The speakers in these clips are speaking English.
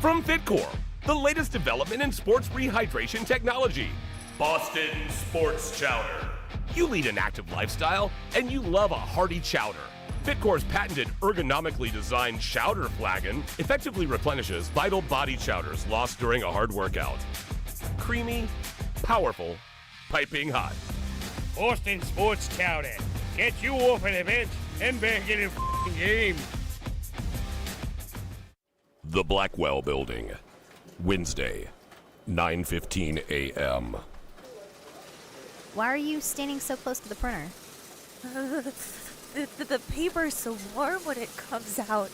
From Fitcore, the latest development in sports rehydration technology. Boston Sports Chowder. You lead an active lifestyle, and you love a hearty chowder. Fitcore's patented ergonomically designed chowder flagon effectively replenishes vital body chowders lost during a hard workout. Creamy, powerful, piping hot. Boston Sports Chowder. Get you off an event and back in the game. The Blackwell Building, Wednesday, 9:15 a.m. Why are you standing so close to the printer? The paper's so warm when it comes out.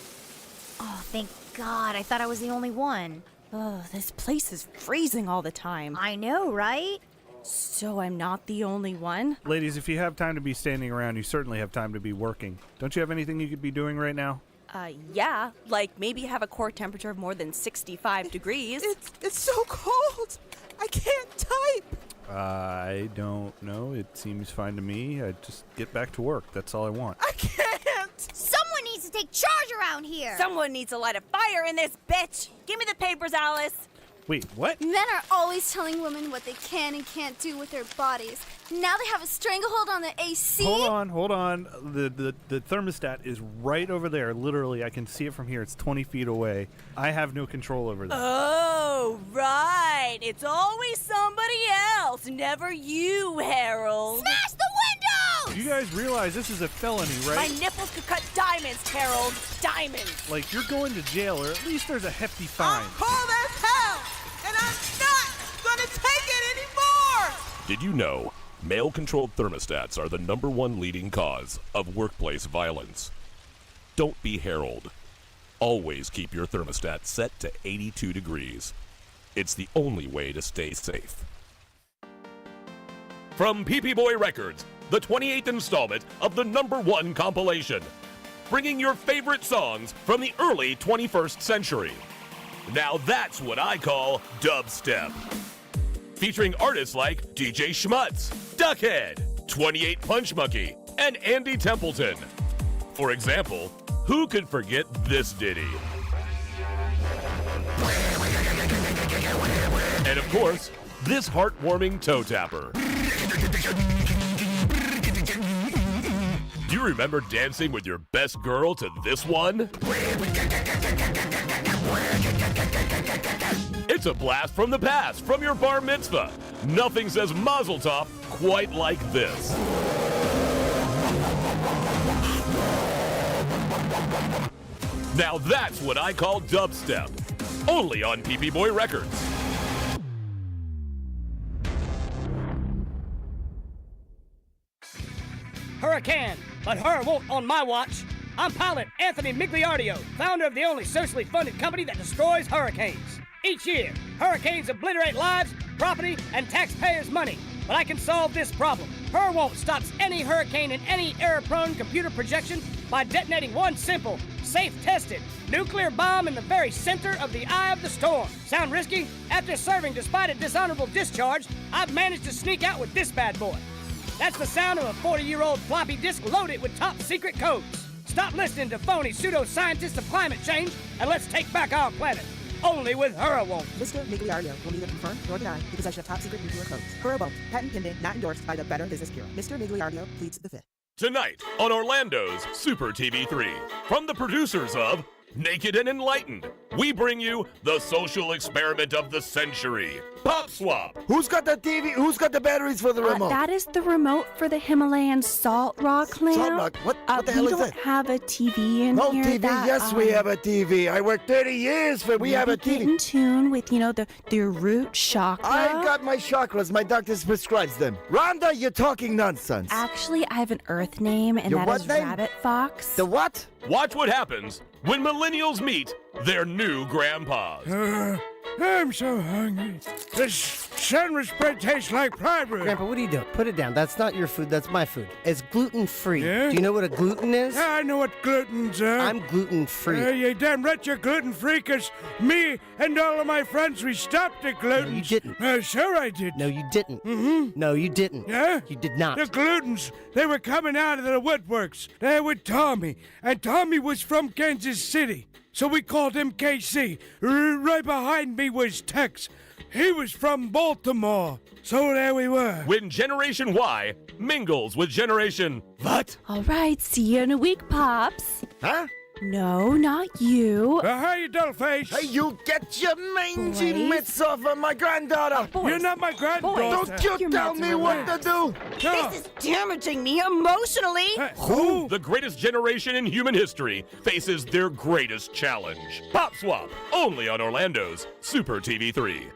Oh, thank God. I thought I was the only one. Oh, this place is freezing all the time. I know, right? So I'm not the only one? Ladies, if you have time to be standing around, you certainly have time to be working. Don't you have anything you could be doing right now? Yeah. Like maybe have a core temperature of more than 65 degrees. It's so cold. I can't type. I don't know. It seems fine to me. I just get back to work. That's all I want. I can't. Someone needs to take charge around here. Someone needs to light a fire in this bitch. Give me the papers, Alice. Wait, what? Men are always telling women what they can and can't do with their bodies. Now they have a stranglehold on the AC. Hold on. The thermostat is right over there. Literally, I can see it from here. It's 20 feet away. I have no control over that. Oh, right. It's always somebody else, never you, Harold. Smash the windows! You guys realize this is a felony, right? My nipples could cut diamonds, Harold. Diamonds. Like, you're going to jail, or at least there's a hefty fine. I'm cold as hell, and I'm not gonna take it anymore. Did you know male-controlled thermostats are the #1 leading cause of workplace violence? Don't be Harold. Always keep your thermostat set to 82 degrees. It's the only way to stay safe. From PP Boy Records, the 28th installment of the #1 compilation, bringing your favorite songs from the early 21st century. Now that's what I call dubstep. Featuring artists like DJ Schmutz, Duckhead, 28 Punch Monkey, and Andy Templeton. For example, who could forget this ditty? And of course, this heartwarming toe tapper. Do you remember dancing with your best girl to this one? It's a blast from the past, from your bar mitzvah. Nothing says mazel tov quite like this. Now that's what I call dubstep. Only on PP Boy Records. Hurricane, but her won't on my watch. I'm pilot Anthony Migliardio, founder of the only socially funded company that destroys hurricanes. Each year, hurricanes obliterate lives, property, and taxpayers' money. But I can solve this problem. Her won't stops any hurricane in any error-prone computer projection by detonating one simple, safe-tested nuclear bomb in the very center of the eye of the storm. Sound risky? After serving despite a dishonorable discharge, I've managed to sneak out with this bad boy. That's the sound of a 40-year-old floppy disk loaded with top-secret codes. Stop listening to phony pseudo-scientists of climate change, and let's take back our planet. Only with Hura won't. Mr. Migliario will neither confirm nor deny the possession of top-secret nuclear codes. Hura won't. Patent pending, not endorsed by the Better Business Bureau. Mr. Migliario pleads the fifth. Tonight on Orlando's Super TV3, from the producers of Naked and Enlightened, we bring you the social experiment of the century, Pop Swap. Who's got the TV? Who's got the batteries for the remote? That is the remote for the Himalayan salt rock lamp. Salt rock? What the hell is that? We don't have a TV in no here. TV. Yes, we have a TV. I worked 30 years for we have a TV. Get in tune with, the root chakra. I've got my chakras. My doctor prescribes them. Rhonda, you're talking nonsense. Actually, I have an Earth name, and Your that what is name? Rabbit Fox. The what? Watch what happens when millennials meet their new grandpas. I'm so hungry. This Sandwich bread tastes like plywood. Grandpa, what are you doing? Put it down. That's not your food. That's my food. It's gluten-free. Yeah? Do you know what a gluten is? Yeah, I know what gluten's are. I'm gluten-free. You damn right you're gluten-free, 'cause me and all of my friends, we stopped the gluten. No, you didn't. Sure I did. No, you didn't. Mm-hmm. No, you didn't. Yeah? You did not. The glutens, they were coming out of the woodworks. They with Tommy, and Tommy was from Kansas City. So we called him KC. Right behind me was Tex. He was from Baltimore. So there we were. When Generation Y mingles with Generation What? All right, see you in a week, Pops. Huh? No, not you. Hi, you dollface. Hey, you get your mangy Boys. mitts off of my granddaughter. You're not my granddaughter. Don't you Your tell mitts me are what relaxed. to do. No. This is damaging me emotionally. Who? The greatest generation in human history faces their greatest challenge. Pop Swap, only on Orlando's Super TV 3.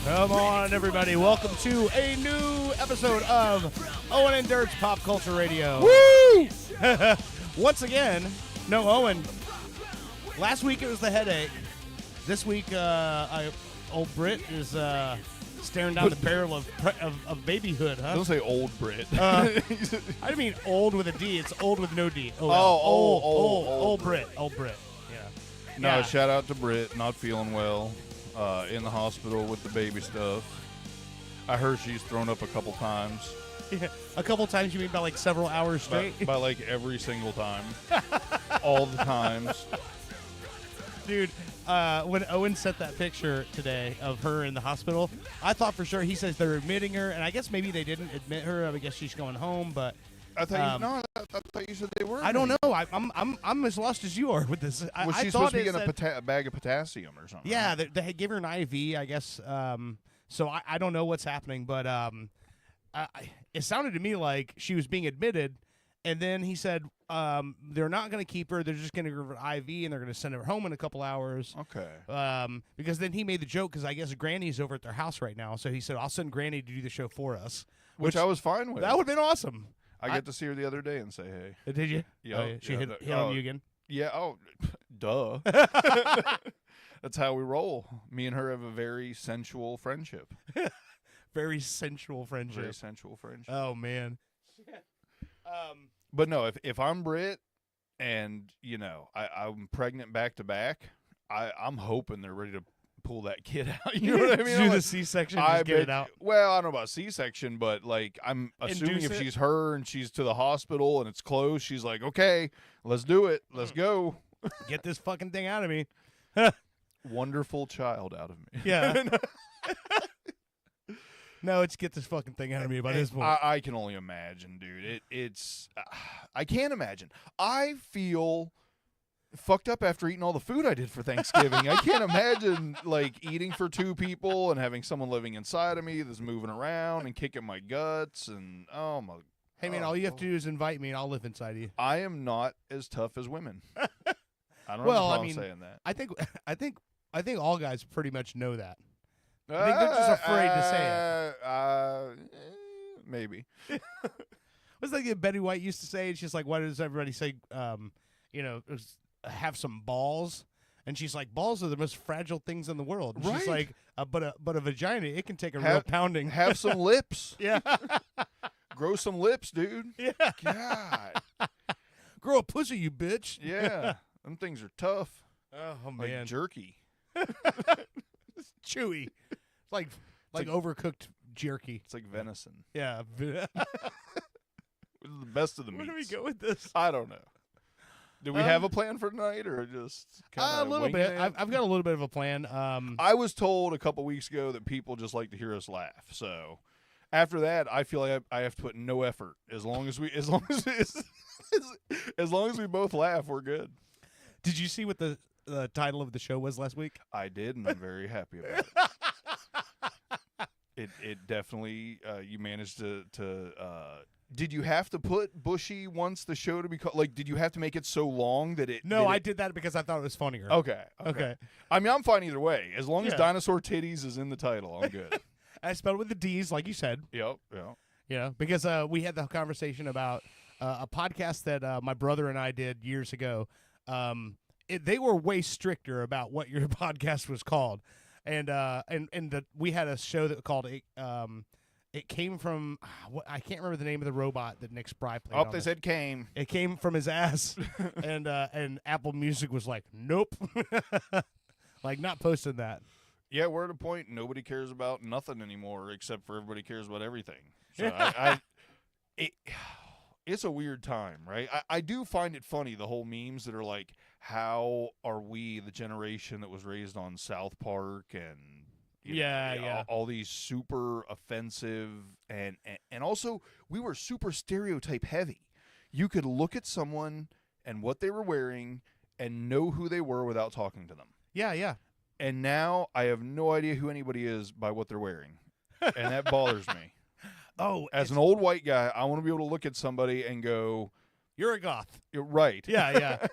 Come on, everybody. Welcome to a new episode of Owen and Dirt's Pop Culture Radio. Woo! Once again, no Owen. Last week it was the headache. This week, old Brit is staring down the barrel of babyhood, huh? Don't say old Brit. I didn't mean old with a D. It's old with no D. Old Brit. Old Brit. Yeah. No, Yeah. shout out to Brit, not feeling well, in the hospital with the baby stuff. I heard she's thrown up a couple times. A couple times, you mean by like several hours straight? By like every single time. All the times. Dude, when Owen sent that picture today of her in the hospital, I thought for sure, he says they're admitting her, and I guess maybe they didn't admit her. I guess she's going home, but I thought I thought you said they were. I don't know. I'm as lost as you are with this. Was she supposed to be getting a bag of potassium or something? Yeah, they gave her an IV, I guess. So I don't know what's happening, but it sounded to me like she was being admitted, and then he said they're not going to keep her. They're just going to give her an IV, and they're going to send her home in a couple hours. Okay. Because then he made the joke, because I guess Granny's over at their house right now, so he said, I'll send Granny to do the show for us. Which I was fine with. That would have been awesome. I got to see her the other day and say hey. Did you? Yeah. Oh, yeah. She hit on you again? Yeah. Oh, duh. That's how we roll. Me and her have a very sensual friendship. Very sensual friendship. Very sensual friendship. Oh, man. But no, if I'm Brit and, you know, I'm pregnant back to back, I'm hoping they're ready to pull that kid out. You know what I mean? Do the C-section, just get it out. Well, I don't know about C-section, but like I'm assuming if she's her and she's to the hospital and it's closed, she's like, okay, let's do it. Let's go. Get this fucking thing out of me. Wonderful child out of me. Yeah. No, it's get this fucking thing out of me by this point. I can only imagine, dude. It's I can't imagine. I feel fucked up after eating all the food I did for Thanksgiving. I can't imagine like eating for two people and having someone living inside of me that's moving around and kicking my guts and oh my. Hey man, all you have to do is invite me and I'll live inside of you. I am not as tough as women. I don't know well, how I mean, I'm saying that. I think all guys pretty much know that. I think they're just afraid to say it. Maybe. What's like Betty White used to say? It's just like, why does everybody say, have some balls? And she's like, balls are the most fragile things in the world. And she's Right. like, but a vagina, it can take a real pounding. Have some lips. Yeah. Grow some lips, dude. Yeah. God. Grow a pussy, you bitch. Yeah. Them things are tough. Oh, Like man. jerky. It's chewy. It's like overcooked jerky. It's like venison. Yeah. It's the best of the Where meats. do we go with this? I don't know. Do we have a plan for tonight, or just A little bit. I've got a little bit of a plan. I was told a couple weeks ago that people just like to hear us laugh. So after that, I feel like I have to put no effort. As long as we both laugh, we're good. Did you see what the title of the show was last week? I did, and I'm very happy about it. It definitely you managed to. Did you have to put Bushy wants the show to be called? Like, did you have to make it so long that it? No, I did that because I thought it was funnier. Okay. I mean, I'm fine either way. As long as Yeah. Dinosaur Titties is in the title, I'm good. I spelled it with the D's, like you said. Yep. Yeah, because we had the conversation about a podcast that my brother and I did years ago. They were way stricter about what your podcast was called, and we had a show that called it came from I can't remember the name of the robot that Nick Spry played. Oh, they said came. It came from his ass, and Apple Music was like, nope, like not posting that. Yeah, we're at a point nobody cares about nothing anymore except for everybody cares about everything. So it's a weird time, right? I do find it funny, the whole memes that are like, how are we the generation that was raised on South Park and all these super offensive and also we were super stereotype heavy. You could look at someone and what they were wearing and know who they were without talking to them. Yeah. And now I have no idea who anybody is by what they're wearing. And that bothers me. Oh, as an old white guy, I want to be able to look at somebody and go, "You're a goth." You're right. Yeah.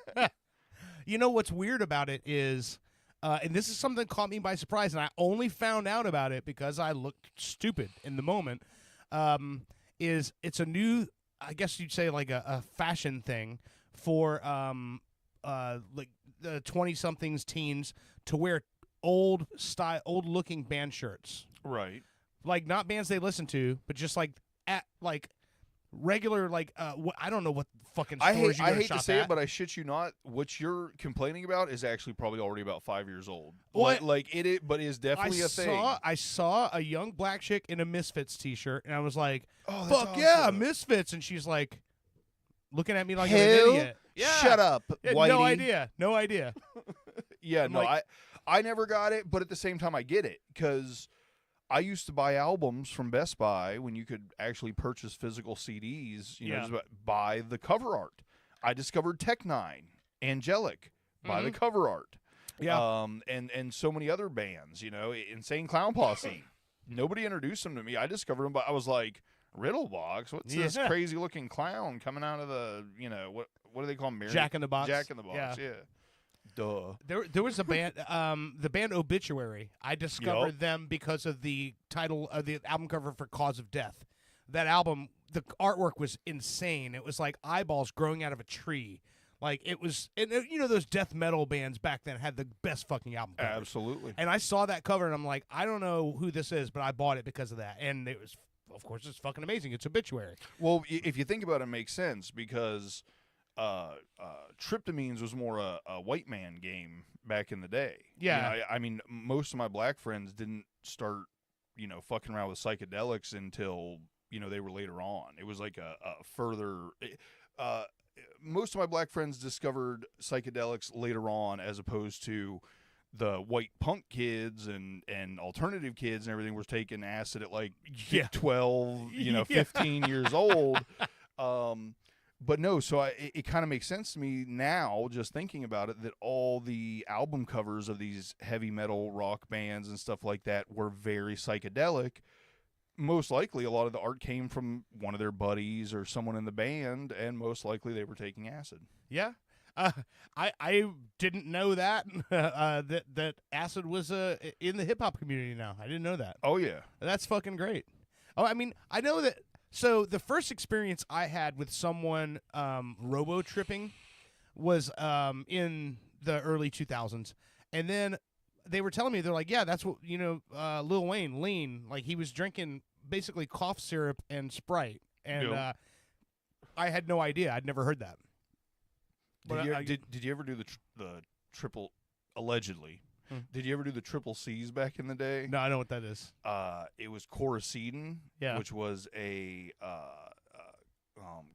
You know what's weird about it is, and this is something that caught me by surprise, and I only found out about it because I looked stupid in the moment. Is it's a new, I guess you'd say like a fashion thing for like the 20-somethings teens to wear old looking band shirts. Right. Like not bands they listen to, but just like regular I don't know what fucking stores I you hate to say at. it, but I shit you not. What you're complaining about is actually probably already about 5 years old. What? Like but it is definitely a thing. I saw a young black chick in a Misfits t-shirt, and I was like, "Oh, fuck that's yeah, awesome." Misfits!" And she's like, looking at me like Who? I'm an idiot. Yeah. Shut up, Yeah, whitey. No idea. Yeah, I'm no, like- I never got it, but at the same time I get it because I used to buy albums from Best Buy when you could actually purchase physical CDs, you know, just buy the cover art. I discovered Tech Nine, Angelic, by the cover art. Yeah. And so many other bands, you know, Insane Clown Posse. Nobody introduced them to me. I discovered them, but I was like, Riddlebox? What's this crazy looking clown coming out of the, you know, what do they call him? Jack in the Box. Jack in the Box, yeah. Duh. There was a band, the band Obituary. I discovered them because of the title of the album cover for Cause of Death. That album, the artwork was insane. It was like eyeballs growing out of a tree. Like it was, and you know those death metal bands back then had the best fucking album covers. Absolutely. And I saw that cover and I'm like, I don't know who this is, but I bought it because of that. And it was, of course, it's fucking amazing. It's Obituary. Well, if you think about it, it makes sense because Tryptamines was more a white man game back in the day. Yeah. You know, I mean, most of my black friends didn't start, you know, fucking around with psychedelics until, you know, they were later on. It was like a further. Most of my black friends discovered psychedelics later on, as opposed to the white punk kids and alternative kids and everything was taking acid at like 12, you know, 15 years old. But no, so it kind of makes sense to me now, just thinking about it, that all the album covers of these heavy metal rock bands and stuff like that were very psychedelic. Most likely, a lot of the art came from one of their buddies or someone in the band, and most likely they were taking acid. Yeah. I didn't know that that acid was in the hip hop community now. I didn't know that. Oh yeah, that's fucking great. Oh, I mean, I know that. So the first experience I had with someone robo tripping was in the early 2000s, and then they were telling me, they're like, yeah, that's what, Lil Wayne, lean, like he was drinking basically cough syrup and Sprite, and I had no idea. I'd never heard that. Did you ever do the triple, allegedly? Did you ever do the triple C's back in the day? No, I know what that is. It was Coricidin, which was a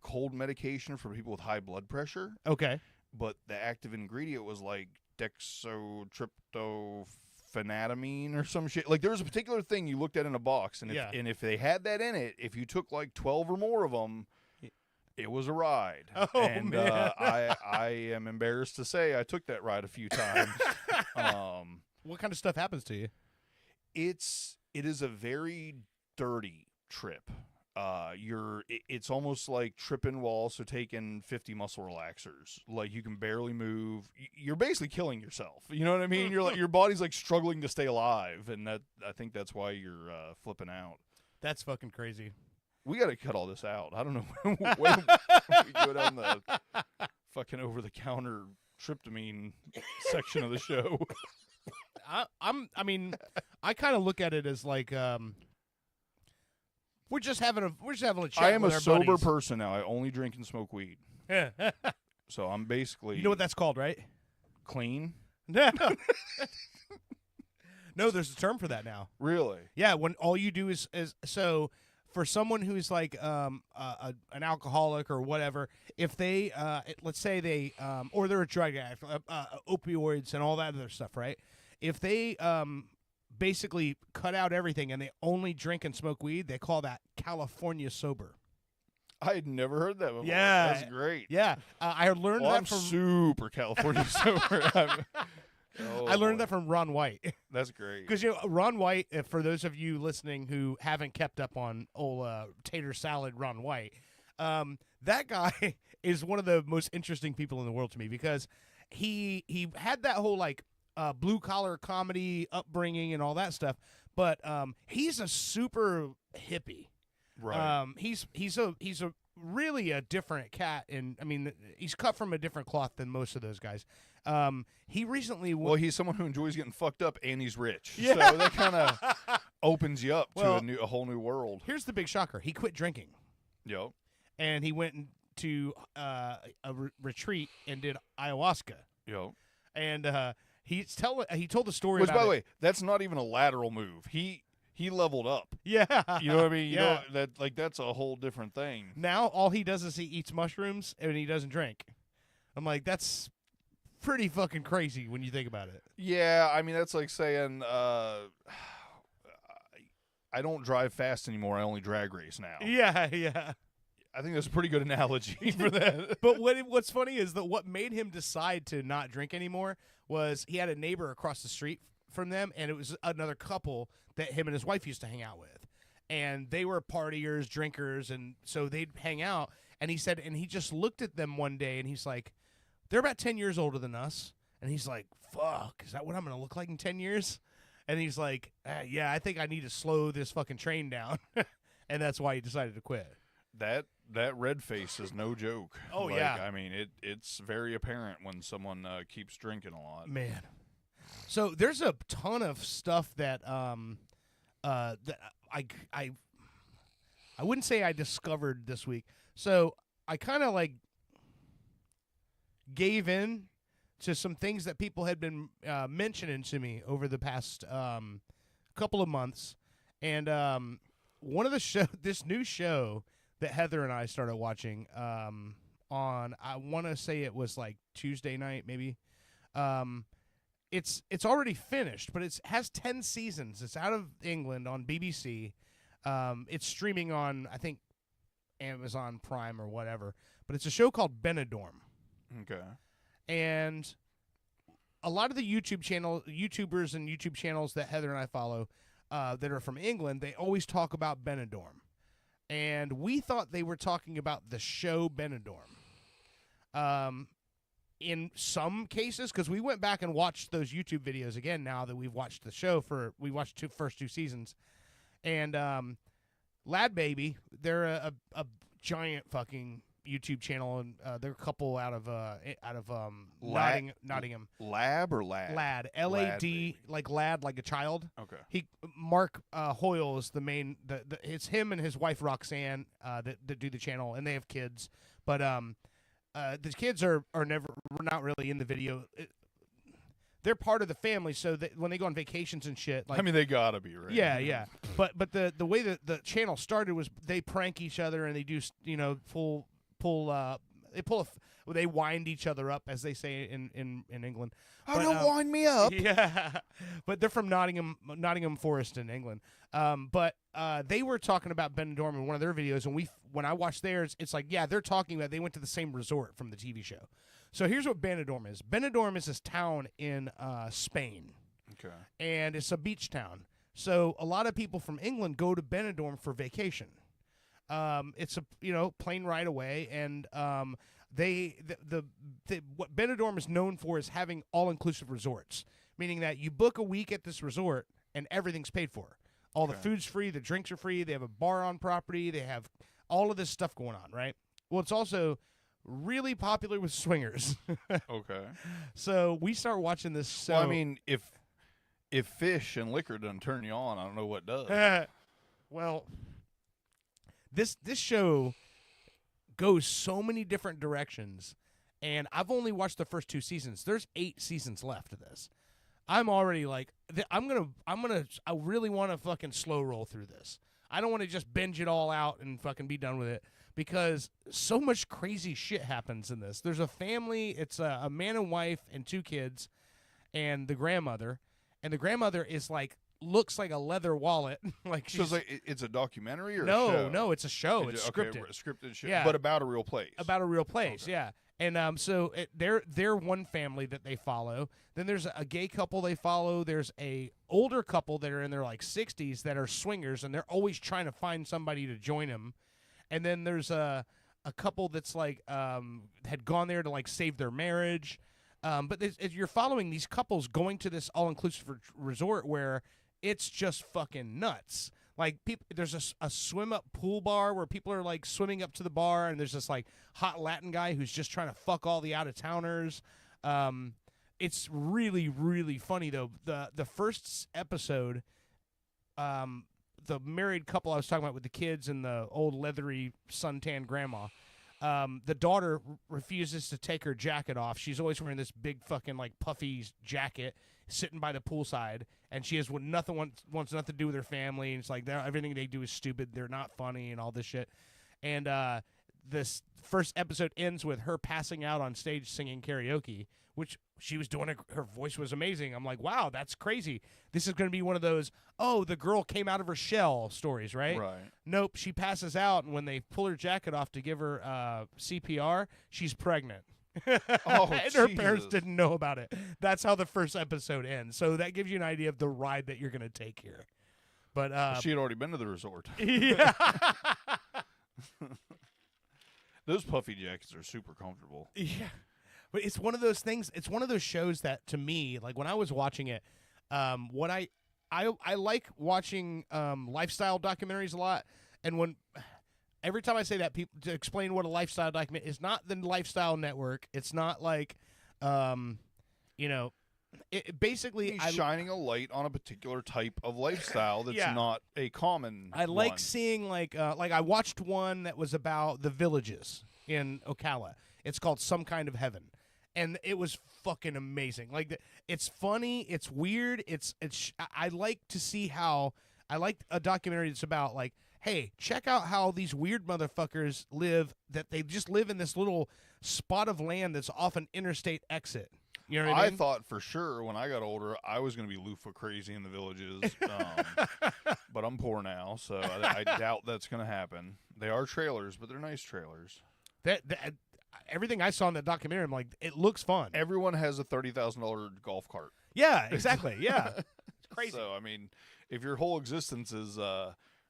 cold medication for people with high blood pressure. Okay. But the active ingredient was like dextrotryptophanadamine or some shit. Like there was a particular thing you looked at in a box, and if they had that in it, if you took like 12 or more of them, it was a ride. Oh, and man. I am embarrassed to say I took that ride a few times. What kind of stuff happens to you? It is a very dirty trip. It's almost like tripping while also taking 50 muscle relaxers. Like you can barely move. You're basically killing yourself. You know what I mean? You're like, your body's like struggling to stay alive, and I think that's why you're flipping out. That's fucking crazy. We got to cut all this out. I don't know when we go down the fucking over-the-counter tryptamine section of the show. I kind of look at it as like we're just having a chat. I am with a our sober buddies. person now. I only drink and smoke weed. So I'm basically. You know what that's called, right? Clean. No. No, there's a term for that now. Really? Yeah, when all you do is so for someone who's like an alcoholic or whatever, if they let's say they or they're a drug addict, opioids and all that other stuff, right? If they basically cut out everything and they only drink and smoke weed, they call that California sober. I had never heard that before. Yeah, that's great. Yeah, I learned that I'm from super California sober. I learned that from Ron White. That's great. Because Ron White, for those of you listening who haven't kept up on old tater salad Ron White, that guy is one of the most interesting people in the world to me, because he had that whole like blue collar comedy upbringing and all that stuff, but he's a super hippie. Right. He's a really a different cat, and I mean he's cut from a different cloth than most of those guys. He recently well, he's someone who enjoys getting fucked up, and he's rich. Yeah. So that kind of opens you up Well, to a whole new world. Here's the big shocker: he quit drinking. Yep. And he went to a retreat and did ayahuasca. Yep. And he told the story. Which, about by the it. way, that's not even a lateral move. He leveled up. Yeah. You know what I mean? You Yeah. know, that's a whole different thing. Now all he does is he eats mushrooms and he doesn't drink. I'm like, that's pretty fucking crazy when you think about it. Yeah, I mean that's like saying I don't drive fast anymore. I only drag race now. Yeah. I think that's a pretty good analogy for that. But what's funny is that what made him decide to not drink anymore was he had a neighbor across the street from them, and it was another couple that him and his wife used to hang out with. And they were partiers, drinkers, and so they'd hang out. And he said, and he just looked at them one day, and he's like, they're about 10 years older than us. And he's like, fuck, is that what I'm going to look like in 10 years? And he's like, yeah, I think I need to slow this fucking train down. And that's why he decided to quit. That red face is no joke. Oh, like, yeah. I mean, it's very apparent when someone keeps drinking a lot. Man. So there's a ton of stuff that that I wouldn't say I discovered this week. So I kind of like gave in to some things that people had been mentioning to me over the past couple of months, and one of this new show that Heather and I started watching on, I want to say it was like Tuesday night, maybe. It's already finished, but it has 10 seasons. It's out of England on BBC. It's streaming on, I think, Amazon Prime or whatever. But it's a show called Benidorm. Okay. And a lot of the YouTubers and YouTube channels that Heather and I follow that are from England, they always talk about Benidorm. And we thought they were talking about the show Benidorm. In some cases, because we went back and watched those YouTube videos again now that we've watched the show we watched first two seasons. And Lad Baby, they're a giant fucking YouTube channel, and they're a couple out of Nottingham. Lab or Lad? Lad. LAD, like lad, like a child. Okay. Mark Hoyle is the main. It's him and his wife Roxanne that do the channel, and they have kids. But the kids are not really in the video. They're part of the family, so that when they go on vacations and shit, like, I mean, they gotta be, right? Yeah. But the way that the channel started was they prank each other and they do they wind each other up, as they say in England. Don't wind me up. Yeah, but they're from Nottingham Forest in England. But they were talking about Benidorm in one of their videos, and when I watched theirs, it's like, yeah, they're talking about they went to the same resort from the TV show. So here's what Benidorm is. Benidorm is this town in Spain. Okay. And it's a beach town. So a lot of people from England go to Benidorm for vacation. It's a plane ride away, and what Benidorm is known for is having all-inclusive resorts, meaning that you book a week at this resort and everything's paid for. All the food's free, the drinks are free, they have a bar on property, they have all of this stuff going on, right? Well, it's also really popular with swingers. Okay. So we start watching this. Well, I mean, if fish and liquor doesn't turn you on, I don't know what does. Well, this show goes so many different directions, and I've only watched the first 2 seasons. There's 8 seasons left of this. I'm already like, I really want to fucking slow roll through this. I don't want to just binge it all out and fucking be done with it, because so much crazy shit happens in this. There's a family. It's a man and wife and 2 kids and the grandmother. And the grandmother is like, looks like a leather wallet. Like, so it's a documentary or a no, show? No, it's a show. It's scripted. Scripted show, yeah. But about a real place. About a real place, yeah. And so they're one family that they follow. Then there's a gay couple they follow. There's a older couple that are in their like 60s that are swingers, and they're always trying to find somebody to join them. And then there's a couple that's like had gone there to like save their marriage. But you're following these couples going to this all-inclusive resort where it's just fucking nuts. Like, there's a swim-up pool bar where people are, like, swimming up to the bar, and there's this, like, hot Latin guy who's just trying to fuck all the out-of-towners. It's really, really funny, though. The first episode, the married couple I was talking about with the kids and the old leathery suntan grandma, the daughter refuses to take her jacket off. She's always wearing this big fucking, like, puffy jacket, sitting by the poolside, and she wants nothing to do with her family, and it's like everything they do is stupid, they're not funny, and all this shit. And this first episode ends with her passing out on stage singing karaoke, which she was doing. Her voice was amazing. I'm like, wow, that's crazy. This is going to be one of those, oh, the girl came out of her shell stories, right? Right. Nope, she passes out, and when they pull her jacket off to give her CPR, she's pregnant. Oh, and her parents didn't know about it. That's how the first episode ends. So that gives you an idea of the ride that you're going to take here. But she had already been to the resort. Yeah. Those puffy jackets are super comfortable. Yeah. But it's one of those things. It's one of those shows that, to me, like when I was watching it, what I like watching lifestyle documentaries a lot. And every time I say that, people to explain what a lifestyle document is, not the Lifestyle Network. It's not like, it basically He's shining a light on a particular type of lifestyle that's Yeah. not a common. I like one. seeing like I watched one that was about the villages in Ocala. It's called Some Kind of Heaven, and it was fucking amazing. Like it's funny, it's weird, I like to see how I like a documentary that's about like, hey, check out how these weird motherfuckers live. That they just live in this little spot of land that's off an interstate exit. You know what I mean? thought for sure when I got older I was going to be loofah crazy in the villages, but I'm poor now, so I doubt that's going to happen. They are trailers, but they're nice trailers. Everything I saw in that documentary, I'm like, it looks fun. Everyone has a $30,000 golf cart. Yeah, exactly. Yeah, it's crazy. So I mean, if your whole existence is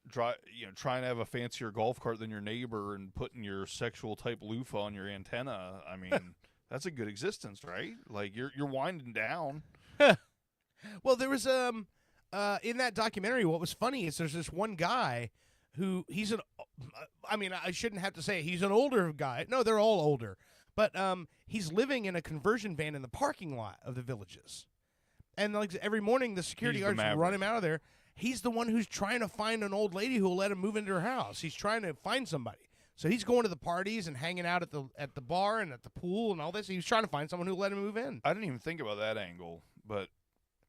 trying to have a fancier golf cart than your neighbor and putting your sexual type loofah on your antenna, I mean. That's a good existence, right? Like you're winding down. Well, there was in that documentary, what was funny is there's this one guy he's an. I mean, I shouldn't have to say it. He's an older guy. No, they're all older. But he's living in a conversion van in the parking lot of the Villages. And like every morning, the security guards run him out of there. He's the one who's trying to find an old lady who will let him move into her house. He's trying to find somebody. So he's going to the parties and hanging out at the bar and at the pool and all this. He's trying to find someone who will let him move in. I didn't even think about that angle, but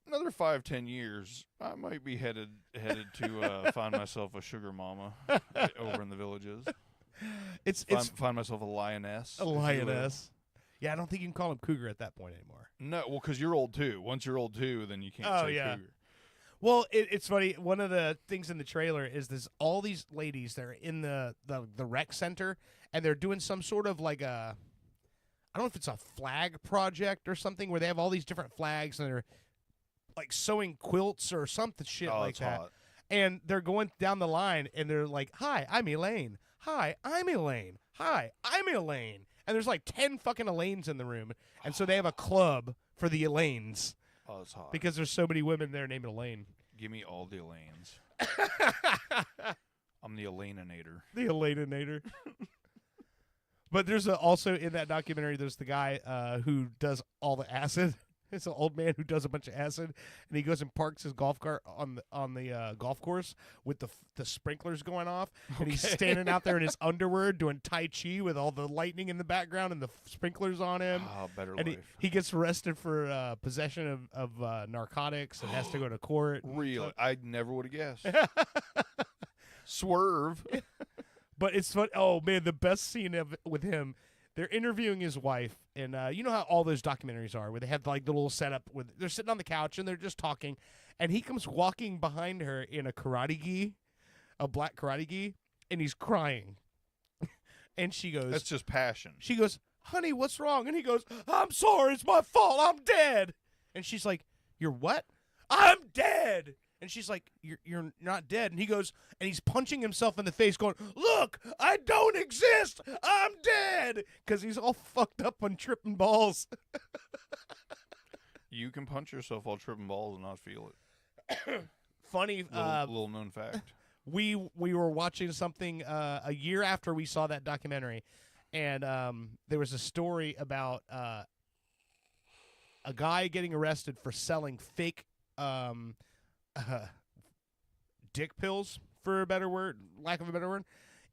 another 5-10 years, I might be headed to find myself a sugar mama over in the Villages. Find myself a lioness. A lioness. Yeah, I don't think you can call him cougar at that point anymore. No, well, because you're old too. Once you're old too, then you can't say cougar. Well, it's funny. One of the things in the trailer is there's all these ladies that are in the rec center, and they're doing some sort of like I don't know if it's a flag project or something where they have all these different flags and they're like sewing quilts or something like that. Hot. And they're going down the line and they're like, "Hi, I'm Elaine. Hi, I'm Elaine. Hi, I'm Elaine." And there's like 10 fucking Elaines in the room, and so they have a club for the Elaines. Oh, it's hot. Because there's so many women there named Elaine. Give me all the Elaines. I'm the Elaininator. The Elaininator. But there's also in that documentary, there's the guy who does all the acid. It's an old man who does a bunch of acid, and he goes and parks his golf cart on the golf course with the sprinklers going off, and he's standing out there in his underwear doing Tai Chi with all the lightning in the background and the sprinklers on him. Oh, better and life. He gets arrested for possession of narcotics and has to go to court. Real. I never would have guessed. Swerve. But it's fun. Oh, man, the best scene with him, they're interviewing his wife, and you know how all those documentaries are, where they have like the little setup with they're sitting on the couch and they're just talking, and he comes walking behind her in a karate gi, a black karate gi, and he's crying. And she goes, "That's just passion." She goes, "Honey, what's wrong?" And he goes, "I'm sorry, it's my fault. I'm dead." And she's like, "You're what?" "I'm dead." And she's like, you're not dead. And he goes, and he's punching himself in the face going, "Look, I don't exist. I'm dead." Because he's all fucked up on tripping balls. You can punch yourself while tripping balls and not feel it. Funny. Little known fact. We were watching something a year after we saw that documentary. And there was a story about a guy getting arrested for selling fake dick pills, for a better word, lack of a better word,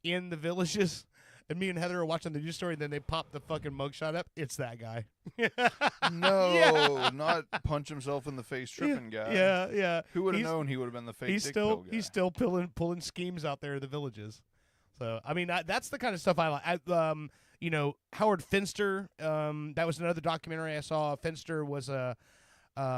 in the Villages. And me and Heather are watching the news story, and then they pop the fucking mugshot up. It's that guy. No, not punch himself in the face tripping guy. Yeah. Who would have known he would have been the fake He's dick still pill guy? he's still pulling schemes out there in the Villages. So I mean that's the kind of stuff I like. You know, Howard Finster. That was another documentary I saw. Finster was a.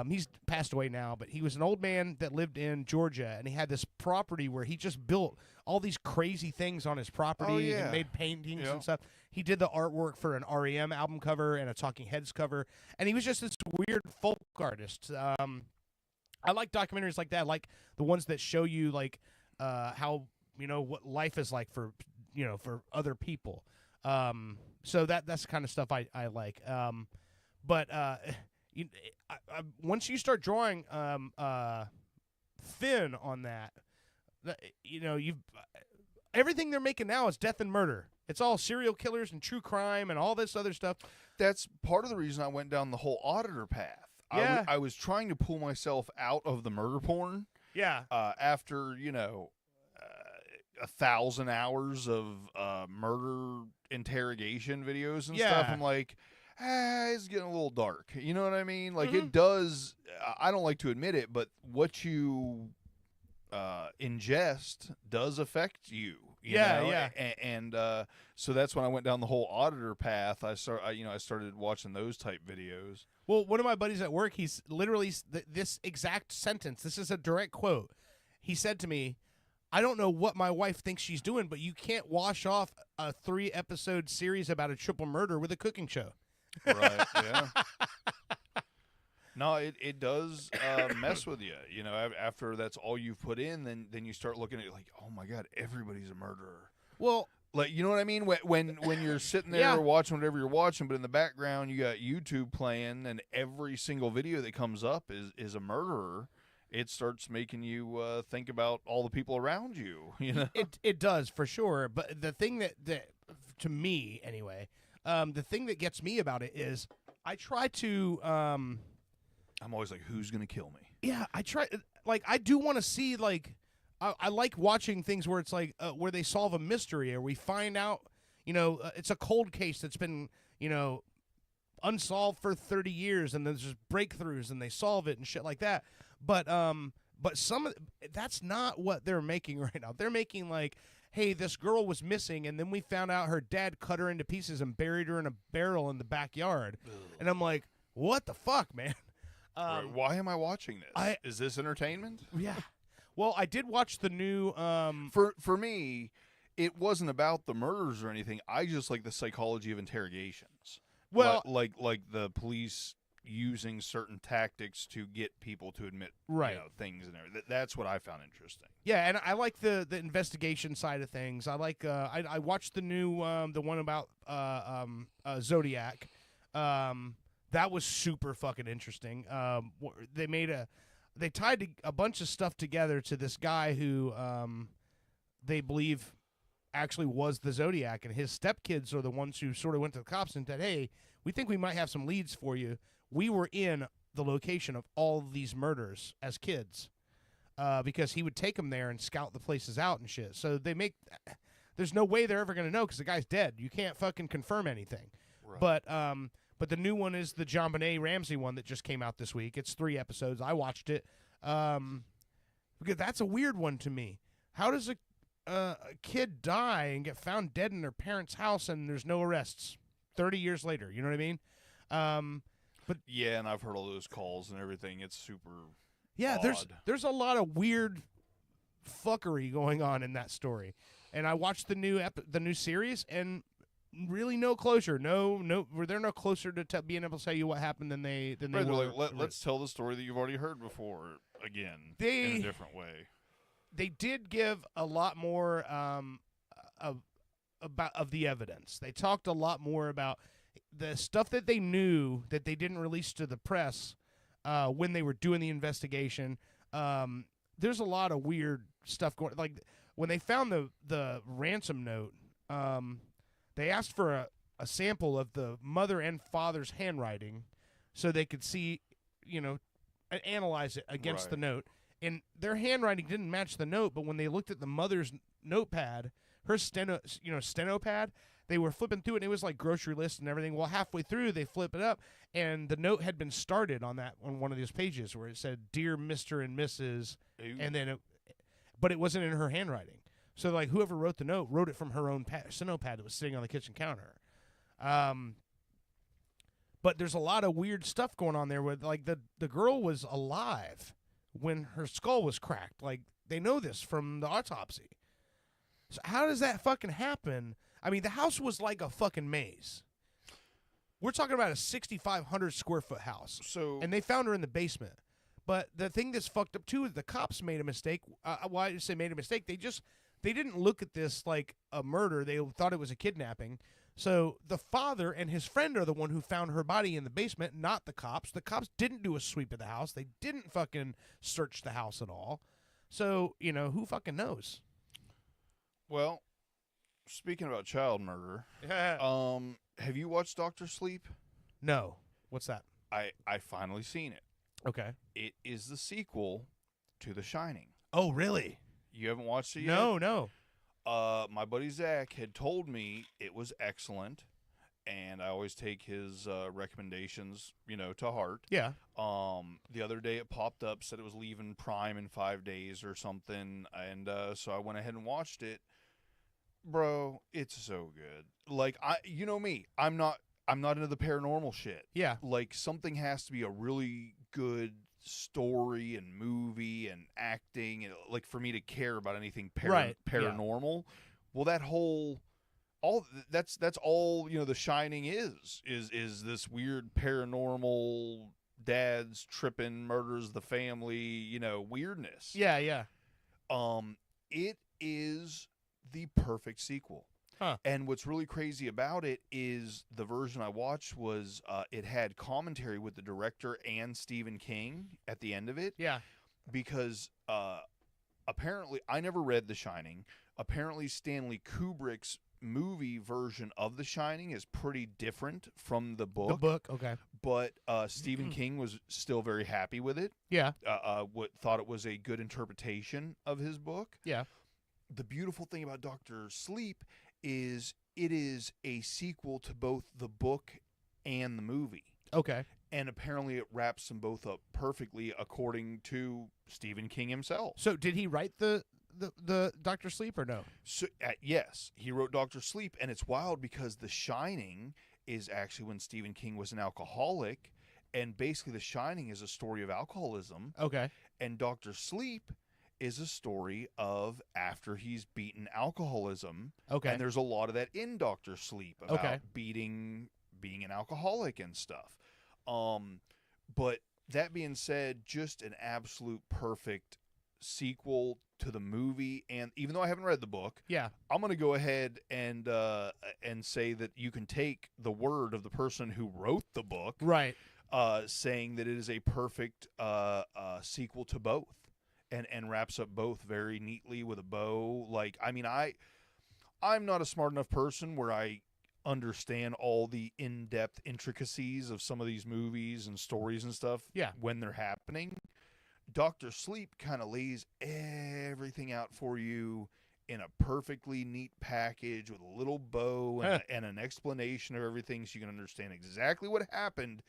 He's passed away now, but he was an old man that lived in Georgia, and he had this property where he just built all these crazy things on his property and made paintings and stuff. He did the artwork for an REM album cover and a Talking Heads cover, and he was just this weird folk artist. I like documentaries like that, like the ones that show you like how, you know, what life is like for, you know, for other people. So that's the kind of stuff I like. Once you start drawing thin on that, you know, everything they're making now is death and murder. It's all serial killers and true crime and all this other stuff. That's part of the reason I went down the whole auditor path. Yeah. I was trying to pull myself out of the murder porn. Yeah. After, you know, 1,000 hours of murder interrogation videos and stuff, I'm like, it's getting a little dark. You know what I mean? Like, it does. I don't like to admit it, but what you ingest does affect you. You know? And so that's when I went down the whole auditor path. I started watching those type videos. Well, one of my buddies at work, he's literally this exact sentence. This is a direct quote. He said to me, "I don't know what my wife thinks she's doing, but you can't wash off a 3-episode series about a triple murder with a cooking show." Right, yeah. No, it does mess with you. You know, after that's all you've put in, then you start looking at it like, oh my God, everybody's a murderer. Well, like, you know what I mean? When you're sitting there watching whatever you're watching, but in the background you got YouTube playing, and every single video that comes up is a murderer, it starts making you think about all the people around you. You know, it does for sure. But the thing that to me anyway, the thing that gets me about it is I try to. I'm always like, who's gonna kill me? Yeah, I try. Like, I do want to see, like, I like watching things where it's like where they solve a mystery or we find out, it's a cold case that's been, unsolved for 30 years and there's just breakthroughs and they solve it and shit like that. But that's not what they're making right now. They're making like, hey, this girl was missing and then we found out her dad cut her into pieces and buried her in a barrel in the backyard. Ugh. And I'm like, what the fuck, man? Why am I watching this? Is this entertainment? Yeah. Well, I did watch the new. For me, it wasn't about the murders or anything. I just like the psychology of interrogations. Well, like the police using certain tactics to get people to admit things and everything. That's what I found interesting. Yeah, and I like the investigation side of things. I like. I watched the new the one about Zodiac. That was super fucking interesting. They tied a bunch of stuff together to this guy who they believe actually was the Zodiac, and his stepkids are the ones who sort of went to the cops and said, hey, we think we might have some leads for you. We were in the location of all these murders as kids because he would take them there and scout the places out and shit. So there's no way they're ever going to know because the guy's dead. You can't fucking confirm anything. Right. But the new one is the JonBenet Ramsey one that just came out this week. It's 3 episodes. I watched it. Because that's a weird one to me. How does a kid die and get found dead in their parents' house and there's no arrests 30 years later? You know what I mean? But yeah, and I've heard all those calls and everything. It's super odd. There's a lot of weird fuckery going on in that story. And I watched the new series and really no closure. They're no closer to being able to tell you what happened than they were. Like, let's tell the story that you've already heard before again in a different way. They did give a lot more of the evidence. They talked a lot more about the stuff that they knew that they didn't release to the press when they were doing the investigation. There's a lot of weird stuff going. Like when they found the ransom note. They asked for a sample of the mother and father's handwriting so they could see, analyze it against the note. And their handwriting didn't match the note, but when they looked at the mother's notepad, her steno pad, they were flipping through it, and it was like grocery list and everything. Well, halfway through, they flip it up, and the note had been started on one of those pages where it said, Dear Mr. and Mrs., and then but it wasn't in her handwriting. So, like, whoever wrote the note wrote it from her own steno pad that was sitting on the kitchen counter. But there's a lot of weird stuff going on there with, like, the girl was alive when her skull was cracked. Like, they know this from the autopsy. So how does that fucking happen? I mean, the house was like a fucking maze. We're talking about a 6,500 square foot house. And they found her in the basement. But the thing that's fucked up, too, is the cops made a mistake. Why I say made a mistake? They didn't look at this like a murder. They thought it was a kidnapping. So the father and his friend are the one who found her body in the basement, not the cops. The cops didn't do a sweep of the house. They didn't fucking search the house at all. So, who fucking knows? Well, speaking about child murder, have you watched Dr. Sleep? No. What's that? I finally seen it. Okay. It is the sequel to The Shining. Oh, really? You haven't watched it yet? No. My buddy Zach had told me it was excellent, and I always take his recommendations, to heart. Yeah. The other day it popped up, said it was leaving Prime in 5 days or something, and so I went ahead and watched it. Bro, it's so good. Like, you know me, I'm not into the paranormal shit. Yeah. Like, something has to be a really good story and movie and acting, and like for me to care about anything paranormal. Yeah. Well, that's all The Shining is this weird paranormal dad's tripping, murders the family, weirdness. Yeah. It is the perfect sequel. Huh. And what's really crazy about it is the version I watched was it had commentary with the director and Stephen King at the end of it. Yeah. because apparently I never read The Shining. Apparently Stanley Kubrick's movie version of The Shining is pretty different from the book. The book, okay. But Stephen King was still very happy with it. Yeah. Thought it was a good interpretation of his book. Yeah. The beautiful thing about Dr. Sleep is it is a sequel to both the book and the movie. Okay. And apparently it wraps them both up perfectly according to Stephen King himself. So did he write the Dr. Sleep or no? So yes, he wrote Dr. Sleep, and it's wild because The Shining is actually when Stephen King was an alcoholic, and basically The Shining is a story of alcoholism. Okay. And Dr. Sleep is a story of after he's beaten alcoholism. Okay. And there's a lot of that in Dr. Sleep about Okay. being an alcoholic and stuff. But that being said, just an absolute perfect sequel to the movie. And even though I haven't read the book, yeah, I'm going to go ahead and say that you can take the word of the person who wrote the book, right, saying that it is a perfect sequel to both, and wraps up both very neatly with a bow. Like, I mean, I'm not a smart enough person where I understand all the in-depth intricacies of some of these movies and stories and stuff when they're happening. Dr. Sleep kind of lays everything out for you in a perfectly neat package with a little bow and an explanation of everything, so you can understand exactly what happened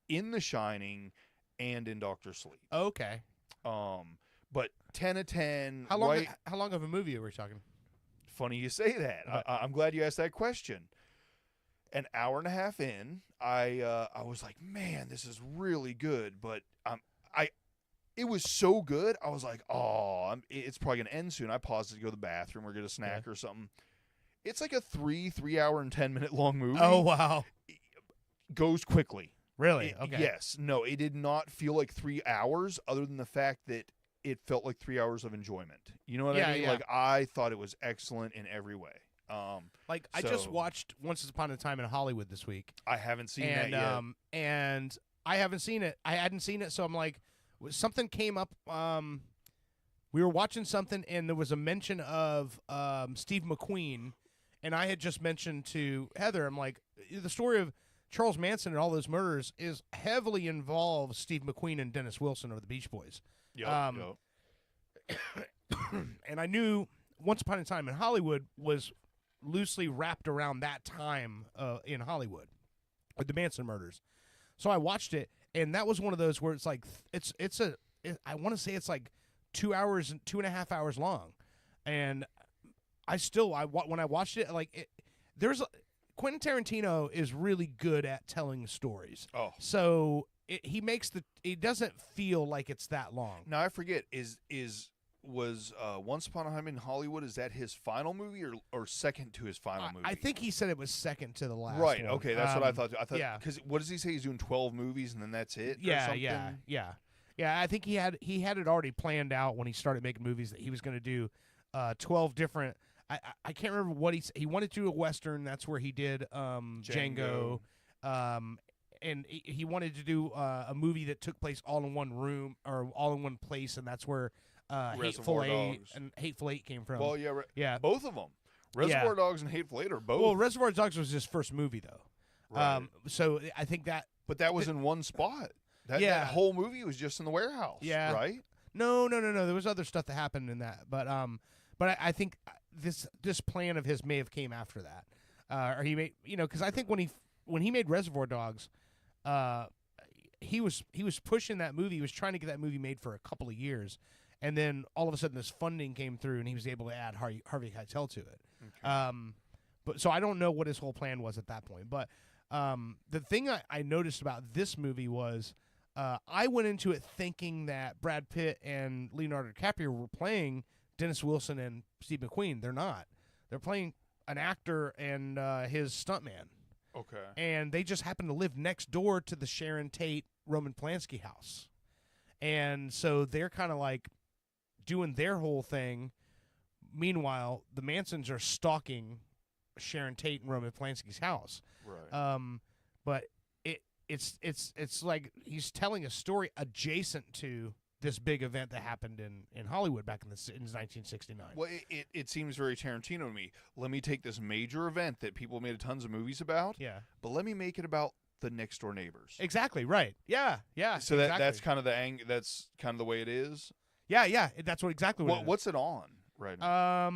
in The Shining and in Dr. Sleep. Okay. But 10 of 10. How long? Right? How long of a movie are we talking? Funny you say that. I'm glad you asked that question. An hour and a half in, I was like, man, this is really good. But it was so good. I was like, it's probably gonna end soon. I paused it to go to the bathroom or get a snack or something. It's like a 3 hour and 10-minute long movie. Oh wow! It goes quickly. Really? Okay. Yes. No, it did not feel like 3 hours, other than the fact that it felt like 3 hours of enjoyment. You know what I mean? Yeah. Like, I thought it was excellent in every way. I just watched Once Upon a Time in Hollywood this week. I haven't seen that yet. And I haven't seen it. I hadn't seen it, so I'm like, something came up. We were watching something, and there was a mention of Steve McQueen, and I had just mentioned to Heather, I'm like, the story of Charles Manson and all those murders is heavily involves Steve McQueen and Dennis Wilson of the Beach Boys. Yep. And I knew Once Upon a Time in Hollywood was loosely wrapped around that time in Hollywood with the Manson murders. So I watched it, and that was one of those where it's like I want to say it's like 2 hours and 2.5 hours long, and when I watched it, like Quentin Tarantino is really good at telling stories. Oh, so it doesn't feel like it's that long. Now I forget was Once Upon a Time in Hollywood, is that his final movie or second to his final movie? I think he said it was second to the last right, one. Okay, that's what I thought. Yeah. Because what does he say? He's doing 12 movies and then that's it? Yeah, or something? yeah. I think he had it already planned out when he started making movies that he was going to do 12 different. I can't remember what he wanted to do a Western. That's where he did Django. And he wanted to do a movie that took place all in one room or all in one place, and that's where Hateful Eight came from. Well, yeah, both of them. Reservoir Dogs and Hateful Eight are both. Well, Reservoir Dogs was his first movie, though. Right. So I think that. But that was in one spot. That whole movie was just in the warehouse. Yeah. Right. No. There was other stuff that happened in that, but I think this plan of his may have came after that, or he made because I think when he made Reservoir Dogs, he was pushing that movie. He was trying to get that movie made for a couple of years. And then all of a sudden, this funding came through, and he was able to add Harvey Keitel to it. Okay. But so I don't know what his whole plan was at that point. But the thing I noticed about this movie was I went into it thinking that Brad Pitt and Leonardo DiCaprio were playing Dennis Wilson and Steve McQueen. They're not. They're playing an actor and his stuntman. Okay. And they just happen to live next door to the Sharon Tate, Roman Polanski house. And so they're kind of like doing their whole thing. Meanwhile, the Mansons are stalking Sharon Tate and Roman Polanski's house. Right. But it's like he's telling a story adjacent to this big event that happened in Hollywood back in 1969. Well, it seems very Tarantino to me. Let me take this major event that people made tons of movies about. Yeah. But let me make it about the next door neighbors. Exactly, right. Yeah. So exactly. that's kind of that's kind of the way it is. Yeah, that's exactly what it is. What's it on right now?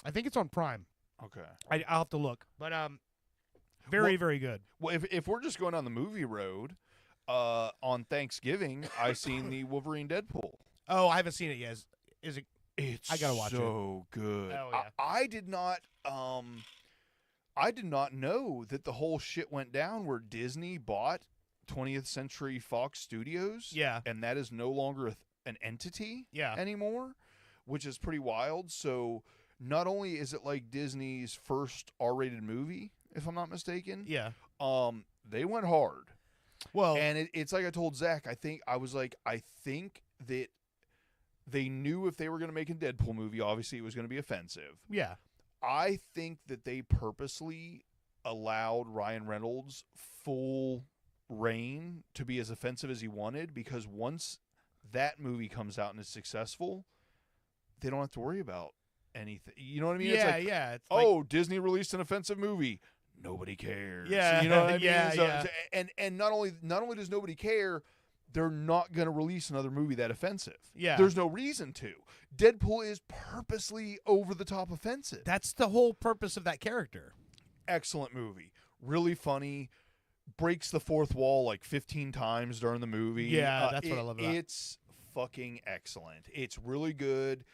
I think it's on Prime. Okay. I'll have to look. But very good. Well, if we're just going on the movie road, on Thanksgiving, I seen the Wolverine Deadpool. Oh, I haven't seen it yet. Is it? It's I gotta watch it. so good. Oh yeah. I did not. I did not know that the whole shit went down where Disney bought 20th Century Fox Studios. Yeah. And that is no longer an entity. Yeah. Anymore, which is pretty wild. So not only is it like Disney's first R-rated movie, if I'm not mistaken. Yeah. They went hard. Well, and it's like I told Zach. I think that they knew if they were going to make a Deadpool movie, obviously it was going to be offensive. Yeah. I think that they purposely allowed Ryan Reynolds full reign to be as offensive as he wanted, because once that movie comes out and is successful, they don't have to worry about anything. You know what I mean? Yeah, it's like, Disney released an offensive movie. Nobody cares. Yeah, you know what I mean? yeah. And not only does nobody care, they're not going to release another movie that offensive. Yeah. There's no reason to. Deadpool is purposely over the top offensive. That's the whole purpose of that character. Excellent movie. Really funny. Breaks the fourth wall like 15 times during the movie. Yeah, that's what I love about it. It's fucking excellent. It's really good.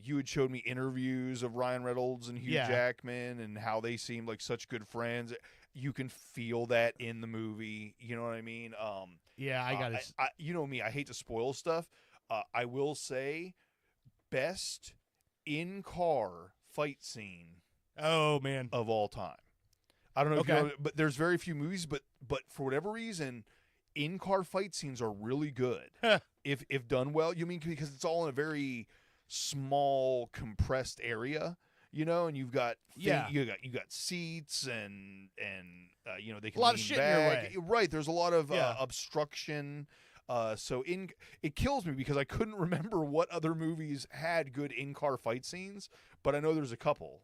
You had showed me interviews of Ryan Reynolds and Hugh Jackman and how they seemed like such good friends. You can feel that in the movie. You know what I mean? Yeah, I got it. You know me, I hate to spoil stuff. I will say, best in-car fight scene. Oh man, of all time. I don't know if you know, but there's very few movies, but for whatever reason, in-car fight scenes are really good. if done well. You mean because it's all in a very small, compressed area, you know, and you've got you got seats and you know, they can a lot of lean shit back. in your way. Right, there's a lot of obstruction. So it kills me because I couldn't remember what other movies had good in-car fight scenes, but I know there's a couple.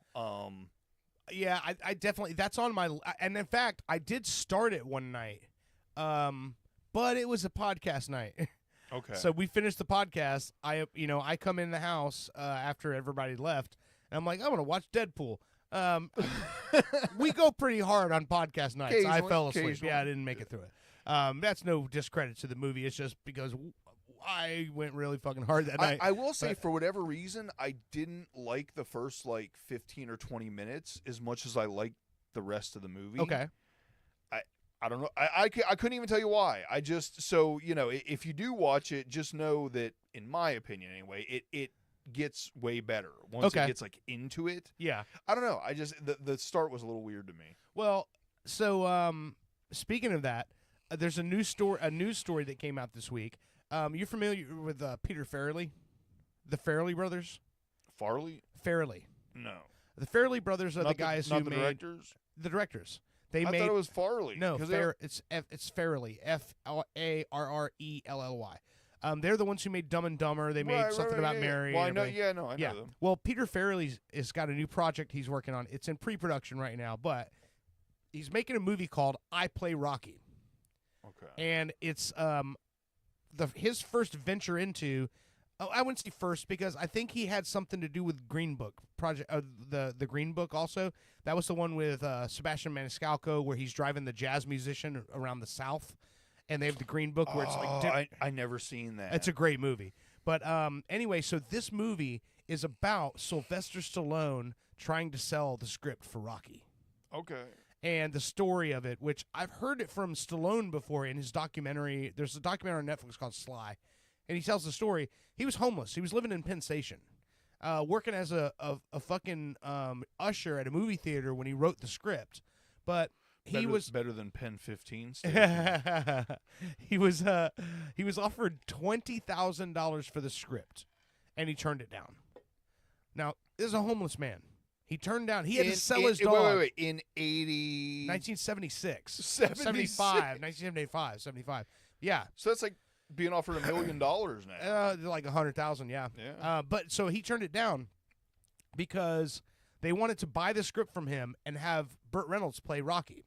Yeah, I definitely, that's on my, and in fact, I did start it one night, but it was a podcast night. Okay. So we finished the podcast. I come in the house after everybody left, and I'm like, I want to watch Deadpool. We go pretty hard on podcast nights. I fell asleep. Yeah, I didn't make it through it. That's no discredit to the movie. It's just because I went really fucking hard that night. I will say, for whatever reason, I didn't like the first, 15 or 20 minutes as much as I liked the rest of the movie. Okay. I don't know. I couldn't even tell you why. I just, so, you know, if you do watch it, just know that, in my opinion anyway, it gets way better once it gets, into it. Yeah. I don't know. I just, the start was a little weird to me. Well, so, speaking of that, there's a news story that came out this week. You're familiar with Peter Farrelly? The Farrelly brothers? Farley? Farrelly. No. The Farrelly brothers are the guys who made... directors? The directors. I thought it was Farley. No, it's Farrelly. Farrelly. They're the ones who made Dumb and Dumber. They made something about Mary. Well, I know them. Well, Peter Farrelly has got a new project he's working on. It's in pre-production right now, but he's making a movie called I Play Rocky. Okay. And it's his first venture into. I wouldn't say first because I think he had something to do with Green Book project. The Green Book also. That was the one with Sebastian Maniscalco where he's driving the jazz musician around the South, and they have the Green Book where it's like. I never seen that. It's a great movie, but anyway, so this movie is about Sylvester Stallone trying to sell the script for Rocky. Okay. And the story of it, which I've heard it from Stallone before in his documentary. There's a documentary on Netflix called Sly. And he tells the story. He was homeless. He was living in Penn Station, working as a fucking usher at a movie theater when he wrote the script. But he was better than Penn 15 he was offered $20,000 for the script, and he turned it down. Now, this is a homeless man. He turned down. He had to sell his dog. Wait. In 1976. 75. 1975. 75. Yeah. So that's like being offered $1 million now. Like 100,000, yeah. Yeah. But so he turned it down because they wanted to buy the script from him and have Burt Reynolds play Rocky,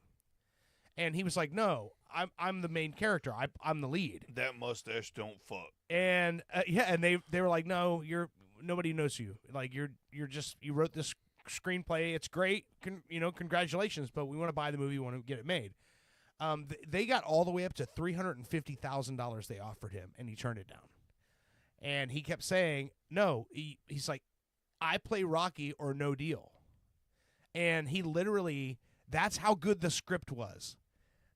and he was like, "No, I'm the main character. I'm the lead." That mustache don't fuck. And and they were like, "No, nobody knows you. Like you wrote this screenplay. It's great. Congratulations, but we want to buy the movie. We want to get it made." They got all the way up to $350,000 they offered him, and he turned it down. And he kept saying, no, he's like, I play Rocky or no deal. And he literally, that's how good the script was,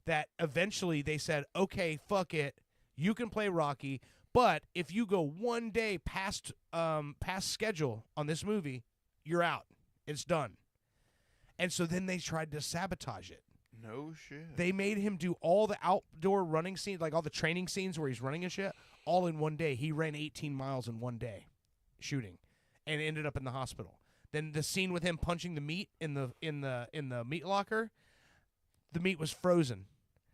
that eventually they said, okay, fuck it, you can play Rocky, but if you go one day past schedule on this movie, you're out. It's done. And so then they tried to sabotage it. No shit. They made him do all the outdoor running scenes, like all the training scenes where he's running and shit, all in one day. He ran 18 miles in one day shooting and ended up in the hospital. Then the scene with him punching the meat in the meat locker, the meat was frozen.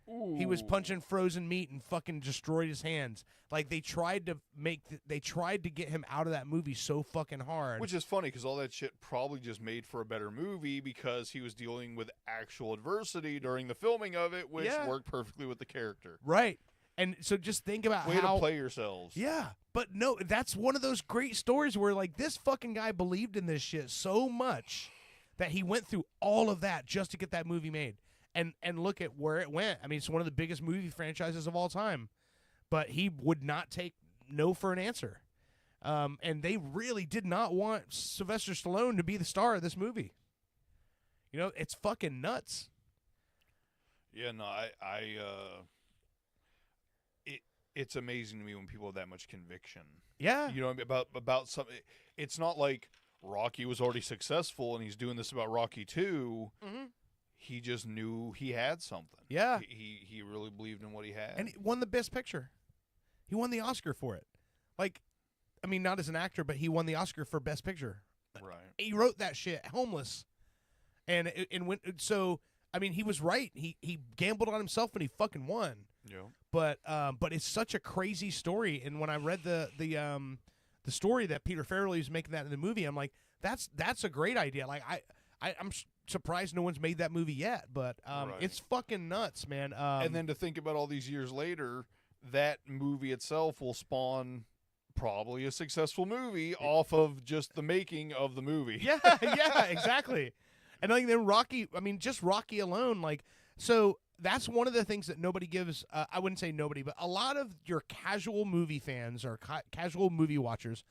Ooh. He was punching frozen meat and fucking destroyed his hands. Like they tried to get him out of that movie so fucking hard. Which is funny because all that shit probably just made for a better movie because he was dealing with actual adversity during the filming of it, which worked perfectly with the character. Right. And so just think about Way to play yourselves. Yeah. But no, that's one of those great stories where like this fucking guy believed in this shit so much that he went through all of that just to get that movie made. And look at where it went. I mean, it's one of the biggest movie franchises of all time. But he would not take no for an answer. And they really did not want Sylvester Stallone to be the star of this movie. You know, it's fucking nuts. Yeah, no, it's amazing to me when people have that much conviction. Yeah. You know what I mean? About something. It's not like Rocky was already successful and he's doing this about Rocky 2. Mm-hmm. He just knew he had something. Yeah. He really believed in what he had. And he won the Best Picture. He won the Oscar for it. Like, I mean, not as an actor, but he won the Oscar for Best Picture. Right. He wrote that shit, homeless. And so, I mean, he was right. He gambled on himself and he fucking won. Yeah. But it's such a crazy story. And when I read the story that Peter Farrelly was making that in the movie, I'm like, that's a great idea. Like I'm surprised no one's made that movie yet, but it's fucking nuts, man. And then to think about all these years later, that movie itself will spawn probably a successful movie off of just the making of the movie. Yeah, exactly. And like then Rocky, I mean, just Rocky alone, like, so that's one of the things that nobody gives, I wouldn't say nobody, but a lot of your casual movie fans or casual movie watchers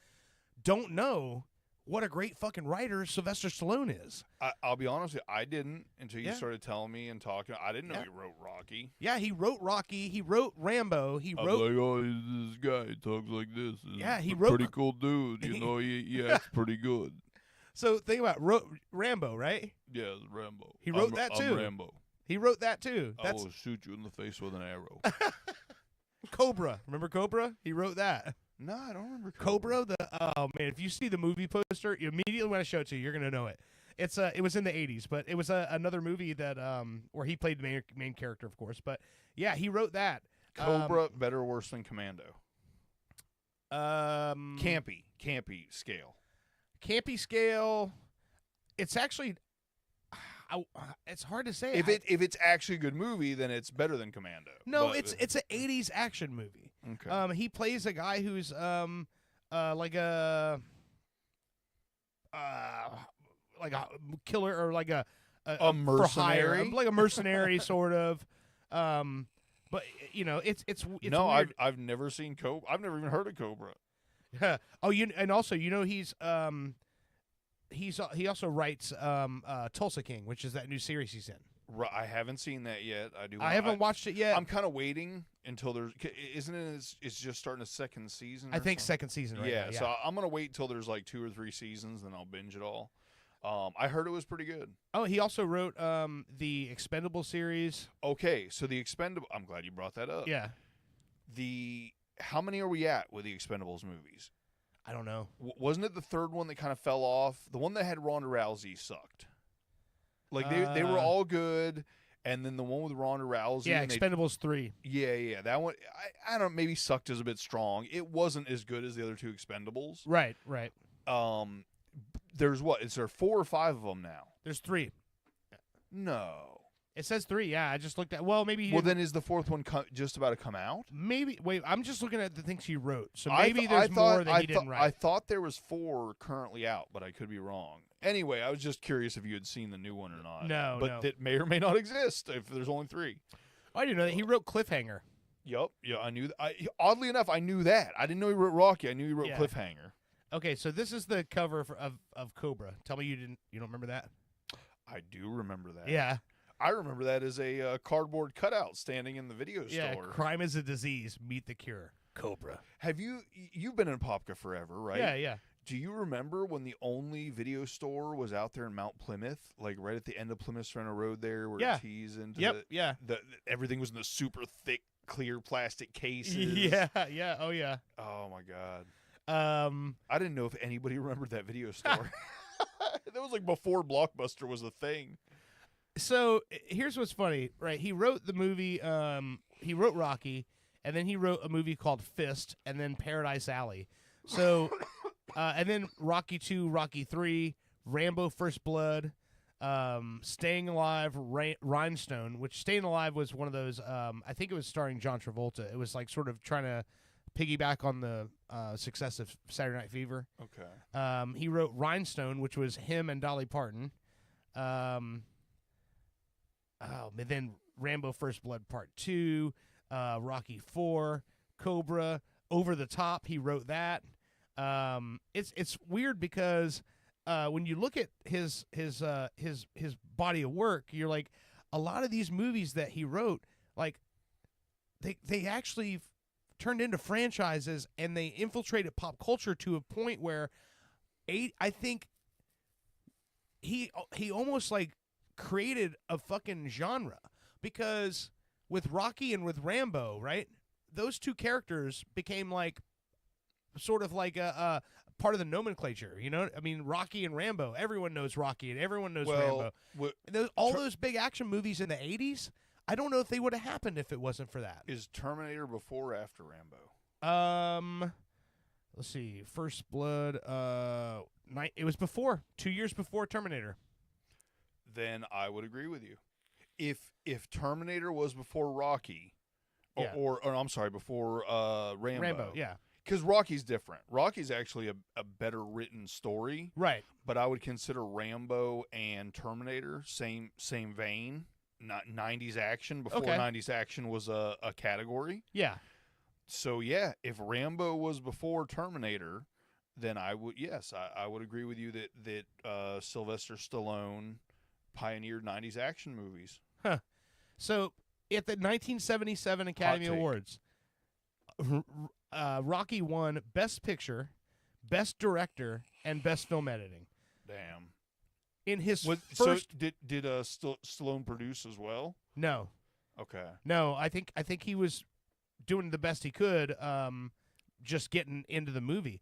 don't know what a great fucking writer Sylvester Stallone is. I'll be honest with you, I didn't until you started telling me and talking. I didn't know he wrote Rocky. Yeah, he wrote Rocky. He wrote Rambo. He I'm wrote. like, oh, this guy talks like this. He a wrote. Pretty cool dude. You know, he acts pretty good. So think about Rambo, right? Yeah, Rambo. He wrote that too. I'm Rambo. He wrote that too. I will shoot you in the face with an arrow. Cobra. Remember Cobra? He wrote that. No, I don't remember Cobra. Oh man, if you see the movie poster, immediately when I show it to you, you're gonna know it. It was in the 80s, but it was another movie that where he played the main character, of course. But yeah, he wrote that. Cobra, better or worse than Commando? Campy scale. Campy scale. It's actually, it's hard to say. If it's actually a good movie, then it's better than Commando. No, it's an 80s action movie. Okay. He plays a guy who's like a killer or like a mercenary, like a mercenary sort of. But you know, it's no. Weird. I've never seen Cobra. I've never even heard of Cobra. Yeah. Oh, and also he also writes Tulsa King, which is that new series he's in. Right, I haven't seen that yet. I haven't watched it yet. I'm kind of waiting until there's. Isn't it? It's just starting a second season. I think second season. Right now, yeah. So I'm gonna wait till there's like 2 or 3 seasons, then I'll binge it all. I heard it was pretty good. Oh, he also wrote the Expendable series. Okay, so the Expendable. I'm glad you brought that up. Yeah. How many are we at with the Expendables movies? I don't know. Wasn't it the third one that kind of fell off? The one that had Ronda Rousey sucked. Like they were all good, And then the one with Ronda Rousey. Yeah, and Expendables 3. Yeah. That one, I don't know, maybe sucked as a bit strong. It wasn't as good as the other 2 Expendables. Right. There's what? Is there 4 or 5 of them now? There's 3. No. It says 3. Yeah, I just looked at. Well, maybe. Well, then is the 4th one just about to come out? Maybe. Wait, I'm just looking at the things he wrote. So I maybe th- there's I thought- more that I he thought- didn't write. I thought there was 4 currently out, but I could be wrong. Anyway, I was just curious if you had seen the new one or not. No, but no. that may or may not exist if there's only 3. I didn't know that he wrote Cliffhanger. Yup. Yeah, I knew. Oddly enough, I knew that. I didn't know he wrote Rocky. I knew he wrote Yeah. Cliffhanger. Okay, so this is the cover of Cobra. Tell me you don't remember that? I do remember that. Yeah. I remember that as a cardboard cutout standing in the video Yeah, store. crime is a disease. Meet the cure. Cobra. Have you've been in Popka forever, right? Yeah. Do you remember when the only video store was out there in Mount Plymouth, like right at the end of Plymouth Center Road there, where Yeah. it tees into everything was in the super thick, clear plastic cases. Yeah. Oh yeah. Oh my God. I didn't know if anybody remembered that video store. That was like before Blockbuster was a thing. So here's what's funny, right? He wrote the movie. He wrote Rocky, and then he wrote a movie called Fist, and then Paradise Alley. So, and then Rocky 2, Rocky 3, Rambo: First Blood, Staying Alive, Rhinestone. Which Staying Alive was one of those. I think it was starring John Travolta. It was like sort of trying to piggyback on the success of Saturday Night Fever. Okay. He wrote Rhinestone, which was him and Dolly Parton. And then Rambo: First Blood Part 2, Rocky 4, Cobra, Over the Top. He wrote that. It's weird because when you look at his body of work, you're like, a lot of these movies that he wrote, like they actually turned into franchises and they infiltrated pop culture to a point where I think he almost like created a fucking genre, because with Rocky and with Rambo, right, those 2 characters became like sort of like a part of the nomenclature, you know? I mean, Rocky and Rambo, everyone knows Rocky and everyone knows Rambo. All those big action movies in the 80s, I don't know if they would have happened if it wasn't for that. Is Terminator before or after Rambo? Let's see. First Blood, it was before, 2 years before Terminator. Then I would agree with you. If Terminator was before Rocky, or I'm sorry, before Rambo. Yeah. Because Rocky's different. Rocky's actually a better written story. Right. But I would consider Rambo and Terminator same vein. Not 90s action before 90s action was a category. Yeah. So yeah, if Rambo was before Terminator, then I would I would agree with you that Sylvester Stallone pioneered 90s action movies. Huh. So at the 1977 Academy Awards, Rocky won Best Picture, Best Director, and Best Film Editing. Damn. In his first... So did Stallone produce as well? No. Okay. No, I think he was doing the best he could, just getting into the movie.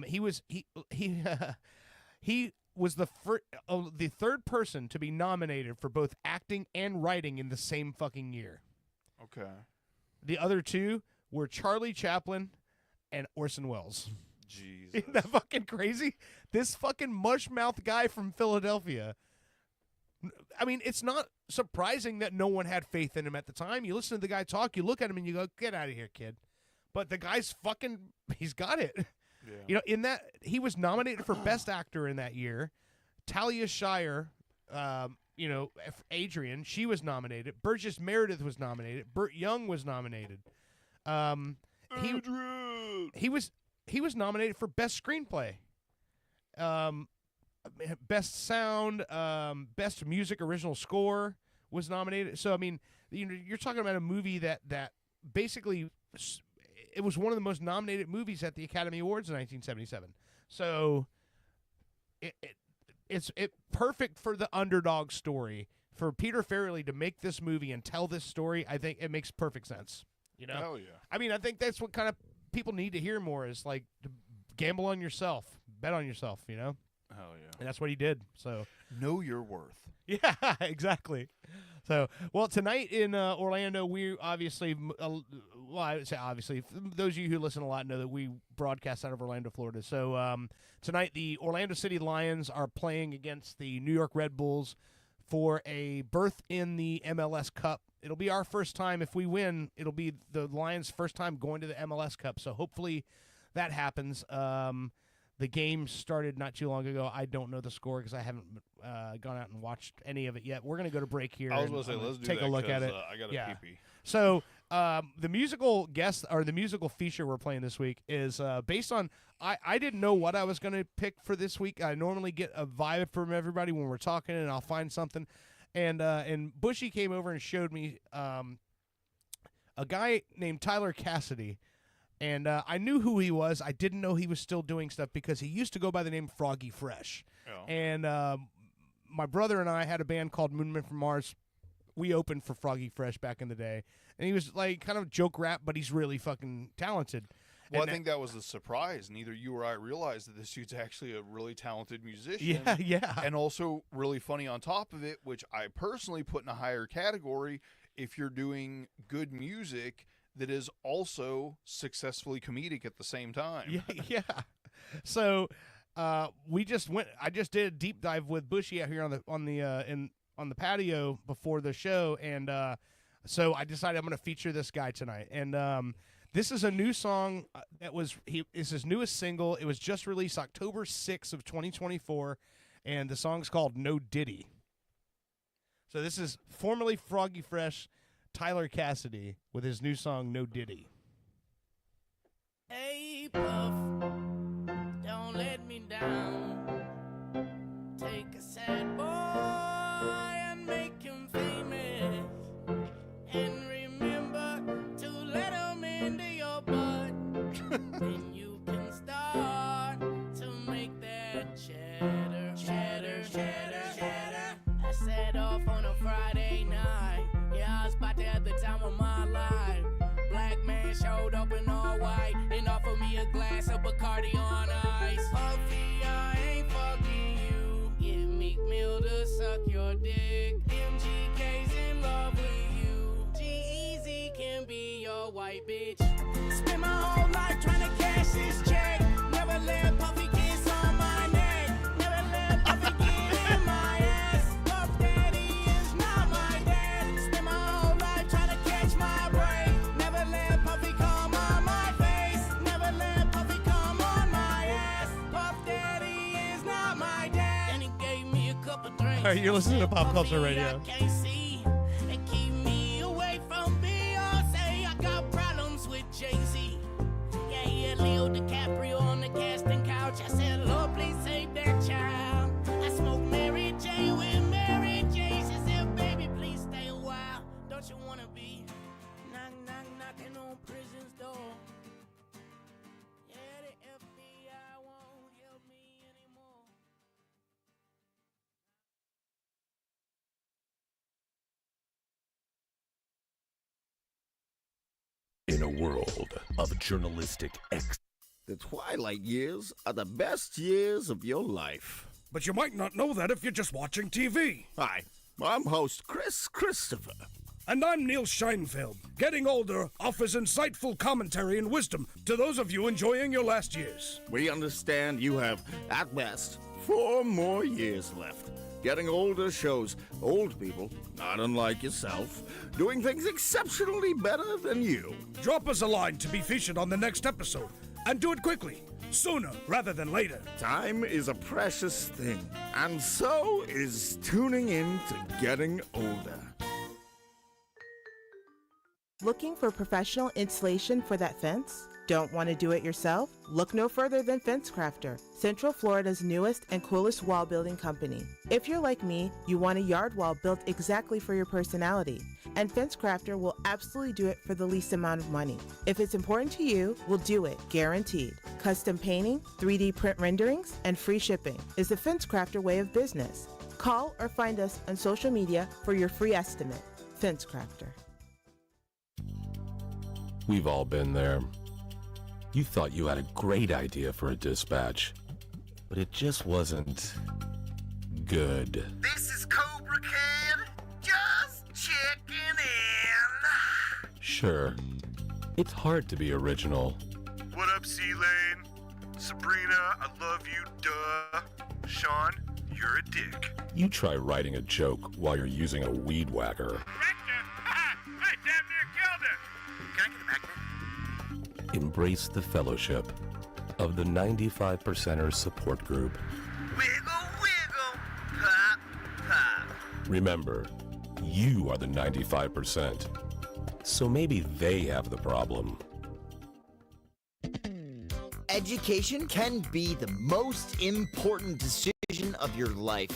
He was the third person to be nominated for both acting and writing in the same fucking year. Okay. The other 2 were Charlie Chaplin and Orson Welles. Jesus. Isn't that fucking crazy? This fucking mush-mouth guy from Philadelphia. I mean, it's not surprising that no one had faith in him at the time. You listen to the guy talk, you look at him and you go, get out of here, kid. But the guy's he's got it. Yeah. You know, in that, he was nominated for Best Actor in that year. Talia Shire, Adrian, she was nominated. Burgess Meredith was nominated. Burt Young was nominated. He was nominated for Best Screenplay, Best Sound, Best Music Original Score was nominated. So I mean, you're talking about a movie that basically it was one of the most nominated movies at the Academy Awards in 1977. So it's perfect for the underdog story. For Peter Farrelly to make this movie and tell this story, I think it makes perfect sense. You know? Hell yeah. I mean, I think that's what kind of people need to hear more, is like to gamble on yourself, bet on yourself, you know? Hell yeah. And that's what he did. So know your worth. Yeah, exactly. So, well, tonight in Orlando, we obviously, well, I would say obviously, those of you who listen a lot know that we broadcast out of Orlando, Florida. So tonight, the Orlando City Lions are playing against the New York Red Bulls for a berth in the MLS Cup. It'll be our first time. If we win, it'll be the Lions' first time going to the MLS Cup. So hopefully that happens. The game started not too long ago. I don't know the score because I haven't gone out and watched any of it yet. We're going to go to break here. I was going to say, let's do take that a look at it. I got a pee-pee. So the musical guest or the musical feature we're playing this week is based on. I didn't know what I was going to pick for this week. I normally get a vibe from everybody when we're talking, and I'll find something. And Bushy came over and showed me a guy named Tyler Cassidy. And I knew who he was. I didn't know he was still doing stuff because he used to go by the name Froggy Fresh. Oh. And my brother and I had a band called Moonman from Mars. We opened for Froggy Fresh back in the day. And he was like kind of joke rap, but he's really fucking talented. Well, I think that was the surprise. Neither you or I realized that this dude's actually a really talented musician. Yeah, yeah. And also really funny on top of it, which I personally put in a higher category if you're doing good music that is also successfully comedic at the same time. Yeah. So we just went. I just did a deep dive with Bushy out here on the patio before the show, and so I decided I'm going to feature this guy tonight. And this is a new song it's his newest single. It was just released October 6th of 2024, and the song's called No Diddy. So this is formerly Froggy Fresh, Tyler Cassidy with his new song No Diddy. Hey Puff, don't let me down. Take a sad boy and make him famous. And remember to let him into your butt. Then you can start to make that cheddar, cheddar, cheddar, cheddar. I set off on a Friday night. Yeah, I was about to have the time of my life. Black man showed up in all white and offered me a glass of Bacardi on ice. Puffy, I ain't fucking you. Give Meek Mill to suck your dick. MGK's in love with you. G-Eazy can be your white bitch. Spend my whole life trying to cash this check. Never let Puffy kiss on my neck. Never let Puffy get in my ass. Puff Daddy is not my dad. Spend my whole life trying to catch my break. Never let Puffy come on my face. Never let Puffy come on my ass. Puff Daddy is not my dad. And he gave me a couple drinks. All right, you're listening to Pop Culture Radio. I can't see and keep me away from Beyonce. I got problems with Jay-Z. Yeah, he had Leo DiCaprio on the casting couch. I said, Lord, please save that child. I smoked Mary J with Mary J. She said, baby, please stay a while. Don't you want to be knocking on prison's door? Yeah, the FBI won't help me anymore. In a world of journalistic The twilight years are the best years of your life. But you might not know that if you're just watching TV. Hi, I'm host Chris Christopher. And I'm Neil Scheinfeld. Getting older offers insightful commentary and wisdom to those of you enjoying your last years. We understand you have, at best, 4 more years left. Getting older shows old people, not unlike yourself, doing things exceptionally better than you. Drop us a line to be featured on the next episode. And do it quickly, sooner rather than later. Time is a precious thing, and so is tuning in to Getting Older. Looking for professional installation for that fence? Don't want to do it yourself? Look no further than FenceCrafter, Central Florida's newest and coolest wall building company. If you're like me, you want a yard wall built exactly for your personality, and FenceCrafter will absolutely do it for the least amount of money. If it's important to you, we'll do it, guaranteed. Custom painting, 3D print renderings, and free shipping is the FenceCrafter way of business. Call or find us on social media for your free estimate. FenceCrafter. We've all been there. You thought you had a great idea for a dispatch, but it just wasn't good. This is Cobra Kid. Just Sure, it's hard to be original. What up, C-Lane? Sabrina, I love you, duh. Sean, you're a dick. You try writing a joke while you're using a weed whacker. I damn near killed it! Can I get a magnet? Embrace the fellowship of the 95%ers support group. Wiggle, wiggle, pop, pop. Remember, you are the 95%. So maybe they have the problem. Education can be the most important decision of your life.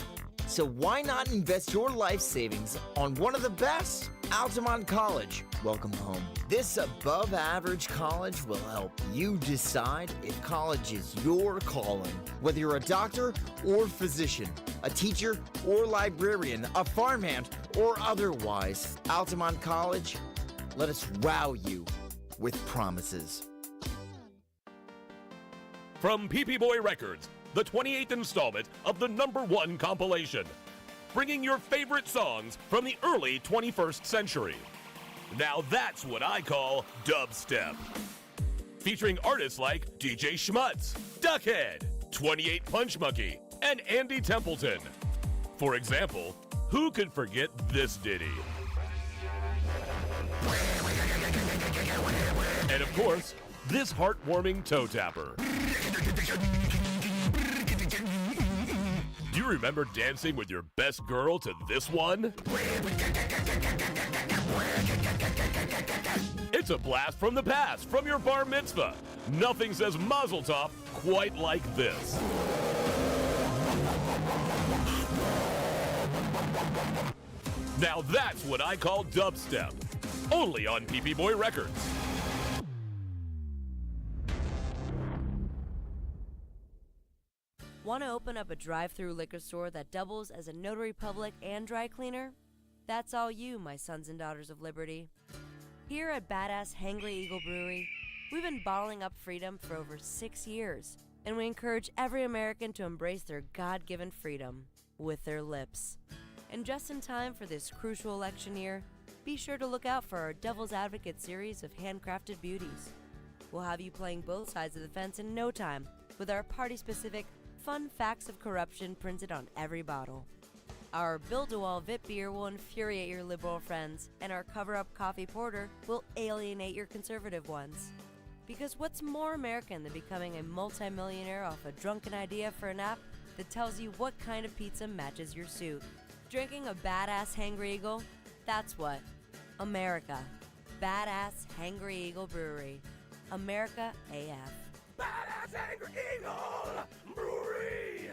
So why not invest your life savings on one of the best? Altamont College. Welcome home. This above-average college will help you decide if college is your calling. Whether you're a doctor or physician, a teacher or librarian, a farmhand or otherwise, Altamont College, let us wow you with promises. From PP Boy Records, the 28th installment of the #1 compilation, bringing your favorite songs from the early 21st century. Now that's what I call dubstep. Featuring artists like DJ Schmutz, Duckhead, 28 Punch Monkey, and Andy Templeton. For example, who could forget this ditty? And of course, this heartwarming toe tapper. Do you remember dancing with your best girl to this one? It's a blast from the past, from your bar mitzvah. Nothing says Mazel Tov quite like this. Now that's what I call dubstep. Only on PP Boy Records. Want to open up a drive-through liquor store that doubles as a notary public and dry cleaner? That's all you, my sons and daughters of liberty. Here at Badass Hangry Eagle Brewery, we've been bottling up freedom for over 6 years, and we encourage every American to embrace their God-given freedom with their lips. And just in time for this crucial election year, be sure to look out for our Devil's Advocate series of handcrafted beauties. We'll have you playing both sides of the fence in no time with our party-specific fun facts of corruption printed on every bottle. Our Build-A-Wall VIP beer will infuriate your liberal friends, and our cover-up coffee porter will alienate your conservative ones. Because what's more American than becoming a multimillionaire off a drunken idea for an app that tells you what kind of pizza matches your suit? Drinking a Badass Hangry Eagle? That's what. America. Badass Hangry Eagle Brewery. America AF. Badass Hangry Eagle Brewery!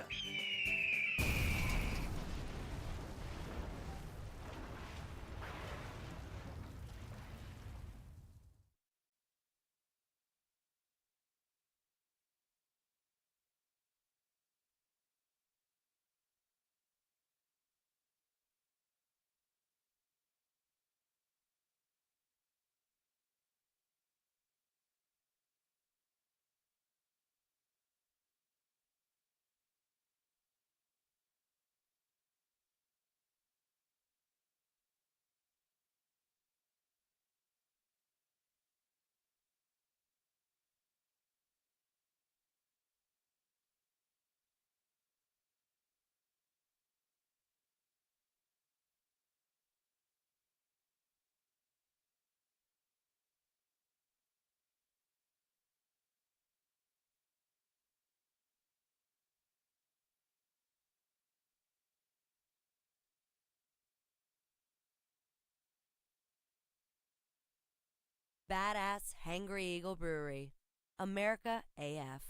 Badass Hangry Eagle Brewery. America AF.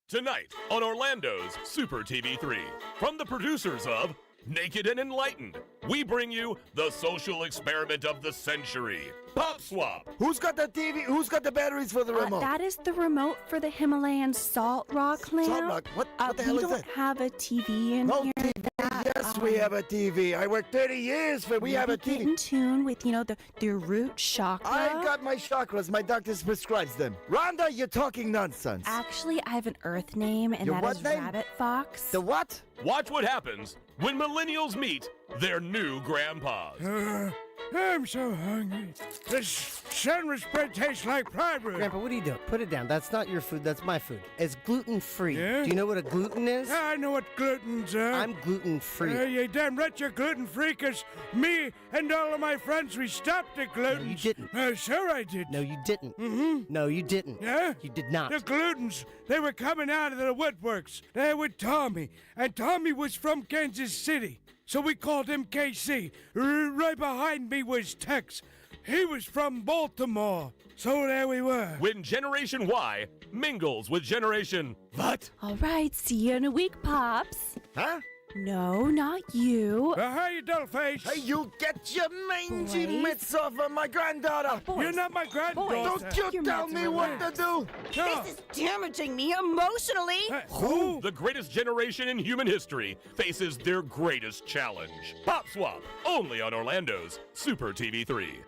Tonight on Orlando's Super TV3, from the producers of Naked and Enlightened, we bring you the social experiment of the century, Pop Swap. Who's got the TV? Who's got the batteries for the remote? That is the remote for the Himalayan salt rock lamp. Salt rock? What the hell is that? We don't have a TV in No here. TV. Yes, we have a TV. I worked 30 years for. We have a Get TV. in tune with, the root chakra. I got my chakras. My doctor prescribes them. Rhonda, you're talking nonsense. Actually, I have an Earth name, and Your that what is name? Rabbit Fox. The what? Watch what happens when millennials meet their new grandpas. I'm so hungry. This sandwich bread tastes like prime rib. Grandpa, what are you doing? Put it down. That's not your food. That's my food. It's gluten-free. Yeah? Do you know what a gluten is? I know what glutens are. I'm gluten-free. You damn right you're gluten-free, 'cause me and all of my friends, we stopped at gluten. No, you didn't. Sure I did. No, you didn't. Mm-hmm. No, you didn't. Yeah? You did not. The glutens, they were coming out of the woodworks. They with Tommy, and Tommy was from Kansas City. So we called him KC. Right behind me was Tex. He was from Baltimore. So there we were. When Generation Y mingles with Generation What? All right, see you in a week, Pops. Huh? No, not you. Hey, you dollface. Hey, you get your mangy Boys. mitts off of my granddaughter! You're not my granddaughter. Don't you tell me what to do! No. This is damaging me emotionally. Who? The greatest generation in human history faces their greatest challenge. Pop Swap, only on Orlando's Super TV 3.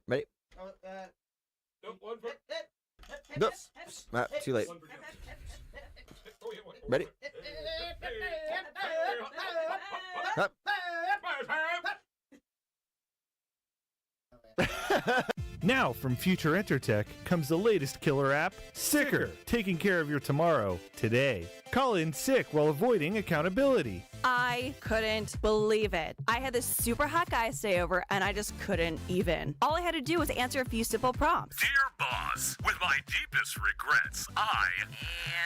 Ready? Nope. Too late. Ready? Up. Now, from Future Entertech comes the latest killer app, Sicker, taking care of your tomorrow, today. Call in sick while avoiding accountability. I couldn't believe it. I had this super hot guy stay over, and I just couldn't even. All I had to do was answer a few simple prompts. Dear boss, with my deepest regrets, I,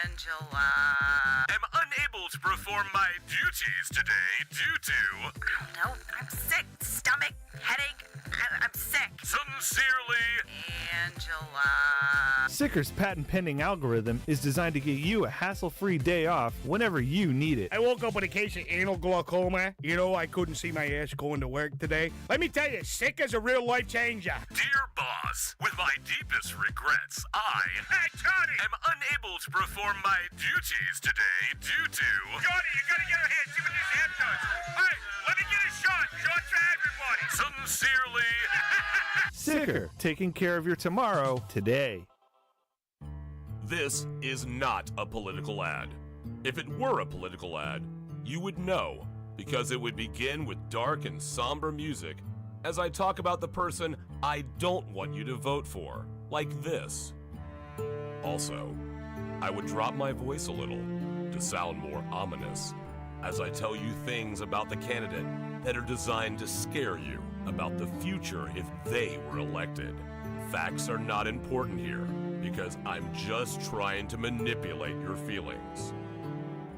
Angela, am unable to perform my duties today due to... No, I'm sick. Stomach, headache. I'm sick. Sincerely, Angela. Sicker's patent-pending algorithm is designed to give you a hassle-free day off whenever you need it. I woke up with a case of anal glaucoma. You know, I couldn't see my ass going to work today. Let me tell you, sick is a real life changer. Dear boss, with my deepest regrets, I am unable to perform my duties today due to... Johnny, you gotta get a hand. See what this hand does. All right, let me get a shot. Shots for everybody. Sincerely, Sicker, taking care of your tomorrow, today. This is not a political ad. If it were a political ad, you would know, because it would begin with dark and somber music as I talk about the person I don't want you to vote for, like this. Also, I would drop my voice a little to sound more ominous as I tell you things about the candidate that are designed to scare you about the future if they were elected. Facts are not important here because I'm just trying to manipulate your feelings.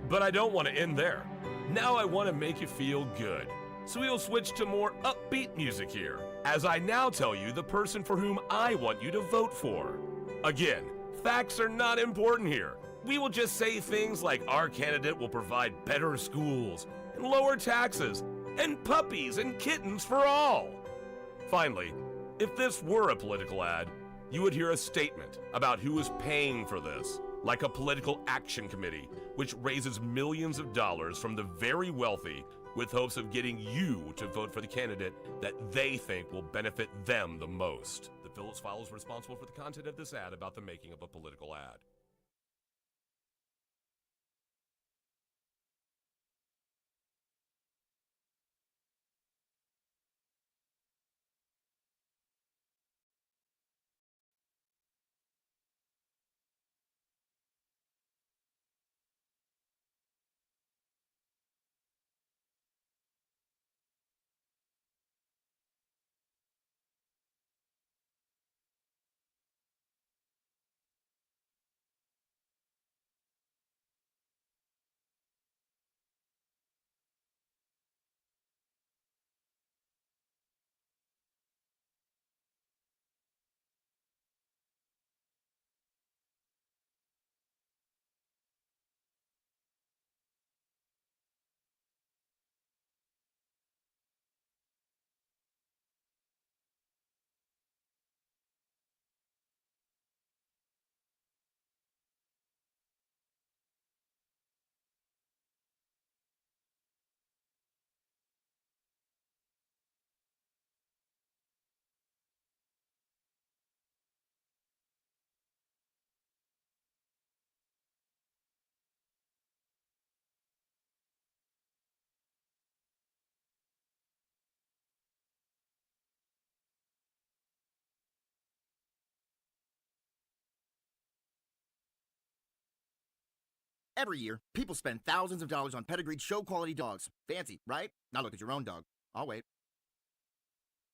But I don't want to end there. Now I want to make you feel good. So we'll switch to more upbeat music here, as I now tell you the person for whom I want you to vote for. Again, facts are not important here. We will just say things like our candidate will provide better schools, and lower taxes, and puppies and kittens for all. Finally, if this were a political ad, you would hear a statement about who is paying for this, like a political action committee, which raises millions of dollars from the very wealthy with hopes of getting you to vote for the candidate that they think will benefit them the most. The Phillips File is responsible for the content of this ad about the making of a political ad. Every year, people spend thousands of dollars on pedigreed show-quality dogs. Fancy, right? Now look at your own dog. I'll wait.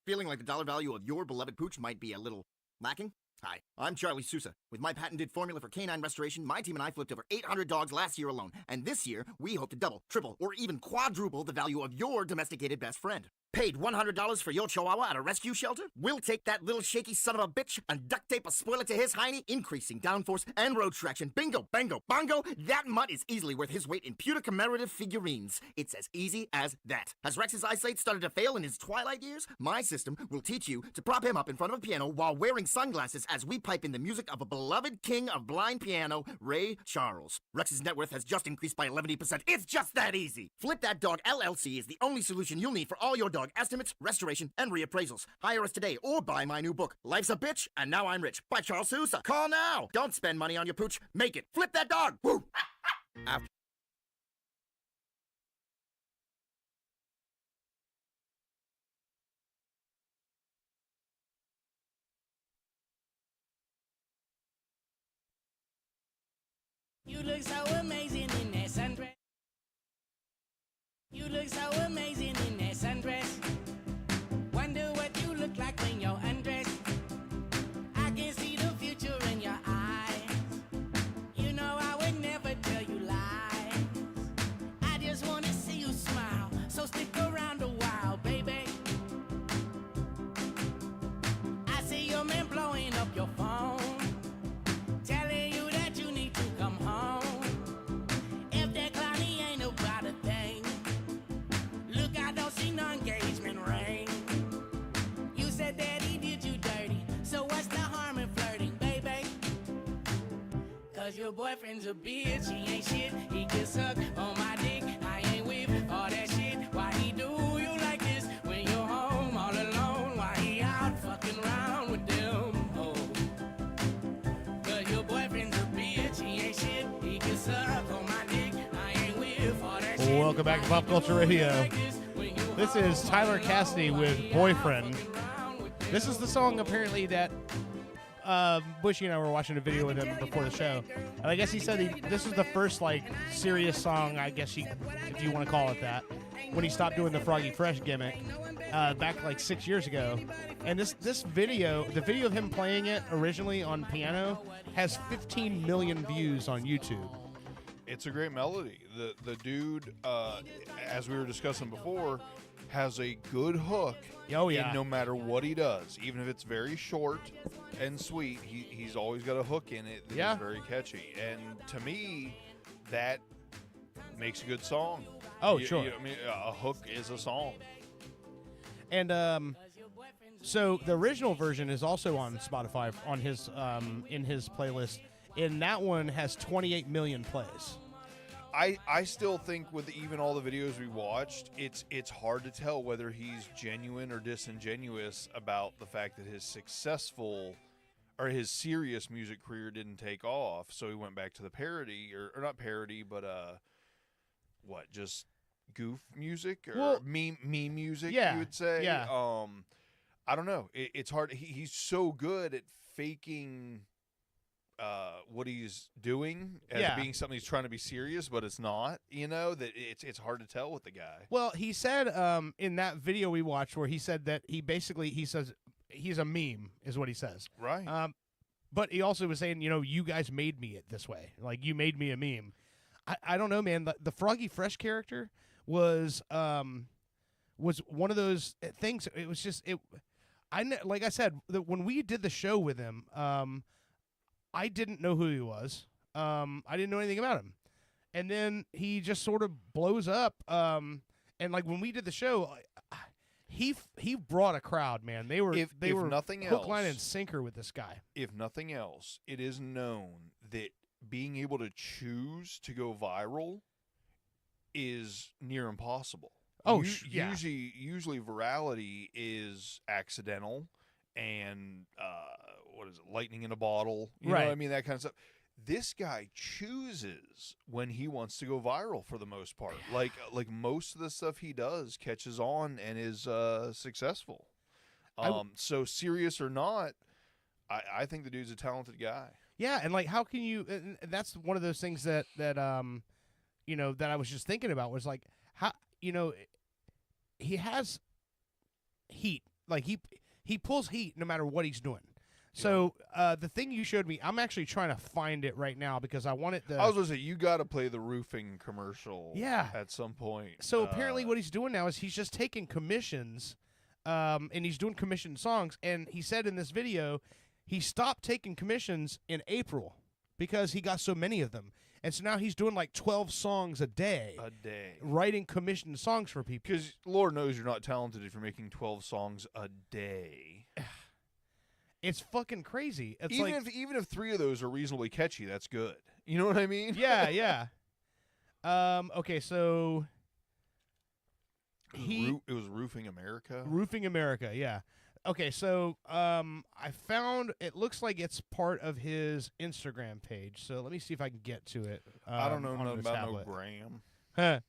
Feeling like the dollar value of your beloved pooch might be a little lacking? Hi, I'm Charlie Sousa. With my patented formula for canine restoration, my team and I flipped over 800 dogs last year alone. And this year, we hope to double, triple, or even quadruple the value of your domesticated best friend. Paid $100 for your chihuahua at a rescue shelter? We'll take that little shaky son of a bitch and duct tape a spoiler to his hiney, increasing downforce and road traction. Bingo, bango, bongo! That mutt is easily worth his weight in pure commemorative figurines. It's as easy as that. Has Rex's eyesight started to fail in his twilight years? My system will teach you to prop him up in front of a piano while wearing sunglasses as we pipe in the music of a beloved king of blind piano, Ray Charles. Rex's net worth has just increased by 11%. It's just that easy. Flip That Dog LLC is the only solution you'll need for all your dogs catalog estimates, restoration, and reappraisals. Hire us today or buy my new book, Life's a Bitch, and Now I'm Rich, by Charles Sousa. Call now. Don't spend money on your pooch. Make it. Flip that dog. Woo! After You look so amazing in that sundress. You look so amazing in that sundress. Wonder what you look like when you're undressed. I can see the future in your eyes. You know I would never tell you lies. I just wanna see you smile, so stick around a while, baby. I see your man blowing up your phone, telling you that you need to come home. If that cloudy ain't about a thing, look, I don't see no engagement ring. You said that he did you dirty, so what's the harm in flirting, baby? Cause your boyfriend's a bitch, he ain't shit, he can suck on my dick. I ain't with all that shit. Why he do you like this when you're home all alone? Why he out fucking around with them? Oh, cause your boyfriend's a bitch, he ain't shit, he can suck on my dick. I ain't with all that shit. Welcome back to Pop Culture Radio. This is Tyler Cassidy with Boyfriend. This is the song apparently that Bushy and I were watching a video with him before the show, and I guess he said this was the first like serious song, I guess if you want to call it that, when he stopped doing the Froggy Fresh gimmick back like 6 years ago. And this video, the video of him playing it originally on piano, has 15 million views on YouTube. It's a great melody. The dude, as we were discussing before, has a good hook. Oh, yeah. No matter what he does, even if it's very short and sweet, he's always got a hook in it that's very catchy. And to me, that makes a good song. Oh, sure. I mean, a hook is a song. And so the original version is also on Spotify on his in his playlist, and that one has 28 million plays. I still think with even all the videos we watched, it's hard to tell whether he's genuine or disingenuous about the fact that his successful or his serious music career didn't take off, so he went back to the parody or not parody, but just goof music or meme music, you would say. Yeah. I don't know. It's hard. He's so good at faking what he's doing as being something he's trying to be serious, but it's not. You know that it's hard to tell with the guy. Well, he said in that video we watched where he said that he says he's a meme is what he says. Right. But he also was saying, you guys made me it this way. Like you made me a meme. I don't know, man. The Froggy Fresh character was one of those things. It was just like I said, when we did the show with him, I didn't know who he was. I didn't know anything about him. And then he just sort of blows up. And like when we did the show, he brought a crowd, man. They were nothing hook, else, line, and sinker with this guy. If nothing else, it is known that being able to choose to go viral is near impossible. Oh, usually virality is accidental and what is it, lightning in a bottle? You know what I mean? That kind of stuff. This guy chooses when he wants to go viral for the most part. Like most of the stuff he does catches on and is successful. So serious or not, I think the dude's a talented guy. Yeah, and like how can you? And that's one of those things that that I was just thinking about was like how he has heat. Like he pulls heat no matter what he's doing. So the thing you showed me, I'm actually trying to find it right now because I want it to. I was going to say, you got to play the roofing commercial at some point. So apparently what he's doing now is he's just taking commissions and he's doing commissioned songs. And he said in this video he stopped taking commissions in April because he got so many of them. And so now he's doing like 12 songs a day. Writing commissioned songs for people. Because Lord knows you're not talented if you're making 12 songs a day. It's fucking crazy. It's even if 3 of those are reasonably catchy, that's good. You know what I mean? Yeah. Okay, so It was Roofing America. Roofing America, yeah. Okay, so I found it looks like it's part of his Instagram page. So let me see if I can get to it. I don't know on nothing the about tablet. no Graham. Huh.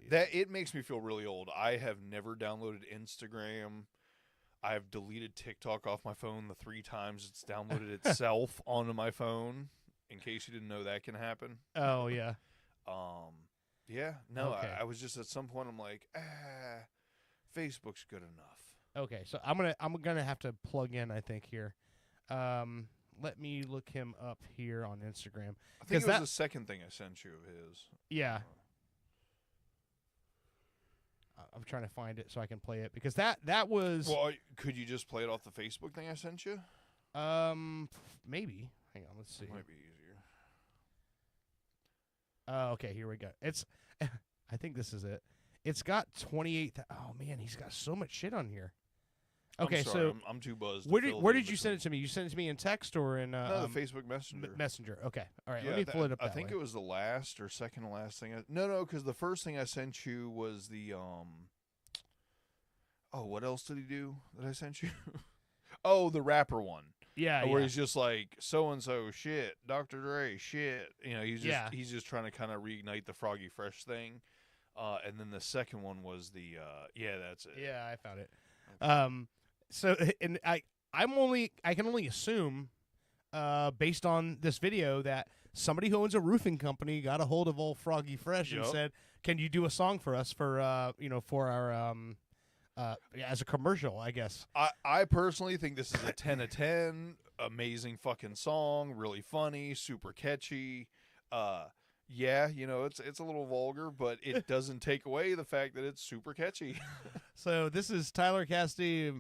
That it makes me feel really old. I have never downloaded Instagram. I have deleted TikTok off my phone the 3 times it's downloaded itself onto my phone. In case you didn't know, that can happen. Oh yeah. Yeah. No, Okay. I was just at some point. I'm like, Facebook's good enough. Okay, so I'm gonna have to plug in. I think here. Let me look him up here on Instagram. I think it was the second thing I sent you of his. Yeah. I'm trying to find it so I can play it because that was. Well, could you just play it off the Facebook thing I sent you? Maybe. Hang on, let's see. Might be easier. Okay, here we go. It's. I think this is it. It's got 28. Oh man, he's got so much shit on here. Okay, I'm sorry, so I'm too buzzed. to Where fill where it in did you send it to me? You sent it to me in text or in No, the Facebook Messenger. Messenger. Okay, all right. Yeah, let me pull it up. I that think way. it was the last or second to last thing. No, because the first thing I sent you was the Oh, what else did he do that I sent you? Oh, the rapper one. Yeah, where yeah. he's just like so and so shit, Dr. Dre shit. You know, Yeah. he's just trying to kind of reignite the Froggy Fresh thing. And then the second one was the yeah, that's it. Yeah, I found it. So and I can only assume, based on this video, that somebody who owns a roofing company got a hold of old Froggy Fresh and Yep. said, "Can you do a song for us for for our as a commercial?" I guess. I personally think this is a 10 of 10. Amazing fucking song, really funny, super catchy. Yeah, you know, it's a little vulgar, but it doesn't take away the fact that it's super catchy. So this is Tyler Cassidy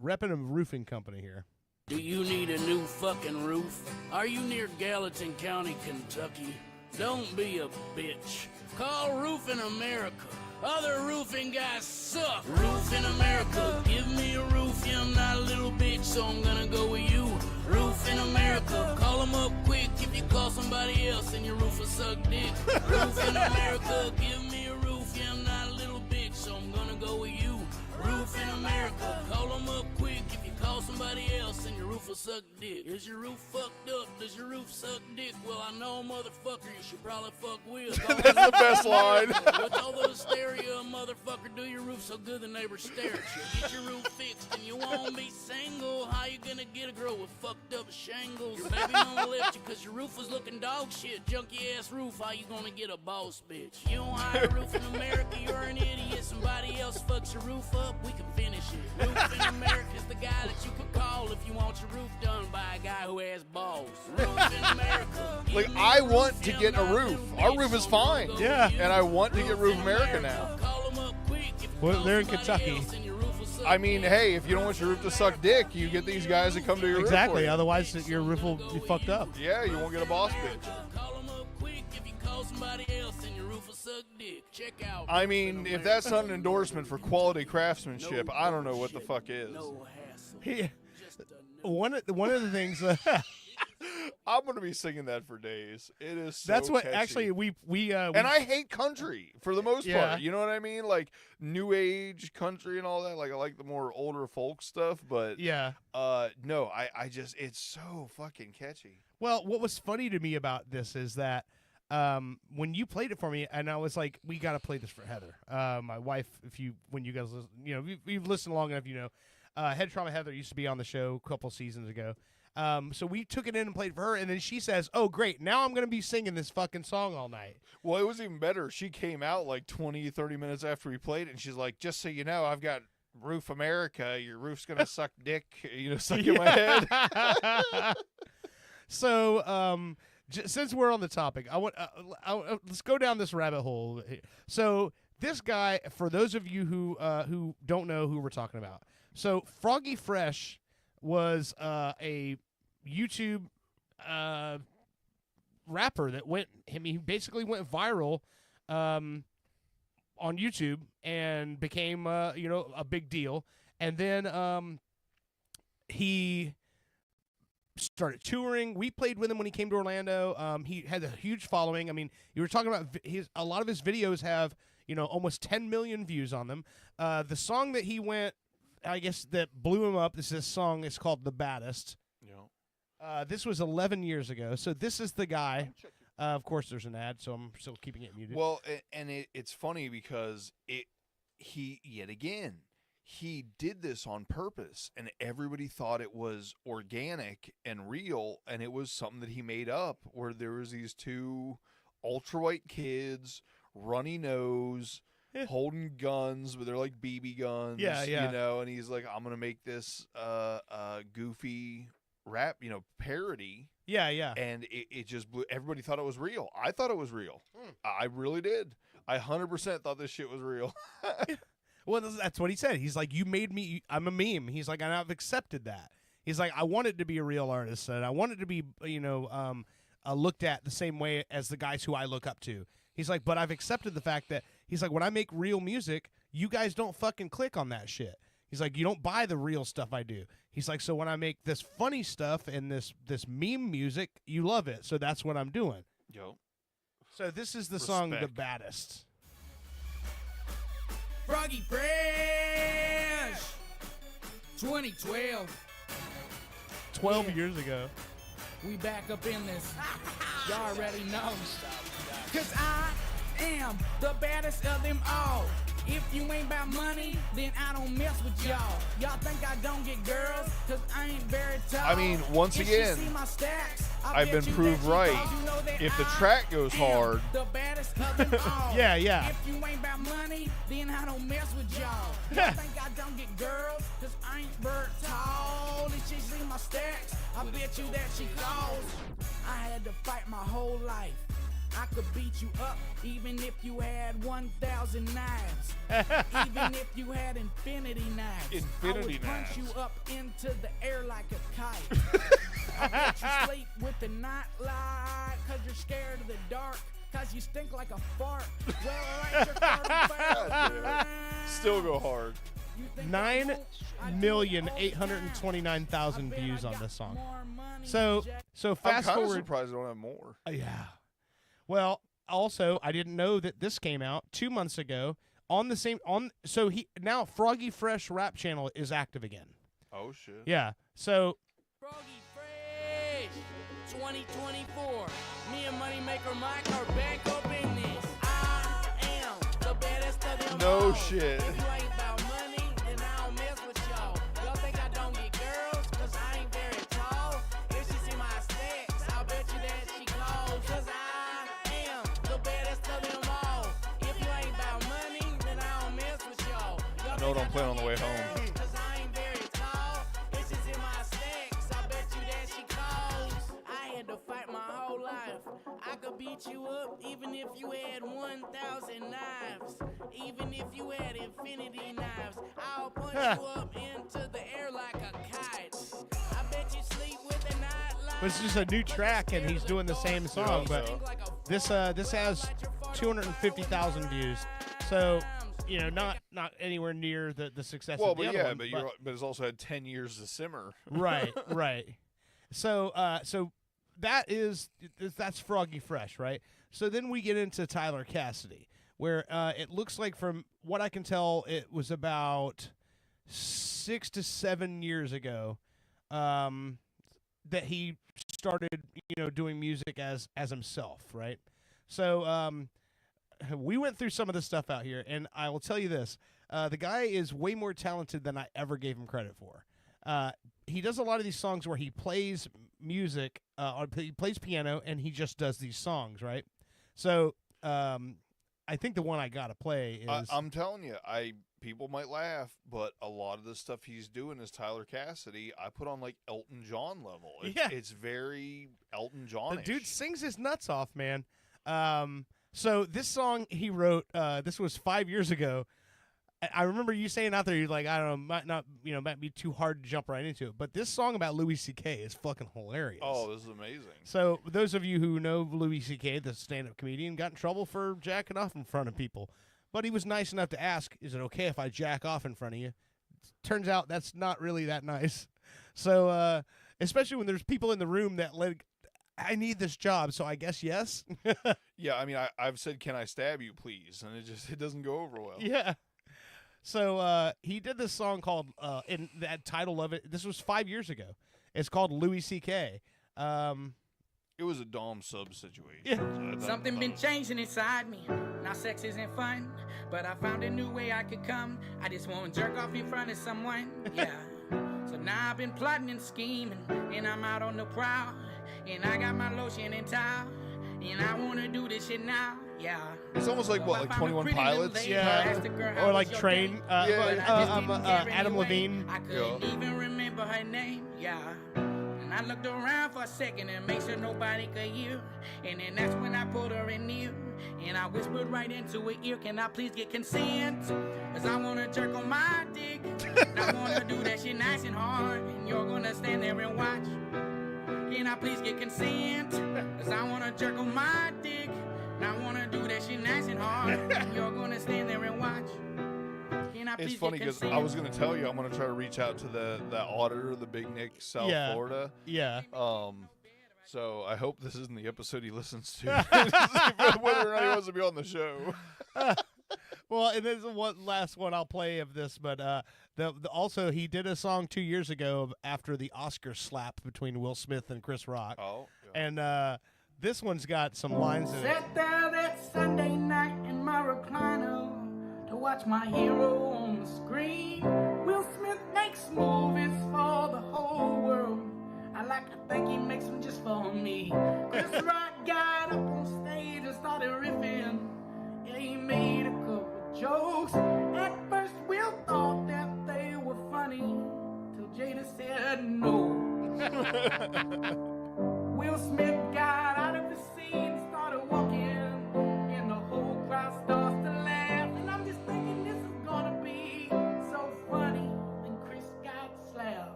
repping a roofing company here. Do you need a new fucking roof? Are you near Gallatin County, Kentucky? Don't be a bitch. Call Roofing America. Other roofing guys suck. Roofing America, give me a roof. Yeah, I'm not a little bitch, so I'm gonna go with you. Roofing America, call them up quick. If you call somebody else, then your roof will suck dick. Roofing America, give me a roof. Yeah, I'm not a little bitch, so I'm gonna go with you. Roofing America, call them up quick. If you call somebody else, then your roof will suck dick. Is your roof fucked up? Does your roof suck dick? Well, I know, motherfucker, you should probably fuck with. That's the best line. With all those stereo, motherfucker, do your roof so good the neighbors stare at you. Get your roof fixed and you won't be single. How you gonna get a girl with fucked up shingles? Your baby mama left you cause your roof was looking dog shit. Junky ass roof, how you gonna get a boss bitch? You don't hire a roof in America, you're an idiot. Somebody else fucks your roof up, we can finish it. Roof in America's the guy that you could call if you want your roof done by a guy who has balls. Roof in America. Like, I want to get a roof. Our roof is fine. Yeah. And I want to get Roof America now. Well, they're in Kentucky. I mean, hey, if you don't want your roof to suck dick, you get these guys that come to your roof. Exactly. for you. Otherwise, your roof will be fucked up. Yeah, you won't get a boss bitch. I mean, if that's not an endorsement for quality craftsmanship, I don't know what the fuck is. One of the things. I'm gonna be singing that for days. It is so That's what catchy. actually we and I hate country for the most Yeah. part. You know what I mean? Like new age country and all that. Like I like the more older folk stuff, but Yeah. no, I just it's so fucking catchy. Well, what was funny to me about this is that when you played it for me, and I was like, "We got to play this for Heather, my wife." When you guys listen, you've listened long enough, Head Trauma Heather used to be on the show a couple seasons ago. So we took it in and played for her, and then she says, "Oh, great, now I'm going to be singing this fucking song all night." Well, it was even better. She came out like 20, 30 minutes after we played it, and she's like, "Just so you know, I've got Roof America. Your roof's going to suck dick, stuck in my head." So, since we're on the topic, I want let's go down this rabbit hole. So, this guy, for those of you who don't know who we're talking about, so Froggy Fresh was a YouTube rapper that he basically went viral on YouTube and became a big deal, and then he started touring. We played with him when he came to Orlando. He had a huge following. I mean, you were talking about a lot of his videos have almost 10 million views on them. The song that he went, I guess, that blew him up, this song is called The Baddest. This was 11 years ago. So this is the guy. Of course, there's an ad, so I'm still keeping it muted. Well, and it's funny because he did this on purpose, and everybody thought it was organic and real, and it was something that he made up, where there was these two ultra white kids, runny nose, holding guns, but they're like BB guns. Yeah. And he's like, I'm gonna make this goofy rap, parody. Yeah. And it just blew. Everybody thought it was real. I thought it was real. I really did. I 100% thought this shit was real. Well, that's what he said. He's like, you made me, I'm a meme. He's like, and I've accepted that. He's like, I wanted to be a real artist, and I wanted to be, looked at the same way as the guys who I look up to. He's like, but I've accepted the fact that, he's like, when I make real music, you guys don't fucking click on that shit. He's like, you don't buy the real stuff I do. He's like, so when I make this funny stuff and this meme music, you love it. So that's what I'm doing. Yo. So this is the song The Baddest. Froggy Fresh 2012. 12 years ago. We back up in this. Y'all already know. Cause I am the baddest of them all. If you ain't about money, then I don't mess with y'all. Y'all think I don't get girls, cause I ain't very tall. I mean, once again, I've been proved right. If the track goes hard. The baddest of them all. Yeah. If you ain't about money, then I don't mess with y'all. Y'all think I don't get girls, cause I ain't very tall. If she see my stacks, I bet you that she calls. I had to fight my whole life. I could beat you up even if you had 1,000 knives. Even if you had infinity knives. I would punch you up into the air like a kite. I bet you sleep with the night light cause you're scared of the dark. Cause you stink like a fart. Well, Still go hard. 9,829,000 views on this song. So fast I'm forward. I'm surprised I don't have more. Yeah. Well, also, I didn't know that this came out 2 months ago on the same so now Froggy Fresh Rap Channel is active again. Oh shit. Yeah. So Froggy Fresh 2024. Me and Moneymaker Mike are back up in this. I am the baddest of them No all. shit. If you ain't about money, then I don't mess with y'all. Y'all think I don't get girls, cause I ain't very tall. If she see my stacks, I'll bet you that she calls. Cause I am the baddest of them all. If you ain't about money, then I don't mess with y'all. I know what I'm playing on the way home. Cause I ain't very tall. If she's in my stacks, I bet you that she calls. I had to fight my whole life. I could beat you up even if you had 1,000 knives. Even if you had infinity knives. I'll punch you up into the air like a kite. I bet you sleep with a nightlight. it's just a new track, and he's doing the same song, but this has 250,000 views. So, not anywhere near the success of the other one. But it's also had 10 years to simmer. Right. So that's Froggy Fresh, right? So then we get into Tyler Cassidy, where it looks like, from what I can tell, it was about 6 to 7 years ago that he started, doing music as himself, right? So we went through some of the stuff out here, and I will tell you this: the guy is way more talented than I ever gave him credit for. He does a lot of these songs where he plays music, or he plays piano, and he just does these songs, right? So I think the one I gotta play is. I'm telling you, people might laugh, but a lot of the stuff he's doing is Tyler Cassidy. I put on like Elton John level. It's very Elton John. The dude sings his nuts off, man. So this song he wrote, this was 5 years ago. I remember you saying out there, you're like, I don't know, might be too hard to jump right into it. But this song about Louis C.K. is fucking hilarious. Oh, this is amazing. So those of you who know Louis C.K., the stand-up comedian, got in trouble for jacking off in front of people. But he was nice enough to ask, is it okay if I jack off in front of you? Turns out that's not really that nice. So especially when there's people in the room that I need this job, so I guess yes. Yeah, I mean, I've said, "Can I stab you, please?" And it doesn't go over well. Yeah. So he did this song called, in that title of it, this was 5 years ago. It's called Louis C.K. It was a Dom sub situation. Yeah. Something been changing inside me. Now sex isn't fun, but I found a new way I could come. I just won't jerk off in front of someone. Yeah. So now I've been plotting and scheming, and I'm out on the prowl. And I got my lotion and towel, and I wanna do this shit now. Yeah. It's almost like what, like 21 Pilots? Yeah. Or like Train. Adam Levine. I couldn't even remember her name. Yeah. And I looked around for a second and made sure nobody could hear. And then that's when I pulled her in near. And I whispered right into her ear, can I please get consent? Cause I wanna jerk on my dick. And I wanna do that shit nice and hard. And you're gonna stand there and watch. Can I please get consent? Cause I wanna jerk on my dick. And I wanna do that shit nice and hard. And you're gonna stand there and watch. It's funny because I was going to tell you I'm going to try to reach out to the auditor of the Big Nick, South Florida. Yeah. So I hope this isn't the episode he listens to, whether or not he wants to be on the show. Well, and there's one last one I'll play of this, but also he did a song 2 years ago after the Oscar slap between Will Smith and Chris Rock. Oh. Yeah. And this one's got some lines in it. Sat there that Sunday night in my recliner to watch my hero on the screen. Will Smith makes movies for the whole world. I like to think he makes them just for me. Chris Rock got up on stage and started riffing. Yeah, he made a couple jokes. At first Will thought that they were funny, till Jada said no. Will Smith got out of the seat and started walking, and the whole crowd starts to laugh. And I'm just thinking this is gonna be so funny when Chris got slapped.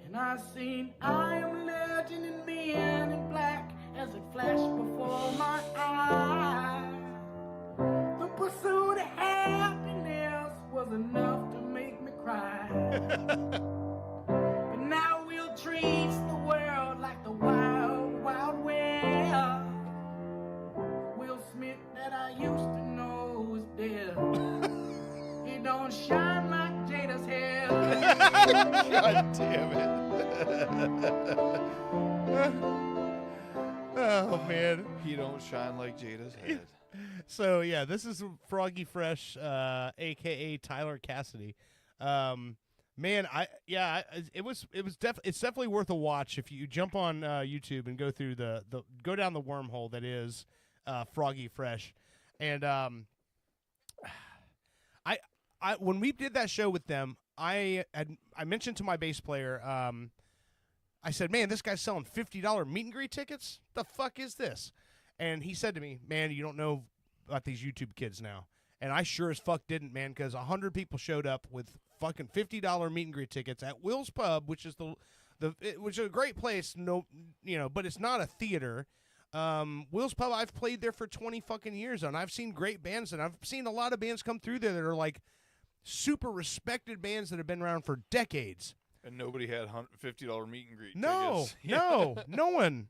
And I seen I Am Legend and Men in Black as it flashed before my eyes. The pursuit of happiness was enough to make me cry. But now Will treats the world like the wild, wild west. Will Smith that I used to know is dead. He don't shine like Jada's hair. God damn it. Oh, man. He don't shine like Jada's head. So, yeah, this is Froggy Fresh, a.k.a. Tyler Cassidy. Man, it's definitely worth a watch if you jump on YouTube and go through go down the wormhole that is Froggy Fresh. And when we did that show with them, I mentioned to my bass player, I said, man, this guy's selling $50 meet and greet tickets? The fuck is this? And he said to me, man, you don't know about these YouTube kids now. And I sure as fuck didn't, man, because 100 people showed up with fucking $50 meet and greet tickets at Will's Pub, which is which is a great place. No, but it's not a theater. Will's Pub, I've played there for 20 fucking years, and I've seen great bands, and I've seen a lot of bands come through there that are like super respected bands that have been around for decades. And nobody had $50 meet and greet No, tickets. no one.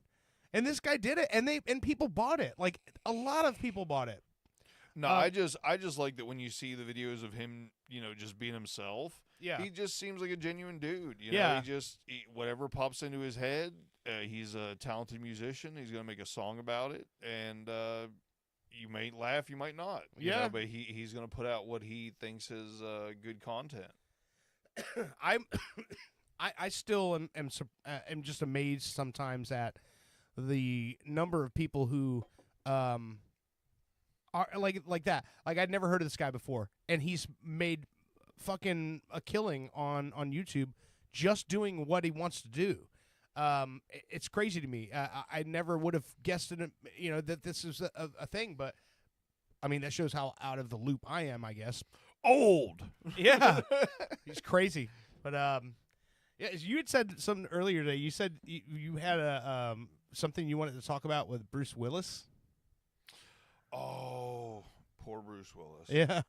And this guy did it, and people bought it. Like a lot of people bought it. No, I just like that when you see the videos of him, just being himself. Yeah, he just seems like a genuine dude. Yeah, whatever pops into his head. He's a talented musician. He's gonna make a song about it, and you might laugh, you might not. Yeah, but he's gonna put out what he thinks is good content. I still am just amazed sometimes at the number of people who are like that. Like I'd never heard of this guy before, and he's made fucking a killing on YouTube just doing what he wants to do. It's crazy to me. I never would have guessed it, that this is a thing, but I mean that shows how out of the loop I am, I guess. Old. Yeah. He's crazy. But yeah, you had said something earlier today. You said you had a something you wanted to talk about with Bruce Willis. Oh, poor Bruce Willis. Yeah.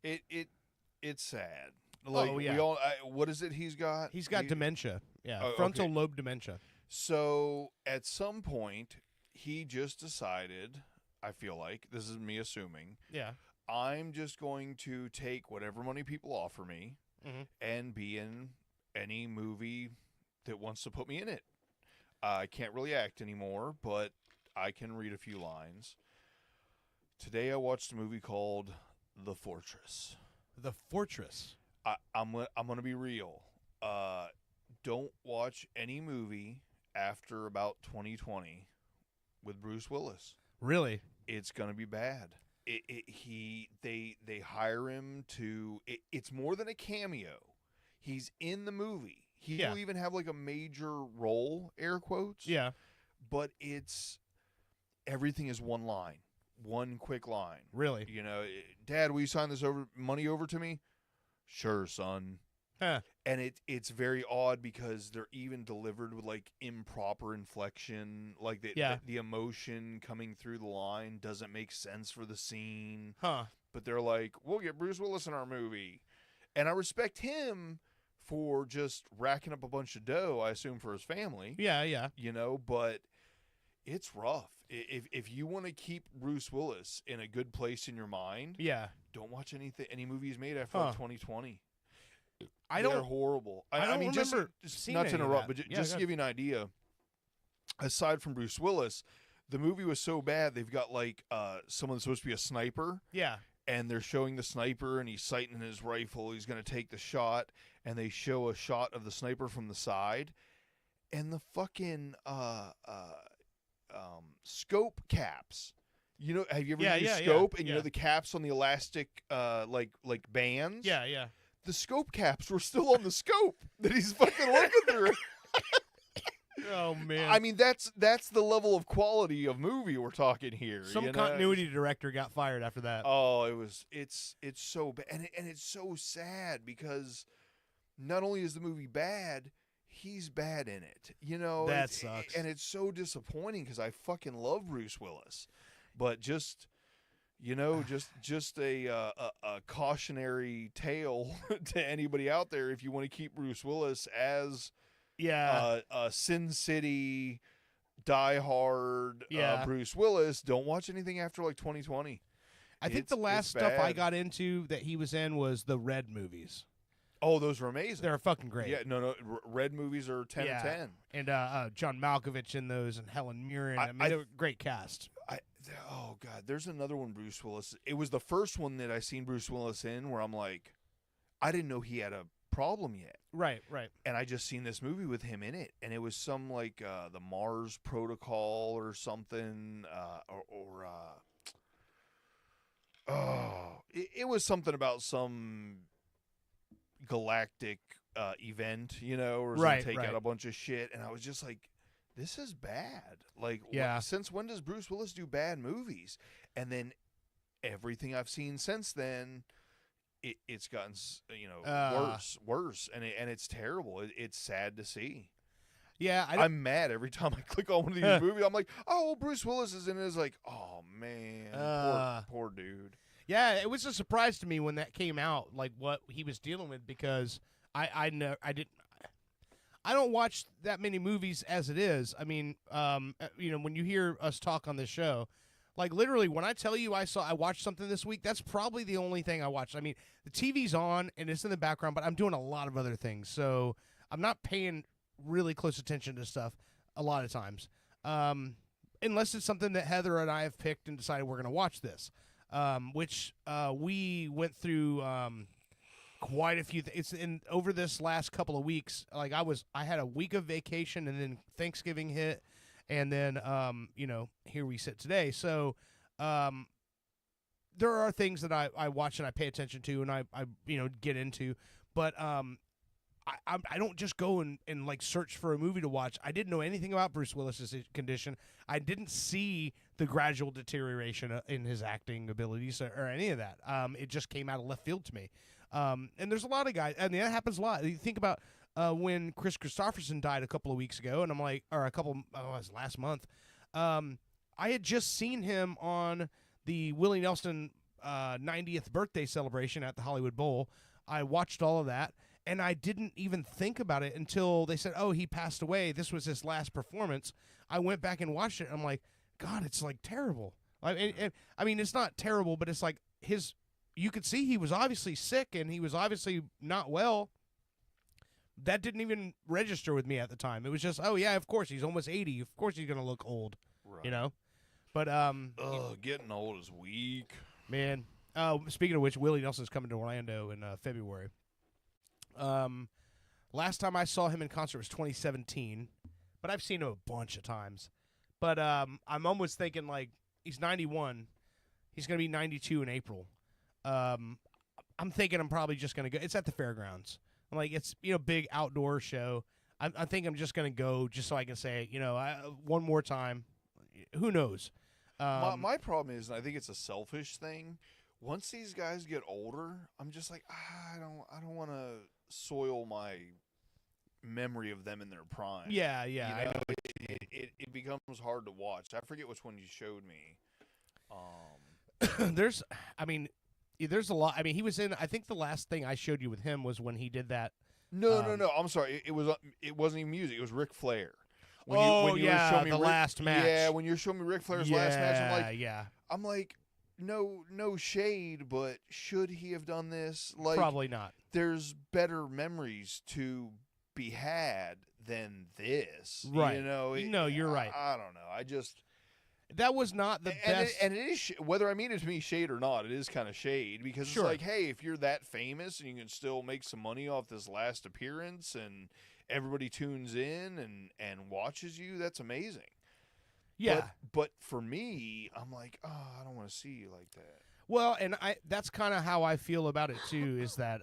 It's sad. Like, Oh, yeah. we all. What is it he's got? He's got dementia. Yeah, Oh, frontal okay. lobe dementia. So at some point, he just decided. I feel like this is me assuming. Yeah. I'm just going to take whatever money people offer me Mhm. and be in any movie that wants to put me in it. I can't really act anymore, but I can read a few lines. Today I watched a movie called The Fortress. The Fortress. I'm gonna be real. Don't watch any movie after about 2020 with Bruce Willis. Really? It's gonna be bad. They hire him to. It's more than a cameo. He's in the movie. He Yeah. will even have like a major role, air quotes. Yeah. But everything is one line, one quick line. Really? You know, Dad, will you sign this money over to me? Sure, son. Huh. And it's very odd because they're even delivered with like improper inflection, like the emotion coming through the line doesn't make sense for the scene. Huh. But they're like, we'll get Bruce Willis in our movie. And I respect him for just racking up a bunch of dough, I assume, for his family. Yeah, yeah. You know, but it's rough. If you want to keep Bruce Willis in a good place in your mind, Yeah. don't watch any movies made after Huh. like 2020. I They're don't- horrible. I don't mean, just remember seeing not to any of interrupt, that. but Yeah, just go to give you an idea, aside from Bruce Willis, the movie was so bad they've got like someone that's supposed to be a sniper. Yeah. And they're showing the sniper, and he's sighting his rifle. He's going to take the shot, and they show a shot of the sniper from the side, and the fucking scope caps. You know, have you ever used scope? And you know the caps on the elastic, like bands. Yeah, yeah. The scope caps were still on the scope that he's fucking working through. Oh man! I mean, that's the level of quality of movie we're talking here. Some you know? continuity director got fired after that. Oh, it's so bad, and it's so sad because not only is the movie bad, he's bad in it. You know, That sucks. and it's so disappointing because I fucking love Bruce Willis, but just. You know, just a cautionary tale to anybody out there if you want to keep Bruce Willis as Sin City, Die Hard, Bruce Willis. Don't watch anything after like 2020. I think the last stuff I got into that he was in was the Red movies. Oh, those were amazing. They're fucking great. Yeah, no, Red movies are 10 of 10. And John Malkovich in those, and Helen Mirren. I mean, they were a great cast. Oh God, there's another one Bruce Willis. It was the first one that I seen Bruce Willis in where I'm like, I didn't know he had a problem yet. Right. And I just seen this movie with him in it, and it was some like the Mars Protocol or something, it was something about some galactic event, you know, or take out a bunch of shit, and I was just like, this is bad. Like, since when does Bruce Willis do bad movies? And then everything I've seen since then, it's gotten worse, and it's terrible. It's sad to see. Yeah, I'm mad every time I click on one of these movies. I'm like, oh, well, Bruce Willis is in it. It's like, oh man, poor dude. Yeah, it was a surprise to me when that came out, like what he was dealing with, because I don't watch that many movies as it is. I mean, you know, when you hear us talk on this show, like literally when I tell you I watched something this week, that's probably the only thing I watched. I mean, the TV's on and it's in the background, but I'm doing a lot of other things, so I'm not paying really close attention to stuff a lot of times, unless it's something that Heather and I have picked and decided we're going to watch this, which we went through. Quite a few things. And over this last couple of weeks, like I had a week of vacation, and then Thanksgiving hit, and then you know, here we sit today. So there are things that I watch and I pay attention to, and I you know, get into, but I don't just go and like search for a movie to watch. I didn't know anything about Bruce Willis's condition. I didn't see the gradual deterioration in his acting abilities or any of that. It just came out of left field to me. And there's a lot of guys, and that happens a lot. You think about when Chris Christopherson died a couple of weeks ago, and I'm like, or it was last month. I had just seen him on the Willie Nelson 90th birthday celebration at the Hollywood Bowl. I watched all of that, and I didn't even think about it until they said, "Oh, he passed away. This was his last performance." I went back and watched it, and I'm like, God, it's like terrible. I mean, it's not terrible, but it's like you could see he was obviously sick and he was obviously not well. That didn't even register with me at the time. It was just, oh yeah, of course he's almost 80. Of course he's gonna look old, you know. But getting old is weak, man. Speaking of which, Willie Nelson's coming to Orlando in February. Last time I saw him in concert was 2017, but I've seen him a bunch of times. But I'm almost thinking like he's 91. He's going to be 92 in April. I'm thinking I'm probably just going to go. It's at the fairgrounds. I'm like, it's, big outdoor show. I think I'm just going to go just so I can say, one more time. Who knows? My problem is, and I think it's a selfish thing, once these guys get older, I'm just like, I don't want to soil my memory of them in their prime. Yeah. I know it becomes hard to watch. I forget which one you showed me. There's a lot. I mean, he was in. I think the last thing I showed you with him was when he did that. No. I'm sorry. It wasn't even music. It was Ric Flair. When you were showing me last match. Yeah, when you're showing me Ric Flair's last match, I'm like, no shade, but should he have done this? Like, probably not. There's better memories to be had than this, right? No, you're right. I don't know. That was not the best. And it is, whether I mean it to be shade or not, it is kind of shade because it's like, hey, if you're that famous and you can still make some money off this last appearance and everybody tunes in and watches you, that's amazing. Yeah. But for me, I'm like, I don't want to see you like that. Well, and that's kind of how I feel about it too, is that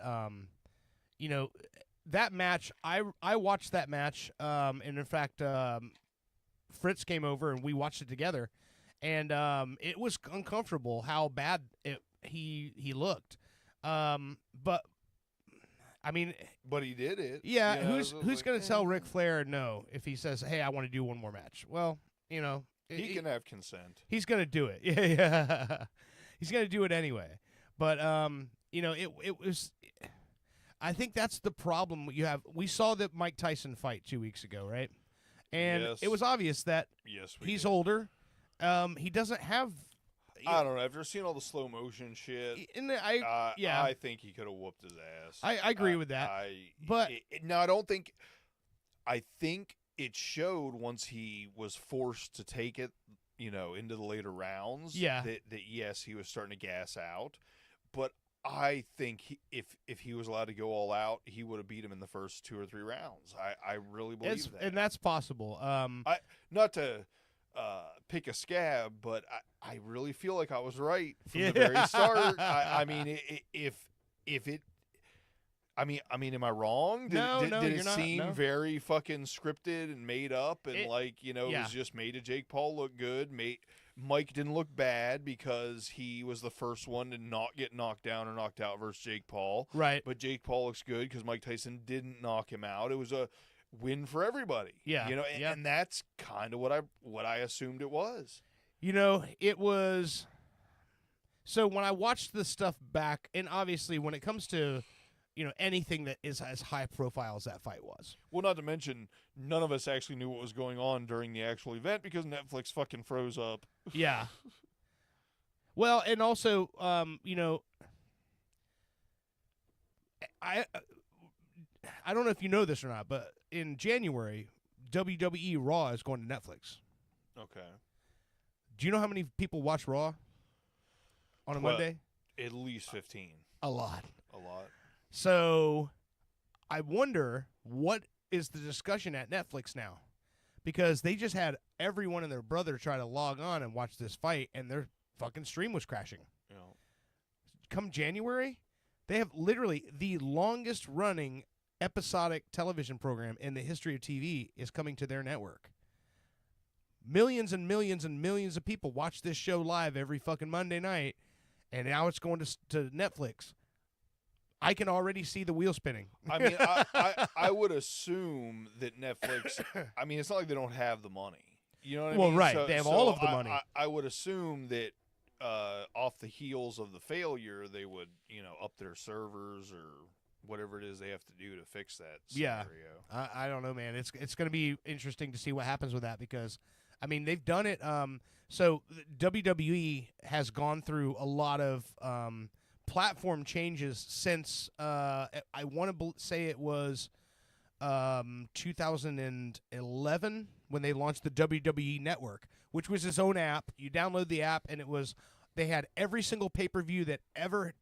that match, I watched that match, and in fact, Fritz came over and we watched it together, and it was uncomfortable how bad he looked. But I mean, but he did it. Yeah, who's going to tell Ric Flair no if he says, "Hey, I want to do one more match"? Well, he can have consent. He's going to do it. Yeah. He's going to do it anyway. But it was. I think that's the problem you have. We saw the Mike Tyson fight 2 weeks ago, right? And it was obvious that he's older. He doesn't have. I don't know. After seeing all the slow motion shit, I think he could have whooped his ass. I agree with that. I think it showed once he was forced to take it, into the later rounds. Yeah. That yes, he was starting to gas out, but I think if he was allowed to go all out, he would have beat him in the first 2 or 3 rounds. I really believe that, and that's possible. Not to pick a scab, but I really feel like I was right from the very start. I mean, am I wrong? Did it seem very fucking scripted and made up, and it was just made to Jake Paul look good? Mike didn't look bad because he was the first one to not get knocked down or knocked out versus Jake Paul. Right. But Jake Paul looks good because Mike Tyson didn't knock him out. It was a win for everybody. Yeah. And that's kind of what I assumed it was. It was. So when I watched the stuff back, and obviously when it comes to anything that is as high profile as that fight was. Well, not to mention, none of us actually knew what was going on during the actual event because Netflix fucking froze up. Yeah. Well, and also, I don't know if you know this or not, but in January, WWE Raw is going to Netflix. Okay. Do you know how many people watch Raw on a Monday? At least 15. A lot. A lot. So I wonder what is the discussion at Netflix now, because they just had everyone and their brother try to log on and watch this fight, and their fucking stream was crashing. Yeah. Come January, they have literally the longest running episodic television program in the history of TV is coming to their network. Millions and millions and millions of people watch this show live every fucking Monday night, and now it's going to Netflix. I can already see the wheel spinning. I mean, I would assume that Netflix, I mean, it's not like they don't have the money. You know what I mean? Well, right. They have all of the money. I would assume that off the heels of the failure, they would, up their servers or whatever it is they have to do to fix that Yeah, scenario. I don't know, man. It's going to be interesting to see what happens with that because, I mean, they've done it. So WWE has gone through a lot of platform changes since I want to say it was 2011 when they launched the WWE Network, which was its own app. You download the app, and they had every single pay-per-view that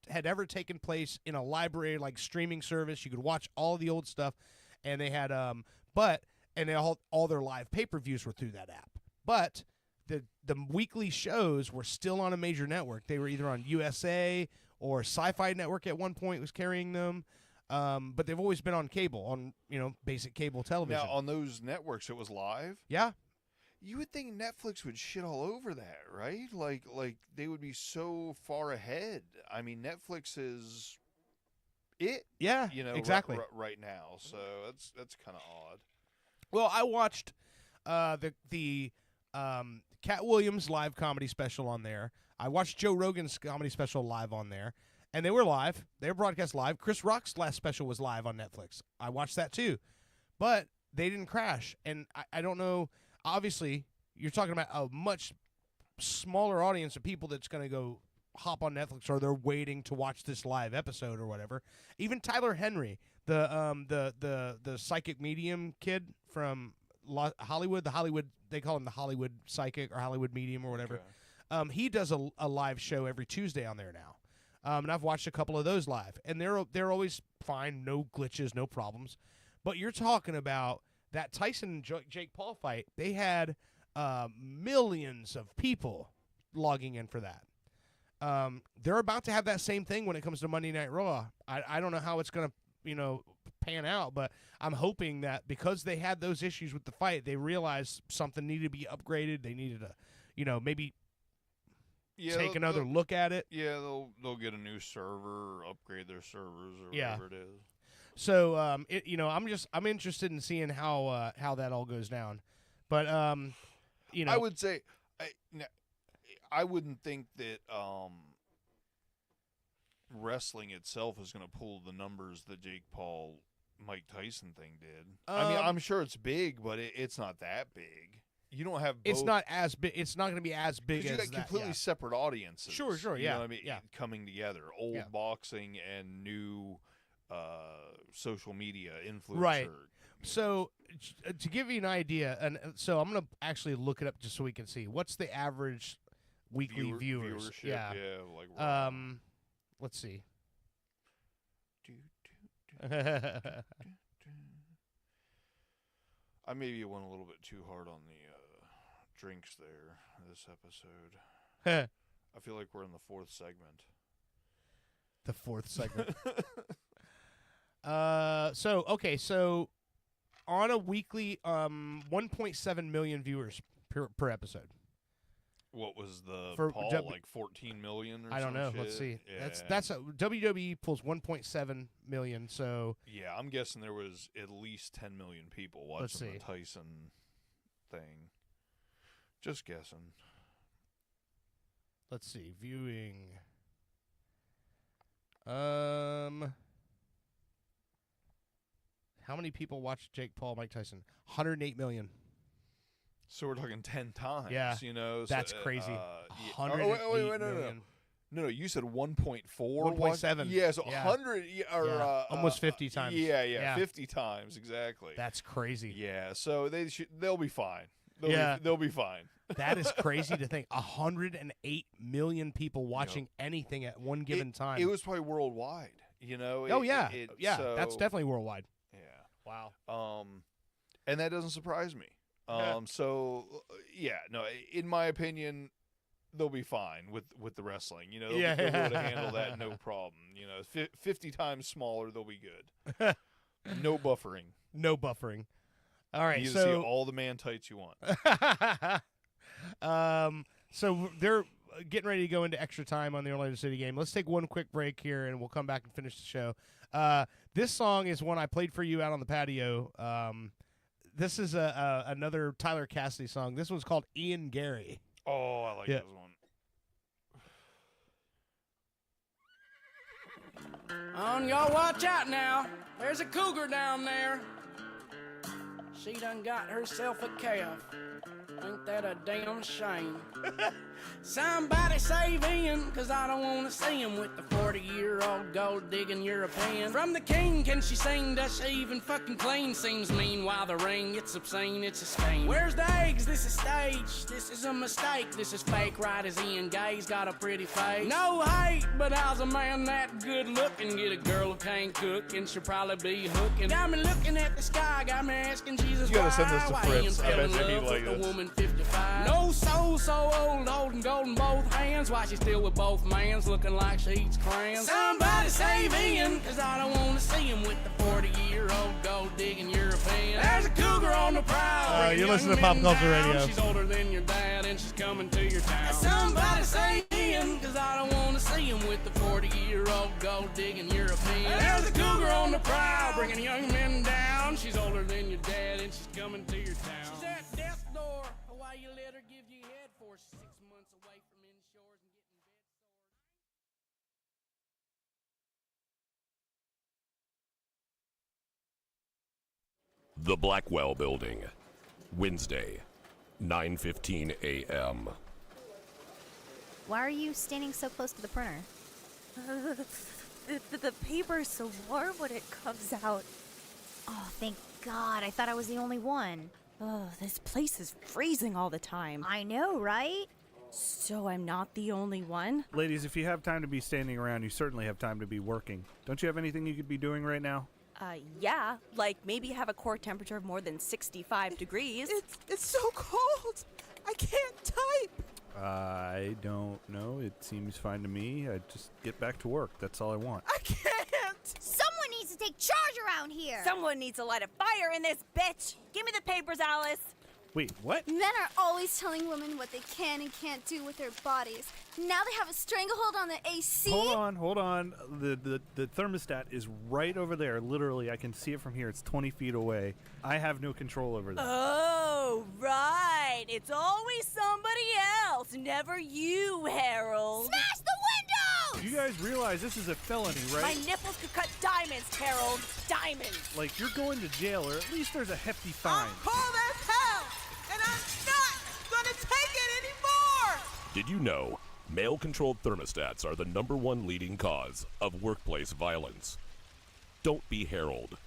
had ever taken place in a library like streaming service. You could watch all the old stuff, and they had all their live pay-per-views were through that app. But the weekly shows were still on a major network. They were either on USA or Sci-Fi Network at one point was carrying them. But they've always been on cable, on basic cable television. Now, on those networks, it was live? Yeah. You would think Netflix would shit all over that, right? Like they would be so far ahead. I mean, Netflix is it. Yeah, exactly. Right now, so that's kind of odd. Well, I watched the Cat Williams live comedy special on there. I watched Joe Rogan's comedy special live on there. And they were live. They were broadcast live. Chris Rock's last special was live on Netflix. I watched that too. But they didn't crash. And I don't know. Obviously, you're talking about a much smaller audience of people that's going to go hop on Netflix or they're waiting to watch this live episode or whatever. Even Tyler Henry, the psychic medium kid from Hollywood, they call him the Hollywood psychic or Hollywood medium or whatever. Okay. He does a live show every Tuesday on there now. And I've watched a couple of those live, and they're always fine, no glitches, no problems. But you're talking about that Tyson Jake Paul fight. They had millions of people logging in for that. They're about to have that same thing when it comes to Monday Night Raw. I don't know how it's going to pan out, but I'm hoping that because they had those issues with the fight, they realized something needed to be upgraded. They needed to, maybe. Yeah, take another look at it. Yeah, they'll get a new server or upgrade their servers or whatever it is. So I'm interested in seeing how that all goes down. But I would say I wouldn't think that wrestling itself is going to pull the numbers that Jake Paul Mike Tyson thing did. I mean, I'm sure it's big, but it's not that big. You don't have both. It's not as big. It's not going to be as big as you got that, completely separate audiences. Sure, You yeah. know what I mean? Coming together. Old boxing and new social media influencer. Right. So to give you an idea, and so I'm going to actually look it up just so we can see. What's the average weekly viewers? Viewership, yeah. Like let's see. I maybe went a little bit too hard on the drinks there this episode. I feel like we're in the fourth segment. The fourth segment. So on a weekly 1.7 million viewers per episode. What was the For Paul, like 14 million or something? I don't know. Shit? Let's see. Yeah. That's WWE pulls 1.7 million, so yeah, I'm guessing there was at least 10 million people watching the Tyson thing. Just guessing. Let's see. Viewing. How many people watched Jake Paul, Mike Tyson? 108 million. So we're talking 10 times. Yeah, that's so, crazy. No, you said 1.4. 1.7. Yeah, so 100 or almost 50 times. Yeah, 50 times exactly. That's crazy. Yeah, so they'll be fine. They'll be fine. That is crazy to think. 108 million people watching anything at one given time. It was probably worldwide. So, that's definitely worldwide. Yeah. Wow. And that doesn't surprise me. So in my opinion, they'll be fine with the wrestling. They'll be able to handle that no problem. 50 times smaller, they'll be good. No buffering. No buffering. All right, you so see all the man tights you want. So they're getting ready to go into extra time on the Orlando City game. Let's take one quick break here, and we'll come back and finish the show. This song is one I played for you out on the patio. This is another Tyler Cassidy song. This one's called Ian Gary. Oh, I like this one. On y'all watch out now. There's a cougar down there. She done got herself a calf. Ain't that a damn shame? Somebody save Ian, cause I don't wanna see him with the 40-year-old gold-digging European. From the king, can she sing? Does she even fucking clean? Seems mean while the ring, it's obscene, it's a stain. Where's the eggs? This is staged. This is a mistake. This is fake, right as Ian Gay's got a pretty face. No hate, but how's a man that good looking get a girl who can't cook and she'll probably be hooking? Got me looking at the sky, got me asking Jesus You gotta send this to why Fritz. I Ian bet fell in he'd love like with a this. woman 55. No soul, so old, holding gold in both hands. Why she still with both mans, looking like she eats crayons? Somebody save Ian, cause I don't wanna see him with the 40-year-old gold-digging European. There's a cougar on the prowl. You're listening to Pop Culture Radio. She's older than your dad and she's coming to your town. Somebody save Ian, cause I don't wanna see him with the 40-year-old gold-digging European. There's a cougar on the prowl, bringing young men down. She's older than your dad and she's coming to your town. She's at death's door. Why you let her give you head for 6 months away from inshores and getting bed sores? The Blackwell Building, Wednesday, 9:15 a.m. Why are you standing so close to the printer? The paper's so warm when it comes out. Oh, thank God. I thought I was the only one. Oh, this place is freezing all the time. I know, right? So I'm not the only one? Ladies, if you have time to be standing around, you certainly have time to be working. Don't you have anything you could be doing right now? Yeah, like maybe have a core temperature of more than 65 degrees. It's so cold. I can't type. I don't know. It seems fine to me. I just get back to work. That's all I want. I can't. Someone needs to take charge around here. Someone needs to light a fire in this bitch. Give me the papers, Alice. Wait, what? Men are always telling women what they can and can't do with their bodies. Now they have a stranglehold on the AC. Hold on. The thermostat is right over there. Literally, I can see it from here. It's 20 feet away. I have no control over that. Oh, right. It's always somebody else, never you, Harold. Smash the windows! You guys realize this is a felony, right? My nipples could cut diamonds, Harold. Diamonds. Like, you're going to jail, or at least there's a hefty fine. Cold as hell, and I'm not gonna take it anymore. Did you know male-controlled thermostats are the #1 leading cause of workplace violence? Don't be Harold.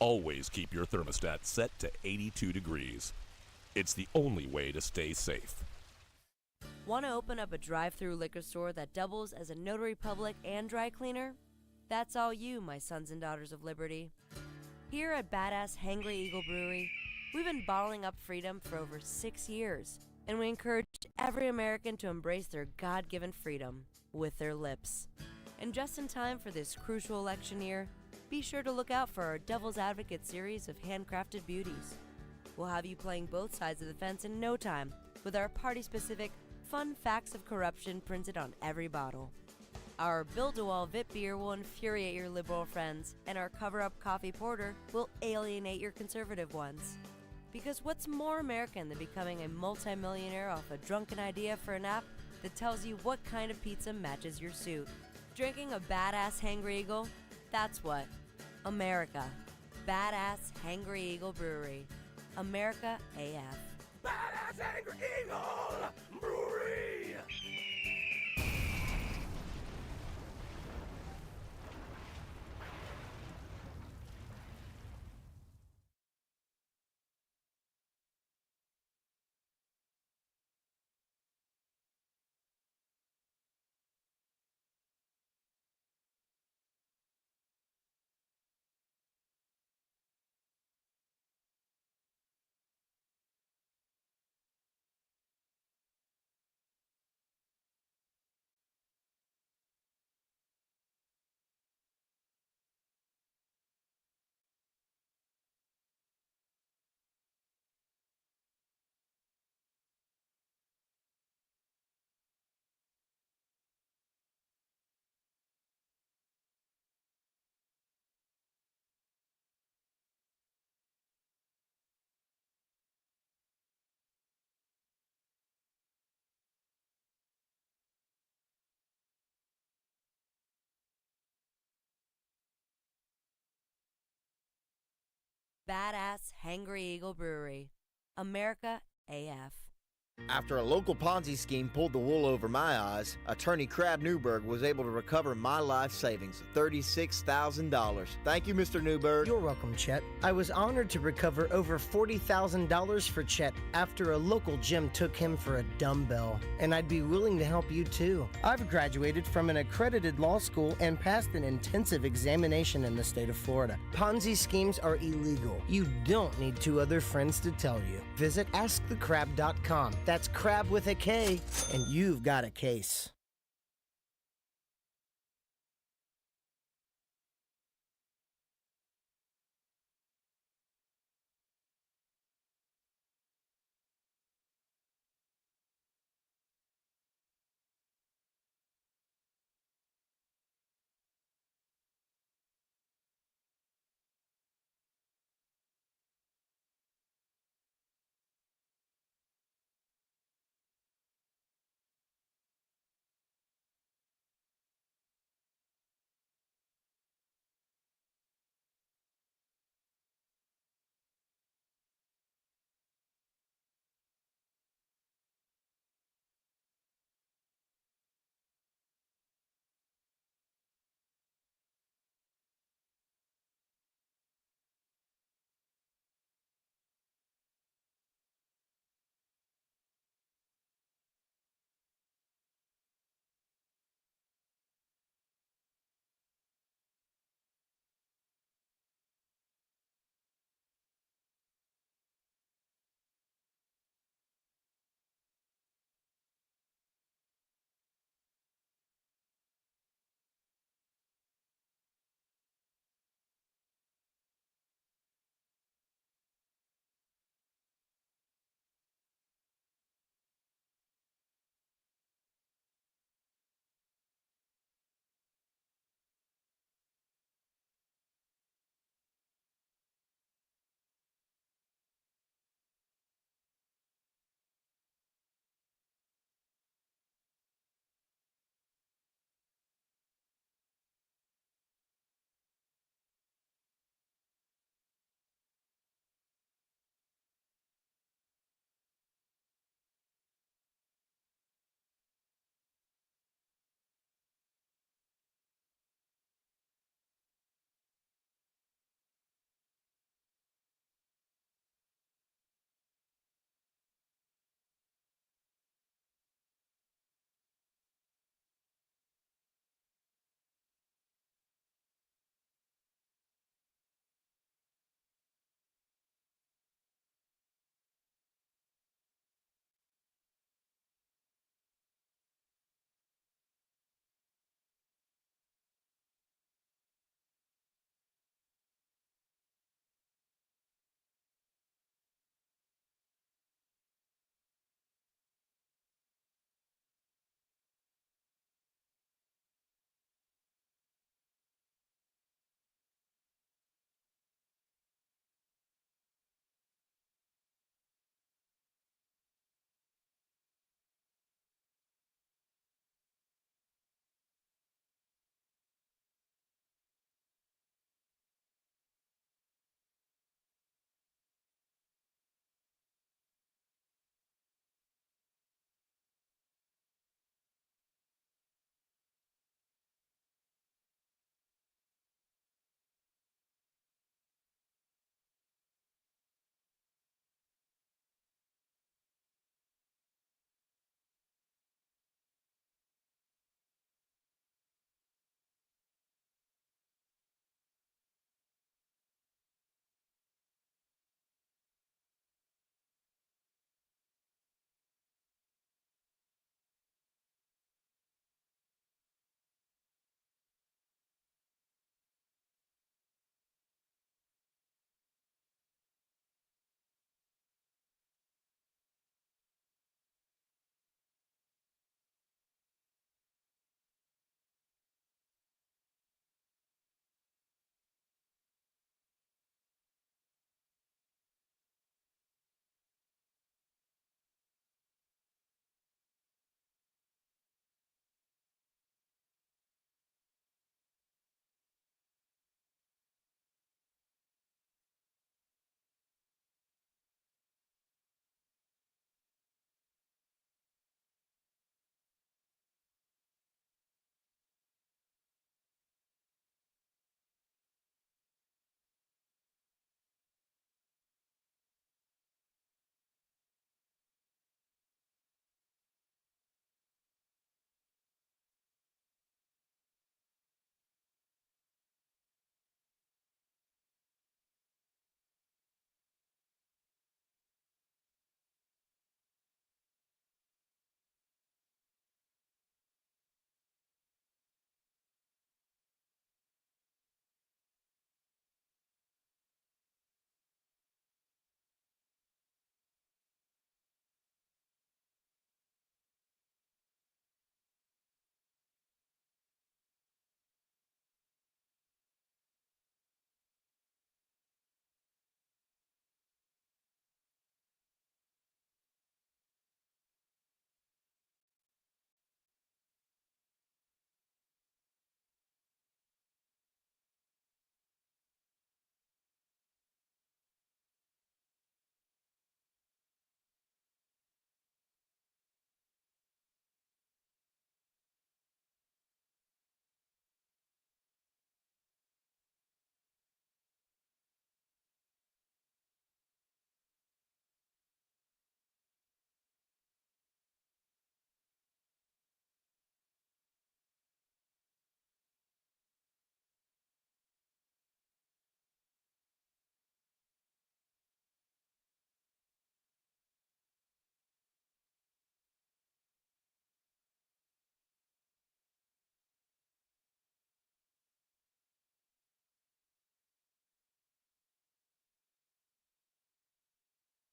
Always keep your thermostat set to 82 degrees. It's the only way to stay safe. Want to open up a drive-through liquor store that doubles as a notary public and dry cleaner? That's all you, my sons and daughters of liberty. Here at Badass Hangry Eagle Brewery, we've been bottling up freedom for over 6 years, and we encourage every American to embrace their God-given freedom with their lips. And just in time for this crucial election year, be sure to look out for our Devil's Advocate series of handcrafted beauties. We'll have you playing both sides of the fence in no time with our party-specific fun facts of corruption printed on every bottle. Our Build-A-Wall VIP beer will infuriate your liberal friends, and our cover-up coffee porter will alienate your conservative ones. Because what's more American than becoming a multimillionaire off a drunken idea for an app that tells you what kind of pizza matches your suit? Drinking a Badass Hangry Eagle? That's what. America. Badass Hangry Eagle Brewery. America AF. Badass Angry Eagle Brewery! Badass Hangry Eagle Brewery. America AF. After a local Ponzi scheme pulled the wool over my eyes, attorney Crab Newberg was able to recover my life savings, $36,000. Thank you, Mr. Newberg. You're welcome, Chet. I was honored to recover over $40,000 for Chet after a local gym took him for a dumbbell, and I'd be willing to help you too. I've graduated from an accredited law school and passed an intensive examination in the state of Florida. Ponzi schemes are illegal. You don't need two other friends to tell you. Visit AskTheCrab.com. That's crab with a K, and you've got a case.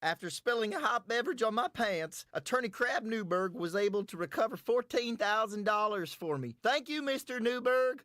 After spilling a hot beverage on my pants, Attorney Crab Newberg was able to recover $14,000 for me. Thank you, Mr. Newberg.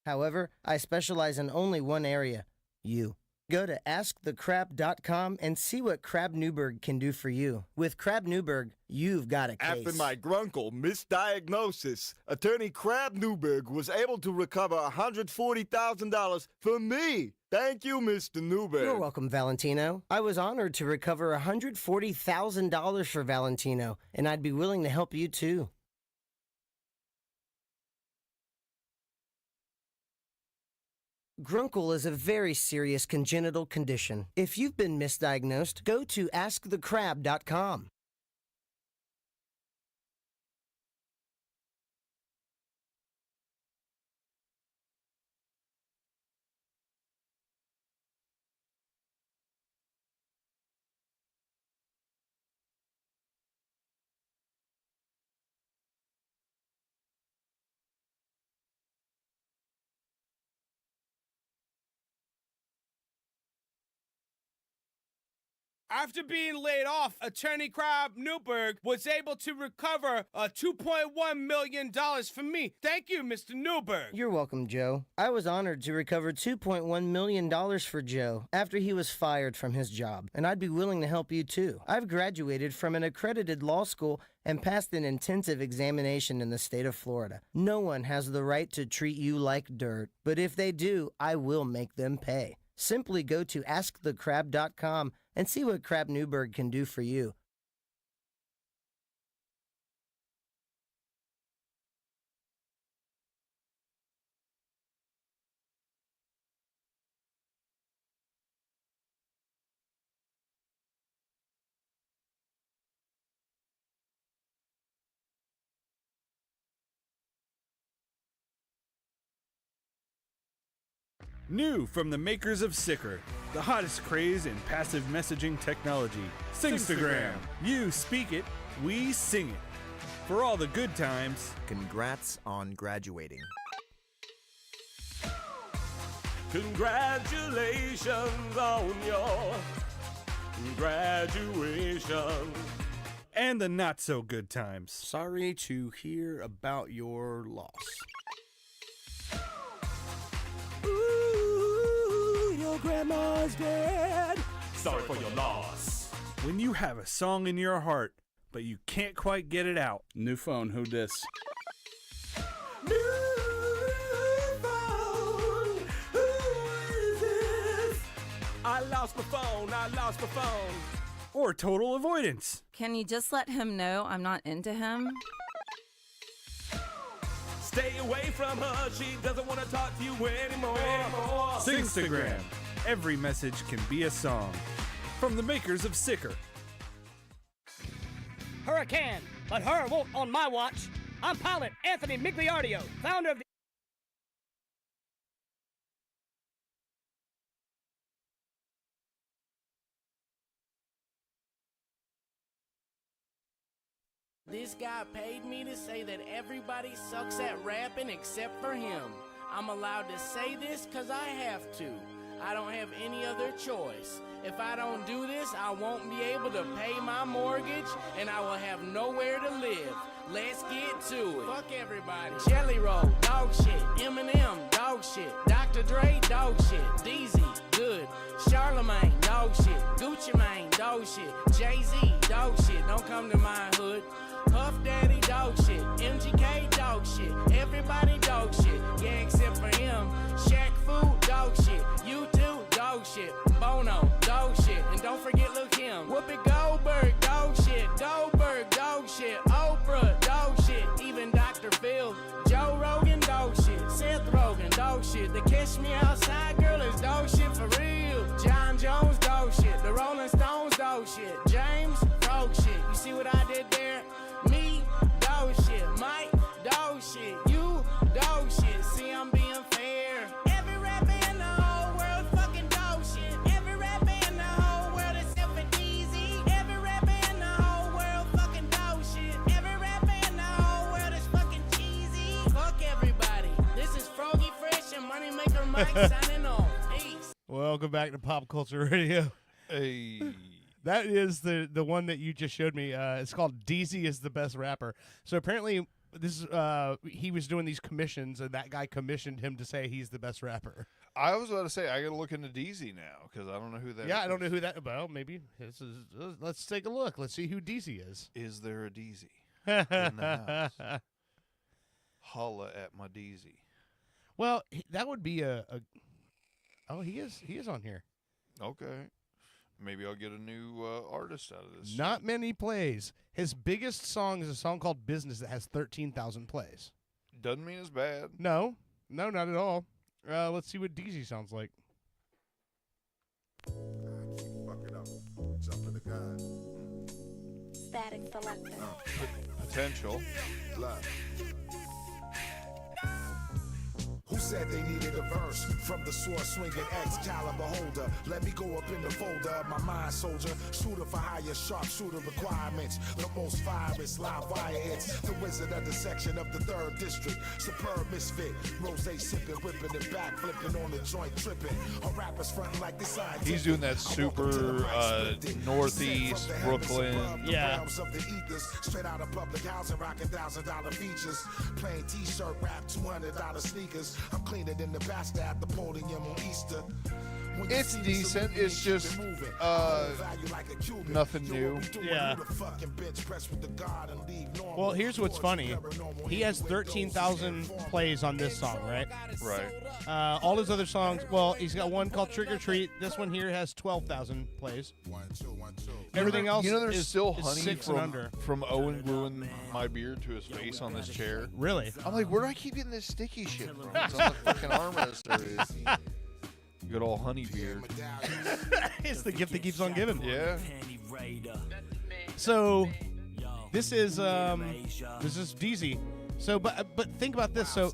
However, I specialize in only one area, you. Go to AskTheCrab.com and see what Crab Newberg can do for you. With Crab Newberg, you've got a case. After my grunkle misdiagnosis, Attorney Crab Newberg was able to recover $140,000 for me. Thank you, Mr. Newberg. You're welcome, Valentino. I was honored to recover $140,000 for Valentino, and I'd be willing to help you too. Grunkle is a very serious congenital condition. If you've been misdiagnosed, go to AskTheCrab.com. After being laid off, Attorney Crab Newberg was able to recover $2.1 million for me. Thank you, Mr. Newberg. You're welcome, Joe. I was honored to recover $2.1 million for Joe after he was fired from his job, and I'd be willing to help you too. I've graduated from an accredited law school and passed an intensive examination in the state of Florida. No one has the right to treat you like dirt, but if they do, I will make them pay. Simply go to AskTheCrab.com and see what Crab Newberg can do for you. New from the makers of Sicker, the hottest craze in passive messaging technology, Singstagram. You speak it, we sing it. For all the good times, congrats on graduating. Congratulations on your graduation. And the not so good times. Sorry to hear about your loss. Your grandma's dead. Sorry for your loss. When you have a song in your heart, but you can't quite get it out. New phone, who dis? I lost my phone. Or total avoidance. Can you just let him know I'm not into him? Stay away from her. She doesn't want to talk to you anymore. Singstagram. Every message can be a song. From the makers of Sicker. Hurricane, but her won't on my watch. I'm pilot Anthony Migliardio, founder of the... This guy paid me to say that everybody sucks at rapping except for him. I'm allowed to say this because I have to. I don't have any other choice. If I don't do this, I won't be able to pay my mortgage and I will have nowhere to live. Let's get to it. Fuck everybody. Jelly Roll, dog shit. Eminem, dog shit. Dr. Dre, dog shit. DZ, good. Charlemagne, dog shit. Gucci Mane, dog shit. Jay-Z, dog shit. Don't come to my hood. Puff Daddy, dog shit. MGK, dog shit. Everybody, dog shit. Yeah, except for him. Shaq Fu, dog shit. U2, dog shit. Bono, dog shit. And don't forget Lil' Kim. Whoopi Goldberg, dog shit. Goldberg, dog shit. Oprah, dog shit. Even Dr. Phil. Joe Rogan, dog shit. Seth Rogen, dog shit. The Catch Me Outside girl is dog shit for real. John Jones, dog shit. The Rolling Stones, dog shit. James, dog shit. You see what I did there? Me, dog shit. Mike, dog shit. You, dog shit. See, I'm being fair. Every rapper in the whole world fucking dog shit. Every rapper in the whole world except for DZ. Every rapper in the whole world fucking dog shit. Every signing off. Peace. Welcome back to Pop Culture Radio. Hey. That is the one that you just showed me. It's called DZ is the Best Rapper. So apparently this he was doing these commissions, and that guy commissioned him to say he's the best rapper. I was about to say, I got to look into DZ now because I don't know who that is. Yeah, I don't know who that. Well, maybe let's take a look. Let's see who DZ is. Is there a DZ in the house? Holla at my DZ. Well, that would be a. Oh, he is on here. Okay. Maybe I'll get a new artist out of this. Not many plays. His biggest song is a song called Business that has 13,000 plays. Doesn't mean it's bad. No, not at all. Let's see what DZ sounds like. Static selector. Potential. Who said they needed a verse? From the sword swinging Excalibur holder. Let me go up in the folder of my mind soldier. Shooter for higher sharpshooter requirements. The most virus live wire hits. The wizard of the section of the 3rd district. Superb misfit. Rose sipping, whipping it back, flipping on the joint, tripping. A rapper's fronting like the scientific. He's doing that super northeast Brooklyn. Yeah. Of the ethers, straight out of public housing, rocking $1,000 features. Plain t-shirt, rap, $200 sneakers. I'm cleaner than the bastard at the podium on Easter. It's decent. It's just nothing new. Yeah. Well, here's what's funny. He has 13,000 plays on this song, right? Right. All his other songs, well, he's got one called Trick or Treat. This one here has 12,000 plays. Everything else there's is, still is honey 6 and under. from Owen gluing my beard to his face on this chair. Really? I'm like, where do I keep getting this sticky shit from? It's on the fucking armrest. Good old honey beard. It's the gift that keeps on giving. Yeah. So this is DZ. So but think about this. So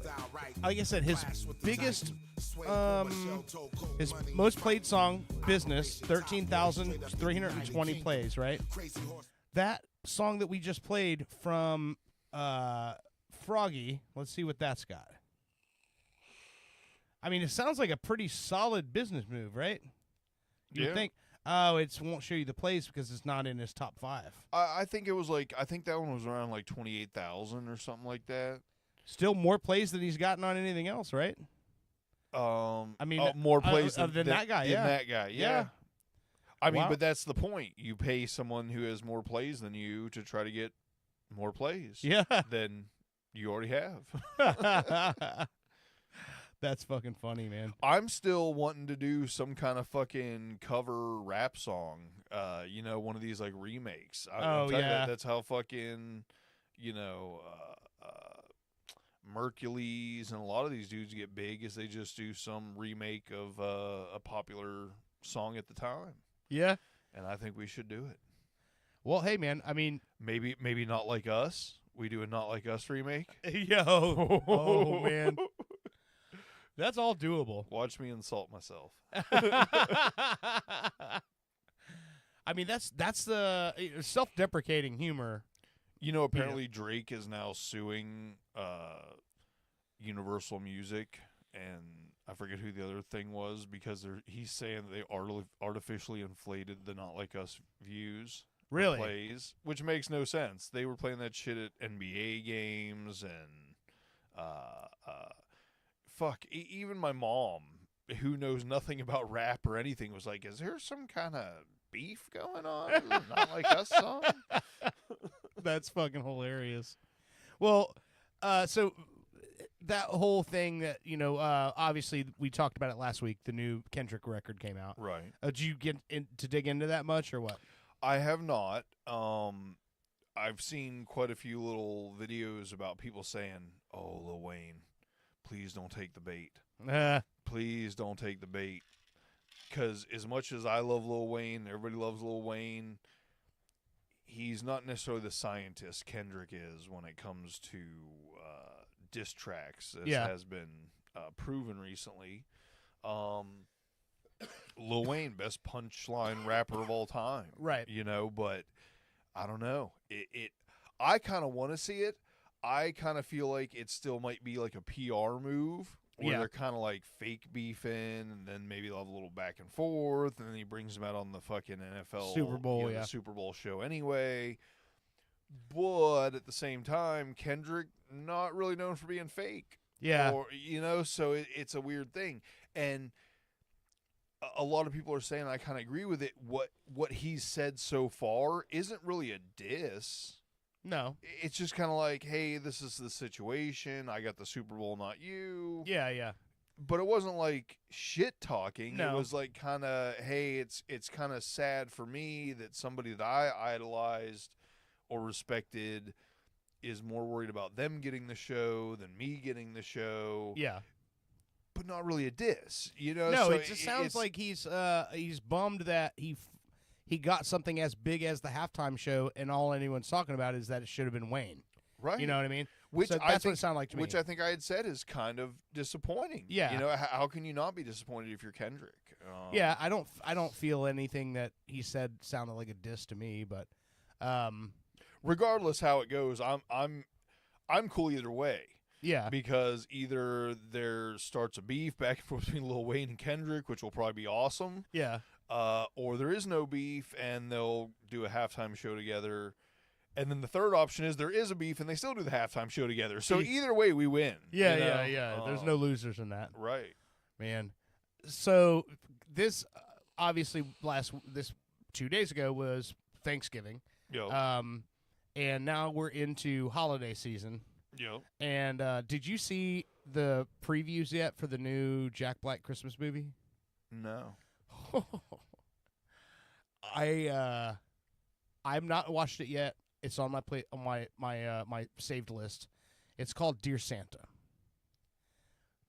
like I said, his biggest his most played song, Business, 13,320 plays, right? That song that we just played from Froggy, let's see what that's got. I mean, it sounds like a pretty solid business move, right? You think, it won't show you the plays because it's not in his top 5. I think it was I think that one was around 28,000 or something like that. Still more plays than he's gotten on anything else, right? I mean, more plays than that guy, yeah. That guy, yeah. I mean, Wow. but that's the point. You pay someone who has more plays than you to try to get more plays. Yeah. Than you already have. That's fucking funny, man. I'm still wanting to do some kind of fucking cover rap song. One of these remakes. I'll tell you that's how fucking, Mercules and a lot of these dudes get big is they just do some remake of a popular song at the time. Yeah. And I think we should do it. Well, hey, man, I mean... Maybe Not Like Us. We do a Not Like Us remake. Yo. Oh, man. That's all doable. Watch me insult myself. I mean, that's the self-deprecating humor. Apparently Drake is now suing Universal Music, and I forget who the other thing was because he's saying that they artificially inflated the Not Like Us views. Really? Plays, which makes no sense. They were playing that shit at NBA games and even my mom, who knows nothing about rap or anything, was like, is there some kind of beef going on? Not Like Us song? That's fucking hilarious. Well, so that whole thing that, obviously we talked about it last week, the new Kendrick record came out. Right. Did you get to dig into that much or what? I have not. I've seen quite a few little videos about people saying, oh, Lil Wayne, please don't take the bait. Please don't take the bait. Because as much as I love Lil Wayne, everybody loves Lil Wayne, he's not necessarily the scientist Kendrick is when it comes to diss tracks, as has been proven recently. Lil Wayne, best punchline rapper of all time. Right. But I don't know. I kind of want to see it. I kind of feel like it still might be like a PR move where Yeah. they're kind of like fake beefing, and then maybe they'll have a little back and forth, and then he brings them out on the fucking NFL Super Bowl, the yeah. Super Bowl show anyway. But at the same time, Kendrick not really known for being fake. Yeah. Or, so it's a weird thing. And a lot of people are saying, I kind of agree with it, what he's said so far isn't really a diss. No. It's just kind of like, hey, this is the situation. I got the Super Bowl, not you. Yeah, yeah. But it wasn't like shit talking. No. It was like kind of, hey, it's kind of sad for me that somebody that I idolized or respected is more worried about them getting the show than me getting the show. Yeah. But not really a diss, No, So it just sounds like he's bummed that he got something as big as the halftime show, and all anyone's talking about is that it should have been Wayne. Right. You know what I mean? Which so I that's think, what it sounded like to me. Which I think I had said is kind of disappointing. Yeah. How can you not be disappointed if you're Kendrick? Yeah, I don't feel anything that he said sounded like a diss to me, but regardless how it goes, I'm cool either way. Yeah. Because either there starts a beef back and forth between Lil Wayne and Kendrick, which will probably be awesome. Yeah. Or there is no beef and they'll do a halftime show together. And then the third option is there is a beef and they still do the halftime show together. So either way, we win. Yeah, yeah. There's no losers in that. Right. Man. So this obviously this 2 days ago was Thanksgiving. Yo. And now we're into holiday season. Yo. And did you see the previews yet for the new Jack Black Christmas movie? No. I've not watched it yet. It's on my saved list. It's called Dear Santa.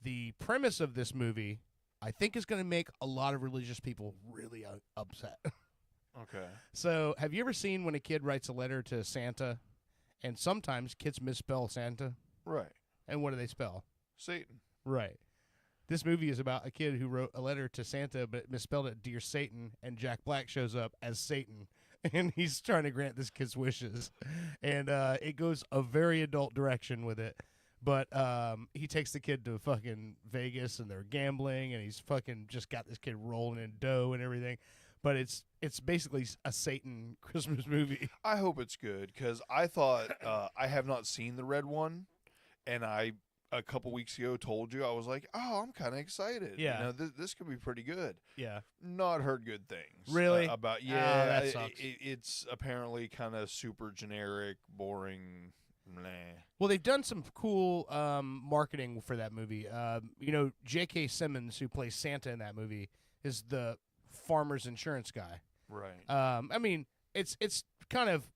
The premise of this movie, I think, is going to make a lot of religious people really upset. Okay. So, have you ever seen when a kid writes a letter to Santa, and sometimes kids misspell Santa? Right. And what do they spell? Satan. Right. This movie is about a kid who wrote a letter to Santa but misspelled it Dear Satan, and Jack Black shows up as Satan, and he's trying to grant this kid's wishes. And it goes a very adult direction with it. But he takes the kid to fucking Vegas, and they're gambling, and he's fucking just got this kid rolling in dough and everything. But it's basically a Satan Christmas movie. I hope it's good, because I thought I have not seen the red one, and I a couple weeks ago told you I was like, oh, I'm kind of excited. Yeah. This could be pretty good. Yeah. Not heard good things. Really? About Oh, that sucks. It's apparently kind of super generic, boring. Nah. Well, they've done some cool marketing for that movie. J.K. Simmons, who plays Santa in that movie, is the farmer's insurance guy. Right. I mean, it's kind of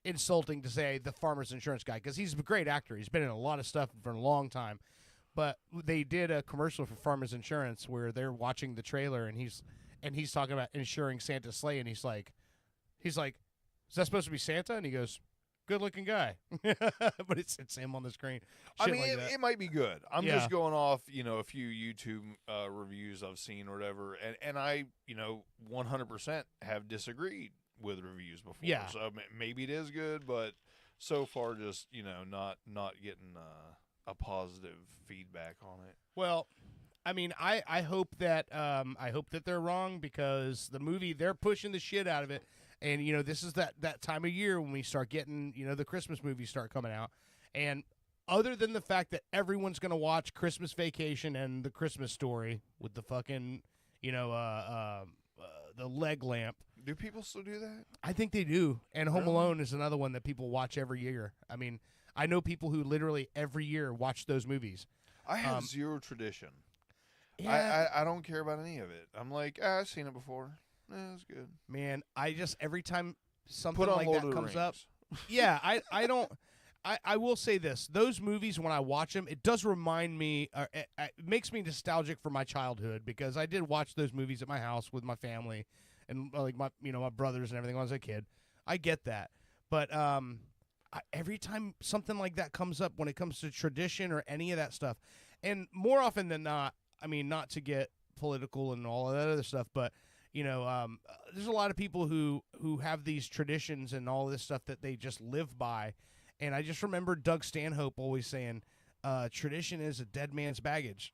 insulting to say the farmer's insurance guy, because he's a great actor. He's been in a lot of stuff for a long time. But they did a commercial for Farmers Insurance where they're watching the trailer, and he's talking about insuring Santa's sleigh, and he's like, is that supposed to be Santa? And he goes, good looking guy. But it's him on the screen. I mean, it might be good. I'm Yeah. just going off, a few YouTube reviews I've seen or whatever, and I, 100% have disagreed with reviews before. Yeah. So maybe it is good, but so far just, not getting a positive feedback on it. Well, I mean, I hope that they're wrong, because the movie, they're pushing the shit out of it. And, this is that time of year when we start getting, the Christmas movies start coming out. And other than the fact that everyone's going to watch Christmas Vacation and The Christmas Story with the fucking, the leg lamp. Do people still do that? I think they do. And Home Really? Alone is another one that people watch every year. I mean, I know people who literally every year watch those movies. I have zero tradition. Yeah. I don't care about any of it. I'm like, I've seen it before. It's good. Man, I just, every time something Put on like Lord that of the comes up, Rings. yeah, I don't. I will say this: those movies, when I watch them, it does remind me. It makes me nostalgic for my childhood, because I did watch those movies at my house with my family, and like my brothers and everything when I was a kid. I get that, but every time something like that comes up, when it comes to tradition or any of that stuff, and more often than not, I mean, not to get political and all of that other stuff, but there's a lot of people who have these traditions and all this stuff that they just live by. And I just remember Doug Stanhope always saying, tradition is a dead man's baggage.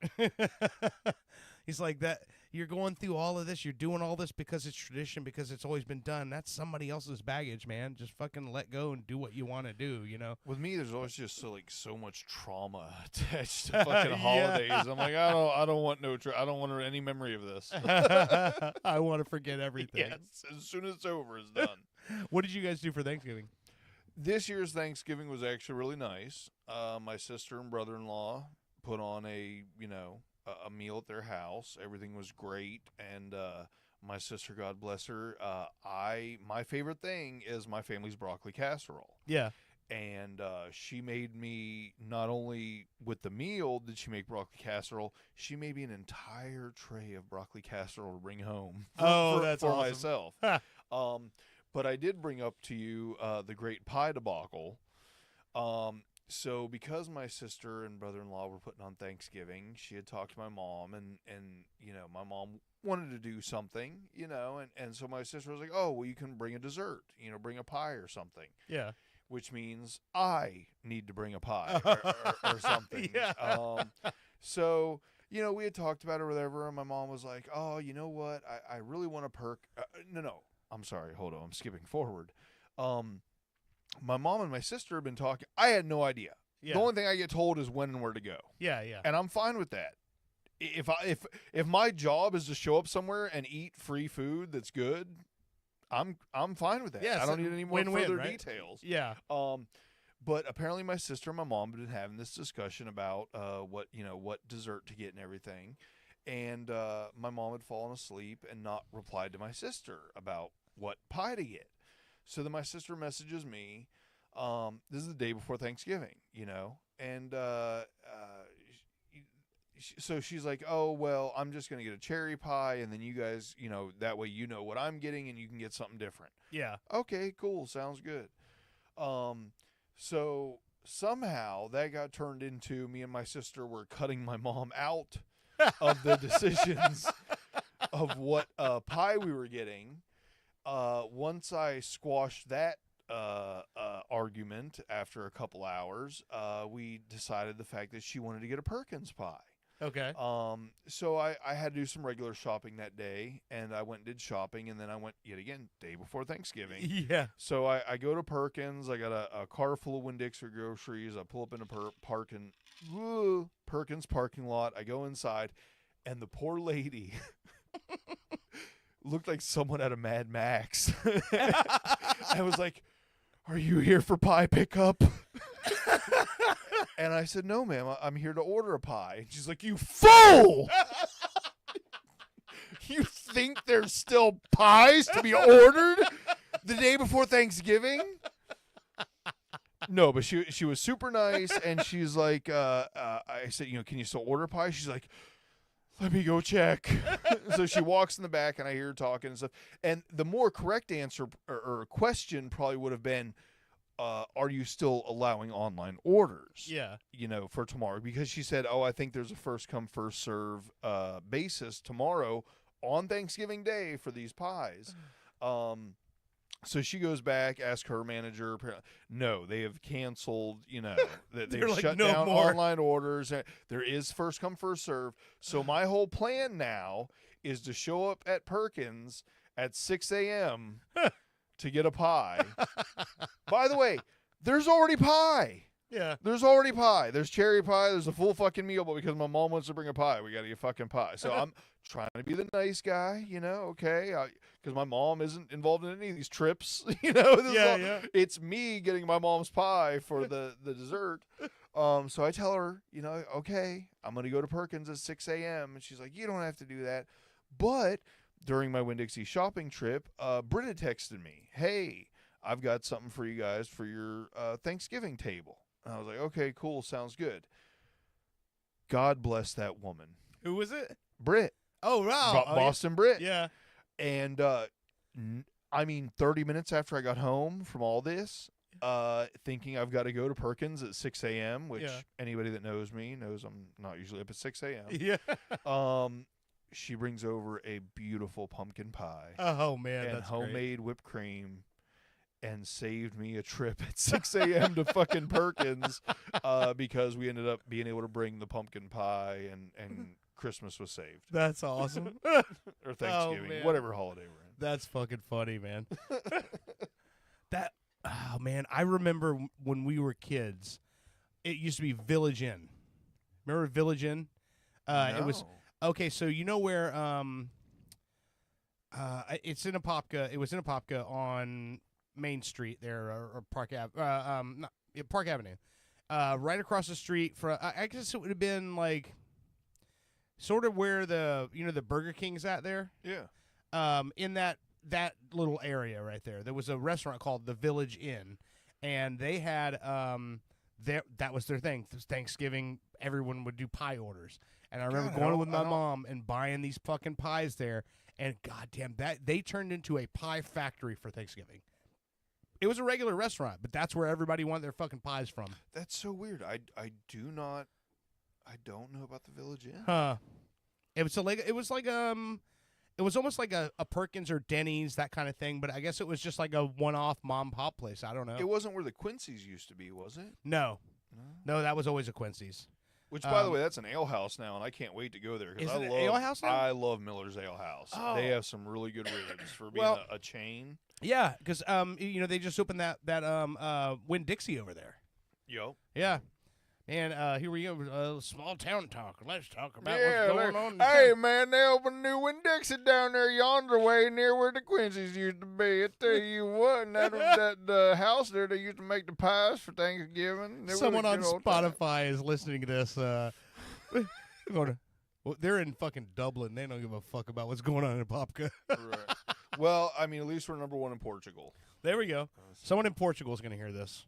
He's like that. You're going through all of this. You're doing all this because it's tradition, because it's always been done. That's somebody else's baggage, man. Just fucking let go and do what you want to do. You know. With me, there's always just so much trauma attached to fucking holidays. I'm like, I don't want I don't want any memory of this. I want to forget everything. Yes, as soon as it's over, it's done. What did you guys do for Thanksgiving? This year's Thanksgiving was actually really nice. My sister and brother-in-law put on a meal at their house. Everything was great, and my sister, God bless her, my favorite thing is my family's broccoli casserole. Yeah. And she made me, not only with the meal did she make broccoli casserole, she made me an entire tray of broccoli casserole to bring home that's for awesome. myself. But I did bring up to you the great pie debacle. So because my sister and brother-in-law were putting on Thanksgiving, she had talked to my mom, and my mom wanted to do something, and so my sister was like, oh, well, you can bring a dessert, bring a pie or something. Yeah. Which means I need to bring a pie or something. Yeah. So, we had talked about it or whatever, and my mom was like, oh, you know what? I really want to perk. No. I'm sorry. Hold on. I'm skipping forward. My mom and my sister have been talking. I had no idea. Yeah. The only thing I get told is when and where to go. Yeah. And I'm fine with that. If my job is to show up somewhere and eat free food that's good, I'm fine with that. Yeah, I don't need any more further right? details. Yeah. But apparently my sister and my mom have been having this discussion about what dessert to get and everything. And my mom had fallen asleep and not replied to my sister about what pie to get. So then my sister messages me. This is the day before Thanksgiving, and so she's like, oh, well, I'm just going to get a cherry pie, and then you guys, that way you know what I'm getting, and you can get something different. Yeah. Okay, cool. Sounds good. So somehow that got turned into me and my sister were cutting my mom out of the decisions of what pie we were getting. Once I squashed that argument after a couple hours, we decided the fact that she wanted to get a Perkins pie. Okay. So I had to do some regular shopping that day, and I went and did shopping, and then I went yet again day before Thanksgiving. Yeah. So I go to Perkins. I got a car full of Winn-Dixie groceries. I pull up in a Perkins parking lot. I go inside, and the poor lady looked like someone out of Mad Max. I was like, are you here for pie pickup? And I said, no, ma'am, I'm here to order a pie. And she's like, you fool! You think there's still pies to be ordered the day before Thanksgiving? No, but she was super nice, and she's like, I said, can you still order pie? She's like, let me go check. So she walks in the back, and I hear her talking and stuff. And the more correct answer or question probably would have been, are you still allowing online orders? Yeah. For tomorrow? Because she said, oh, I think there's a first come, first serve basis tomorrow on Thanksgiving Day for these pies. So she goes back, asks her manager. No, they have canceled, they've like, shut no down more online orders. There is first come, first serve. So my whole plan now is to show up at Perkins at 6 a.m. to get a pie. By the way, there's already pie. Yeah. There's already pie. There's cherry pie. There's a full fucking meal, but because my mom wants to bring a pie, we got to get fucking pie. So I'm trying to be the nice guy, okay? Because my mom isn't involved in any of these trips, Yeah. It's me getting my mom's pie for the dessert. So I tell her, okay, I'm going to go to Perkins at 6 a.m. And she's like, you don't have to do that. But during my Winn-Dixie shopping trip, Britta texted me, hey, I've got something for you guys for your Thanksgiving table. And I was like, okay, cool, sounds good. God bless that woman. Who was it? Britt. Oh, wow. Boston Britt. Yeah. And, 30 minutes after I got home from all this, thinking I've got to go to Perkins at 6 a.m., which anybody that knows me knows I'm not usually up at 6 a.m. Yeah. She brings over a beautiful pumpkin pie. Oh, man, and that's homemade great. whipped cream. and saved me a trip at 6 a.m. to fucking Perkins because we ended up being able to bring the pumpkin pie and Christmas was saved. That's awesome. Or Thanksgiving, man. whatever holiday we're in. That's fucking funny, man. Oh man, I remember when we were kids, it used to be Village Inn. Remember Village Inn? It was okay. So you know where it's in Apopka. It was in Apopka on Main Street there, or Park Park Avenue, right across the street from. I guess it would have been like sort of where the Burger King's at there. Yeah. In that little area right there, there was a restaurant called the Village Inn, and they had that was their thing. Thanksgiving, everyone would do pie orders, and I remember going with my mom and buying these fucking pies there. And goddamn, that they turned into a pie factory for Thanksgiving. It was a regular restaurant, but that's where everybody wanted their fucking pies from. That's so weird. I don't know about the Village Inn. Huh. It was almost like a Perkins or Denny's, that kind of thing, but I guess it was just like a one-off mom and pop place. I don't know. It wasn't where the Quincy's used to be, was it? No, that was always a Quincy's. Which, by the way, that's an ale house now, and I can't wait to go there. Is it an ale house now? I love Miller's Ale House. Oh. They have some really good ribs for being a chain. Yeah, because they just opened that Winn-Dixie over there. Yo. Yeah. And here we go, small town talk. Let's talk about Yeah, what's going on. hey, man, they opened a new Winn-Dixie down there yonder way near where the Quincy's used to be. I tell you what, and that house there, they used to make the pies for Thanksgiving. Someone on Spotify is listening to this. They're in fucking Dublin. They don't give a fuck about what's going on in Apopka. Right. Well, I mean, at least we're #1 in Portugal. There we go. Someone in Portugal is going to hear this.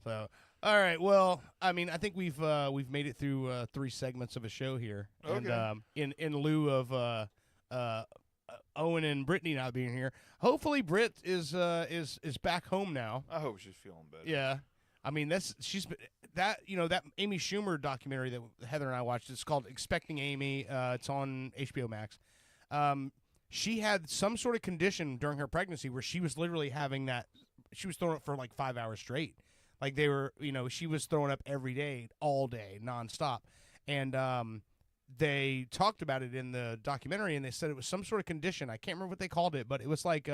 So, all right. Well, I mean, I think we've made it through 3 segments of a show here. Okay. And in lieu of Owen and Brittany not being here, hopefully Britt is back home now. I hope she's feeling better. Yeah. I mean, that Amy Schumer documentary that Heather and I watched. It's called Expecting Amy. It's on HBO Max. She had some sort of condition during her pregnancy where she was literally having that. She was throwing up for like 5 hours straight. Like they were, she was throwing up every day, all day, nonstop. And they talked about it in the documentary, and they said it was some sort of condition. I can't remember what they called it, but it was like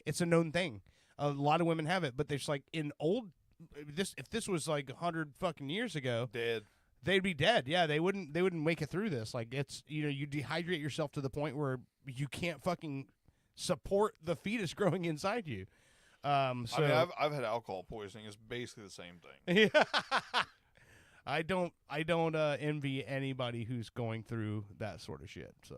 it's a known thing. A lot of women have it, but there's like if this was like 100 fucking years ago, dead. They'd be dead. Yeah, they wouldn't make it through this. Like it's you dehydrate yourself to the point where you can't fucking support the fetus growing inside you. So I mean, I've had alcohol poisoning. It's basically the same thing. Yeah. I don't envy anybody who's going through that sort of shit. So,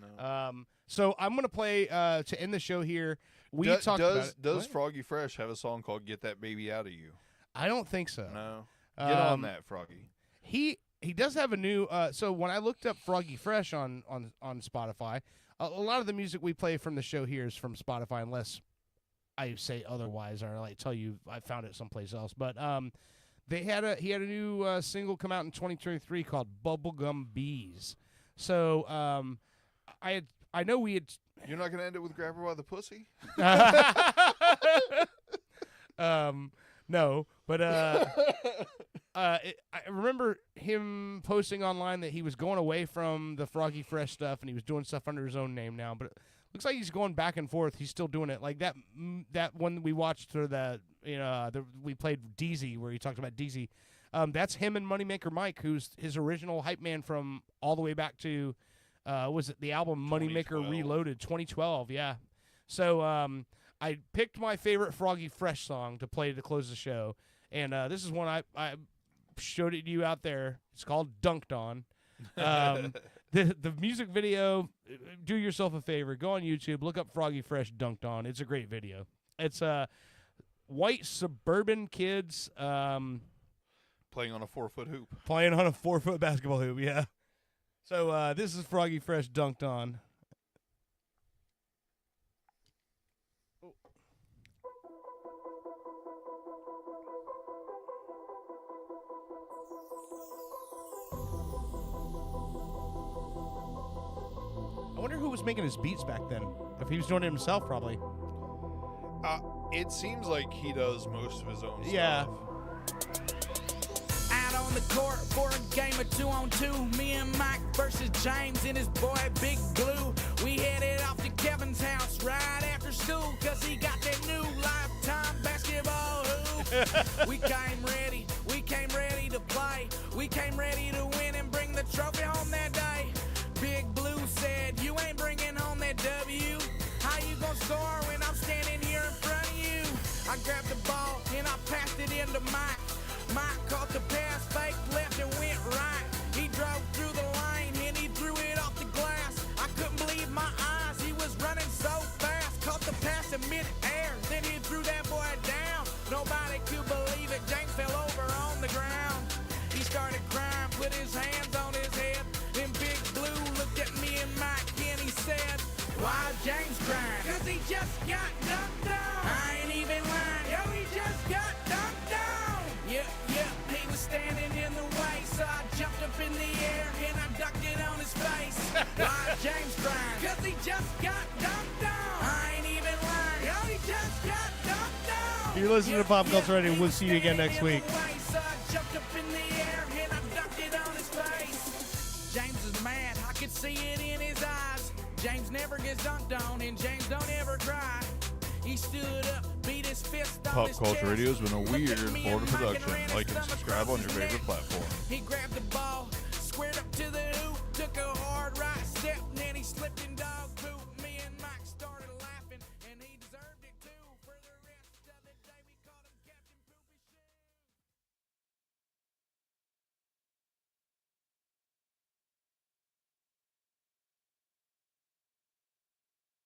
no. So I'm gonna play to end the show here. We talked about it. Does What? Froggy Fresh have a song called "Get That Baby Out of You"? I don't think so. No. Get on that, Froggy. He does have a new. So when I looked up Froggy Fresh on Spotify, a lot of the music we play from the show here is from Spotify, unless I say otherwise or I tell you I found it someplace else. But he had a new single come out in 2023 called Bubblegum Bees. So I know we had. You're not gonna end it with "Grab Her by the Pussy"? No, but I remember him posting online that he was going away from the Froggy Fresh stuff and he was doing stuff under his own name now. But it looks like he's going back and forth. He's still doing it. Like that one we watched for we played DZ where he talked about DZ. That's him and Moneymaker Mike, who's his original hype man from all the way back to was it the album Moneymaker Reloaded 2012? Yeah. So I picked my favorite Froggy Fresh song to play to close the show, and this is one I showed it to you out there. It's called Dunked On. The music video, do yourself a favor, go on YouTube, look up Froggy Fresh Dunked On. It's a great video. It's white suburban kids playing on a 4-foot hoop. Playing on a 4-foot basketball hoop, yeah. So this is Froggy Fresh Dunked On. I wonder who was making his beats back then. If he was doing it himself, probably. It seems like he does most of his own Yeah. stuff. Out on the court for a game of 2-on-2. Me and Mike versus James and his boy Big Blue. We headed off to Kevin's house right after school, cause he got that new Lifetime basketball hoop. We came ready to play. We came ready to win and bring the trophy home that day. Big Blue said, you ain't bringing home that W. How you gonna score when I'm standing here in front of you? I grabbed the ball and I passed it into Mike. Mike caught the pass, fake left and went right. He drove through the lane and he threw it off the glass. I couldn't believe my eyes, he was running so fast. Caught the pass in mid-air, then he threw that boy down. Nobody could believe it, James fell over on the ground. He started crying, put his hands on his head. Then Big Blue looked at me and Mike and he said, why James crying? Cause he just got dunked on. I ain't even lying, yo, he just got dunked on. Yep, he was standing in the way, so I jumped up in the air and I dunked it on his face. Why James crying? Cause he just got dunked on. I ain't even lying, yo, he just got dunked on. You're listening to Pop Culture Radio. We'll see you again next week. So I jumped up in the air and I dunked it on his face. James is mad, I could see it in his eyes. James never gets dunked on and James don't ever cry. He stood up, beat his fist on Pop his Culture chest. Radio has been a Looked weird at me Florida and Mike and production. ran his Like and thumb subscribe across on your his favorite neck. platform. He grabbed the ball, squared up to the hoop, took a hard right step, and then he slipped and dog.